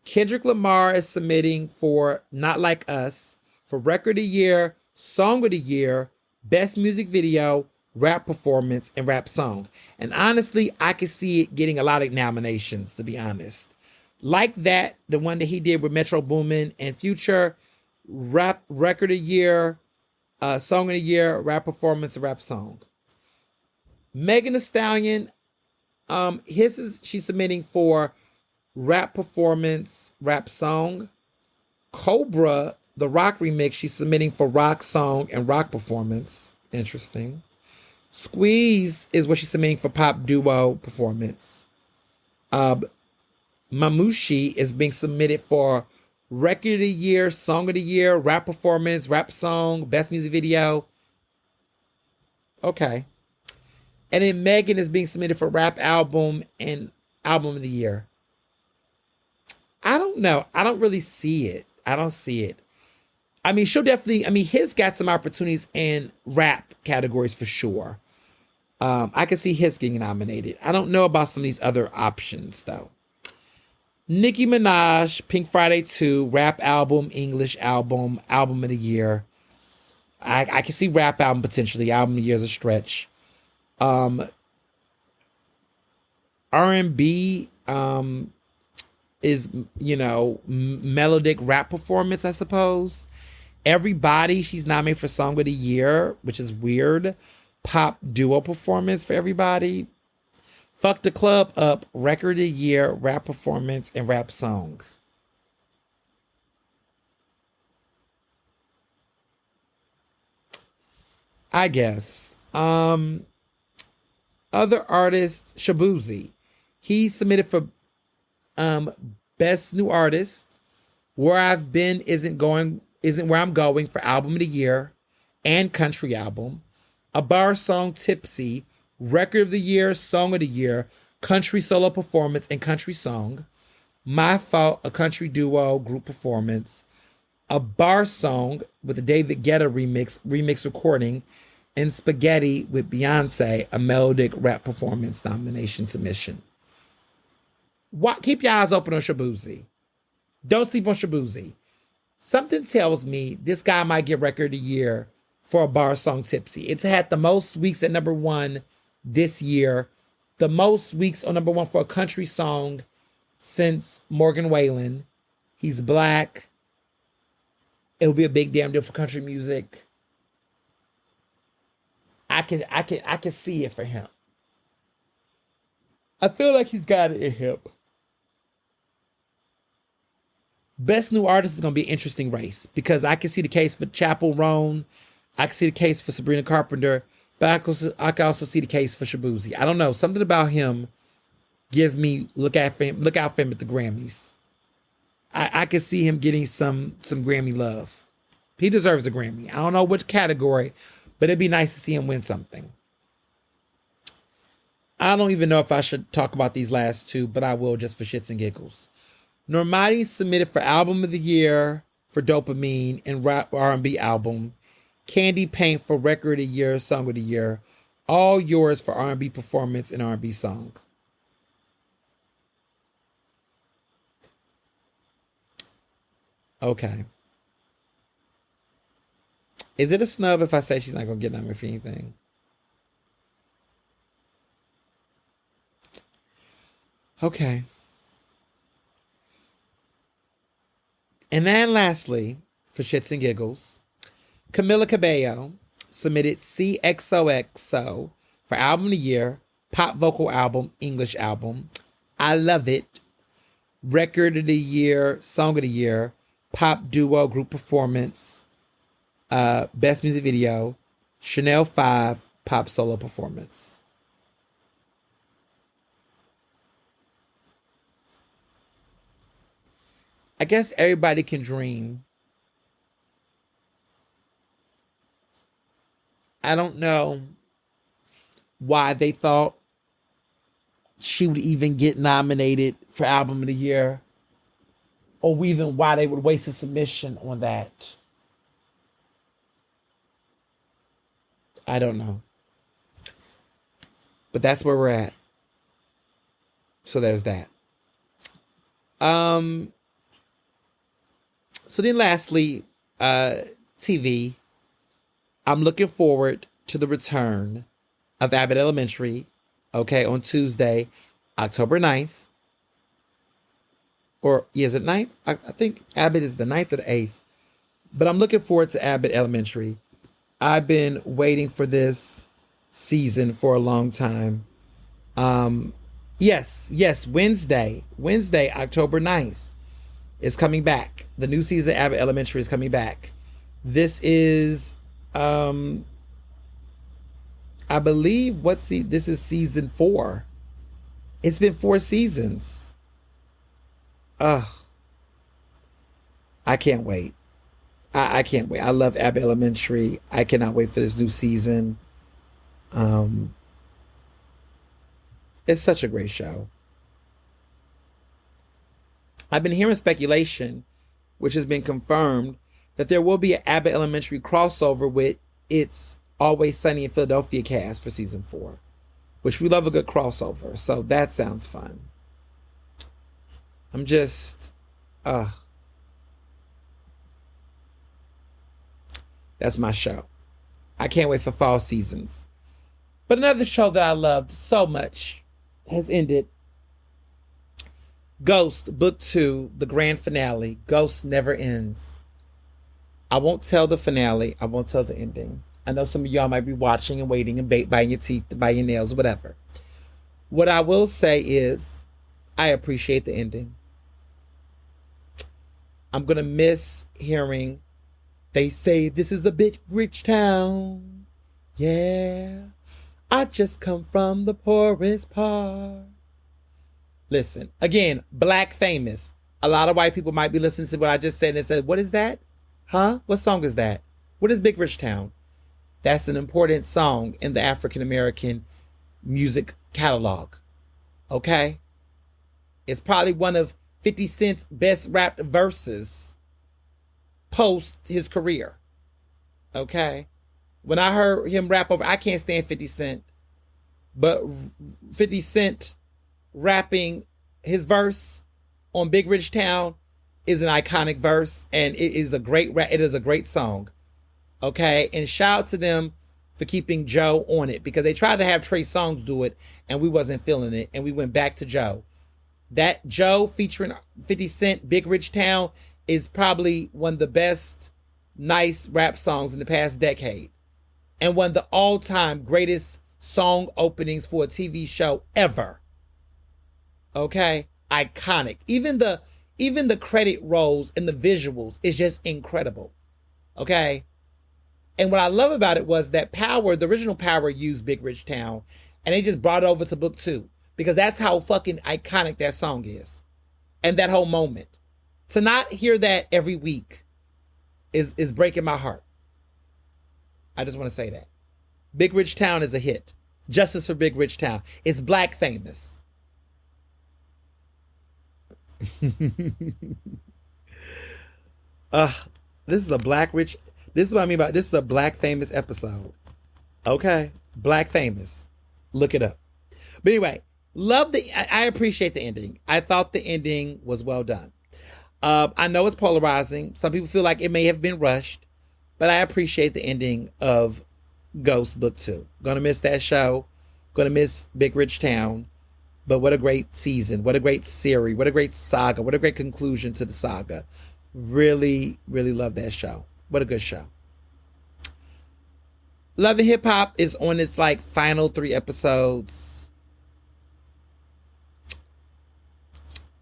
Kendrick Lamar is submitting for Not Like Us for Record of the Year, Song of the Year, Best Music Video, Rap Performance, and Rap Song. And honestly, I could see it getting a lot of nominations, to be honest. Like that, the one that he did with Metro Boomin and Future, Record of the Year, Song of the Year, Rap Performance, and Rap Song. Megan Thee Stallion, she's submitting for Rap Performance, Rap Song. Cobra, the Rock remix, she's submitting for Rock Song and Rock Performance. Interesting. Squeeze is what she's submitting for Pop Duo Performance. Mamushi is being submitted for Record of the Year, Song of the Year, Rap Performance, Rap Song, Best Music Video. Okay. And then Megan is being submitted for Rap Album and Album of the Year. I don't know. I don't really see it. I don't see it. She'll definitely, he's got some opportunities in rap categories for sure. I can see his getting nominated. I don't know about some of these other options though. Nicki Minaj, Pink Friday 2, rap album, English album, album of the year. I can see rap album potentially. Album of the year is a stretch. R&B is, melodic rap performance, I suppose. Everybody, she's nominated for Song of the Year, which is weird. Pop duo performance for Everybody. Fuck the Club Up, Record of the Year, rap performance, and rap song. I guess. Other artists, Shabuzi. He submitted for Best New Artist. Where I've Been isn't Where I'm Going for Album of the Year and Country Album. A Bar Song, Tipsy, Record of the Year, Song of the Year, Country Solo Performance, and Country Song. My Fault, a country duo group performance. A Bar Song with a David Guetta remix recording. And Spaghetti with Beyonce, a melodic rap performance nomination submission. Keep your eyes open on Shabuzi. Don't sleep on Shabuzi. Something tells me this guy might get Record of the Year for A Bar Song, Tipsy. It's had the most weeks at number one this year. The most weeks on number one for a country song since Morgan Wallen. He's black. It'll be a big damn deal for country music. I can see it for him. I feel like he's got it in him. Best New Artist is going to be an interesting race because I can see the case for Chappell Roan. I can see the case for Sabrina Carpenter. But I can also see the case for Shabuzi. I don't know. Something about him gives me look out for him at the Grammys. I can see him getting some Grammy love. He deserves a Grammy. I don't know which category, but it'd be nice to see him win something. I don't even know if I should talk about these last two, but I will just for shits and giggles. Normani submitted for Album of the Year for Dopamine and rap R&B album. Candy Paint for Record of the Year, Song of the Year. All Yours for R&B performance and R&B song. Okay. Is it a snub if I say she's not going to get nominated for anything? Okay. And then lastly, for shits and giggles, Camila Cabello submitted CXOXO for Album of the Year, Pop Vocal Album, English Album. I Love It. Record of the Year, Song of the Year, Pop Duo Group Performance, Best Music Video, Chanel 5, Pop Solo Performance. I guess everybody can dream. I don't know why they thought she would even get nominated for Album of the Year, or even why they would waste a submission on that. I don't know. But that's where we're at. So there's that. So then lastly, TV. I'm looking forward to the return of Abbott Elementary, on Tuesday, October 9th. Or, is it 9th? I think Abbott is the 9th or the 8th. But I'm looking forward to Abbott Elementary. I've been waiting for this season for a long time. Yes, Wednesday, October 9th is coming back. The new season of Abbott Elementary is coming back. This is, I believe, this is season 4. It's been 4 seasons. I can't wait. I can't wait. I love Abbott Elementary. I cannot wait for this new season. It's such a great show. I've been hearing speculation, which has been confirmed, that there will be an Abbott Elementary crossover with its Always Sunny in Philadelphia cast for season 4. which we love a good crossover. So that sounds fun. I'm just, that's my show. I can't wait for fall seasons. But another show that I loved so much has ended. Ghost, Book 2, the grand finale. Ghost never ends. I won't tell the finale. I won't tell the ending. I know some of y'all might be watching and waiting and biting your teeth, biting your nails, whatever. What I will say is, I appreciate the ending. I'm going to miss hearing, they say this is a big rich town. Yeah, I just come from the poorest part. Listen, again, Black Famous. A lot of white people might be listening to what I just said and said, what is that? Huh? What song is that? What is Big Rich Town? That's an important song in the African American music catalog. Okay? It's probably one of 50 Cent's best rapped verses post his career. Okay? When I heard him rap over, I can't stand 50 Cent, but 50 Cent rapping his verse on Big Rich Town is an iconic verse, and it is a great rap. It is a great song. Okay, and shout out to them for keeping Joe on it, because they tried to have Trey Songz do it and we wasn't feeling it, and we went back to Joe. That Joe featuring 50 Cent, Big Rich Town, is probably one of the best nice rap songs in the past decade, and one of the all-time greatest song openings for a TV show ever. Okay, iconic. Even the credit rolls and the visuals is just incredible. Okay. And what I love about it was that Power, the original Power, used Big Rich Town, and they just brought it over to Book 2, because that's how fucking iconic that song is, and that whole moment. To not hear that every week is breaking my heart. I just want to say that. Big Rich Town is a hit. Justice for Big Rich Town. It's Black Famous. This is a Black Rich. This is what I mean by this is a Black Famous episode. Okay, Black Famous. Look it up. But anyway, I appreciate the ending. I thought the ending was well done. I know it's polarizing. Some people feel like it may have been rushed, but I appreciate the ending of Ghost Book 2. Gonna miss that show. Gonna miss Big Rich Town. But what a great season. What a great series. What a great saga. What a great conclusion to the saga. Really, really love that show. What a good show. Love and Hip Hop is on its final 3 episodes.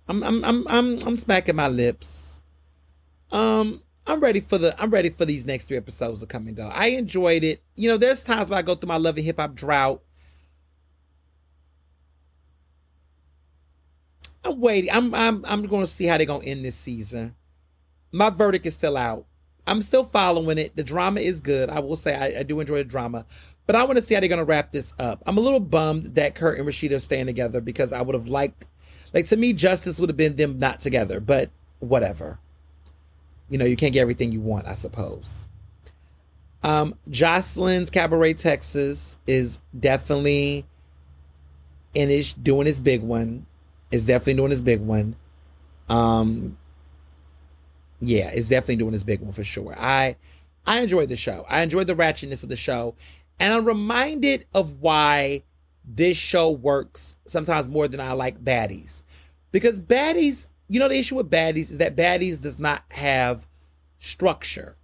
I'm smacking my lips. I'm ready for these next 3 episodes to come and go. I enjoyed it. You know, there's times when I go through my Love and Hip Hop drought. I'm waiting. I'm going to see how they're going to end this season. My verdict is still out. I'm still following it. The drama is good. I will say I do enjoy the drama, but I want to see how they're going to wrap this up. I'm a little bummed that Kurt and Rashida are staying together, because I would have liked, to me, justice would have been them not together, but whatever. You know, you can't get everything you want, I suppose. Jocelyn's Cabaret Texas is definitely doing his big one. It's definitely doing his big one. Yeah, it's definitely doing his big one for sure. I enjoyed the show. I enjoyed the ratchetness of the show. And I'm reminded of why this show works sometimes more than I like Baddies. Because Baddies, the issue with Baddies is that Baddies does not have structure.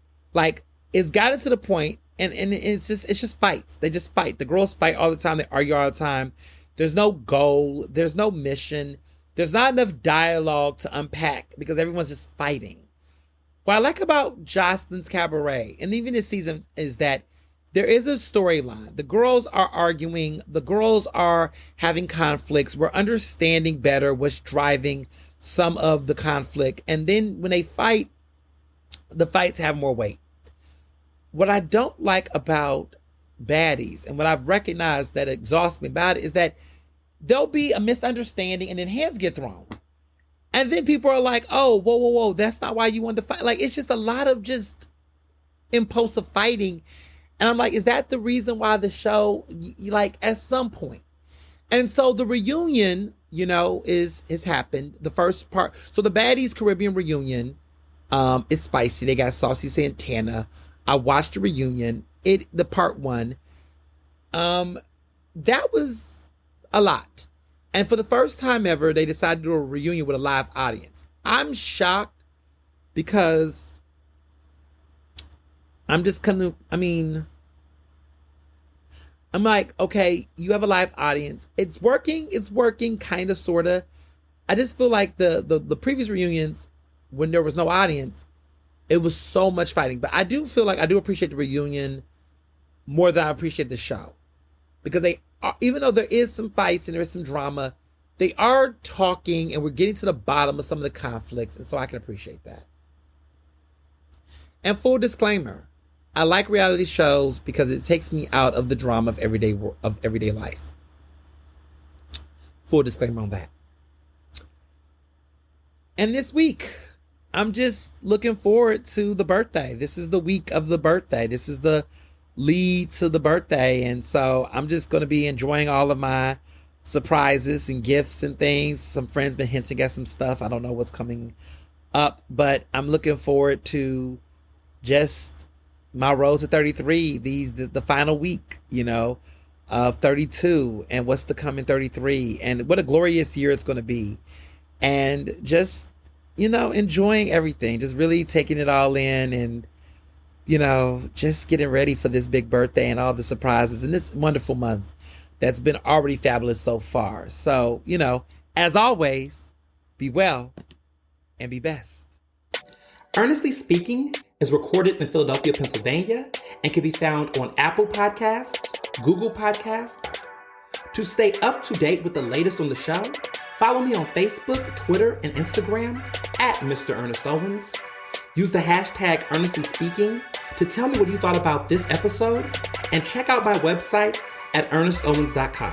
It's gotten to the point, and it's just fights. They just fight. The girls fight all the time. They argue all the time. There's no goal. There's no mission. There's not enough dialogue to unpack, because everyone's just fighting. What I like about Jocelyn's Cabaret, and even this season, is that there is a storyline. The girls are arguing. The girls are having conflicts. We're understanding better what's driving some of the conflict. And then when they fight, the fights have more weight. What I don't like about Baddies, and what I've recognized that exhausts me about it, is that there'll be a misunderstanding and then hands get thrown. And then people are like, oh, whoa, that's not why you wanted to fight. It's just a lot of just impulsive fighting. And I'm like, is that the reason why the show, at some point, And so the reunion, has happened. The first part. So the Baddies Caribbean reunion is spicy. They got Saucy Santana. I watched the reunion. The part one. That was a lot. And for the first time ever, they decided to do a reunion with a live audience. I'm shocked because I'm like, okay, you have a live audience. It's working, kind of, sort of. I just feel like the previous reunions, when there was no audience, it was so much fighting. But I do feel like I do appreciate the reunion more than I appreciate the show. Because even though there is some fights and there is some drama, they are talking and we're getting to the bottom of some of the conflicts. And so I can appreciate that. And full disclaimer, I like reality shows because it takes me out of the drama of everyday life. Full disclaimer on that. And this week, I'm just looking forward to the birthday. This is the week of the birthday. This is the lead to the birthday. And so I'm just going to be enjoying all of my surprises and gifts and things. Some friends been hinting at some stuff. I don't know what's coming up, but I'm looking forward to just my road to 33, the final week, of 32, and what's to come in 33, and what a glorious year it's going to be. And just, enjoying everything, just really taking it all in, and, just getting ready for this big birthday and all the surprises in this wonderful month that's been already fabulous so far. So, as always, be well and be best. Ernestly Speaking is recorded in Philadelphia, Pennsylvania, and can be found on Apple Podcasts, Google Podcasts. To stay up to date with the latest on the show, follow me on Facebook, Twitter, and Instagram at Mr. Ernest Owens. Use the hashtag Ernestly Speaking to tell me what you thought about this episode, and check out my website at ernestowens.com.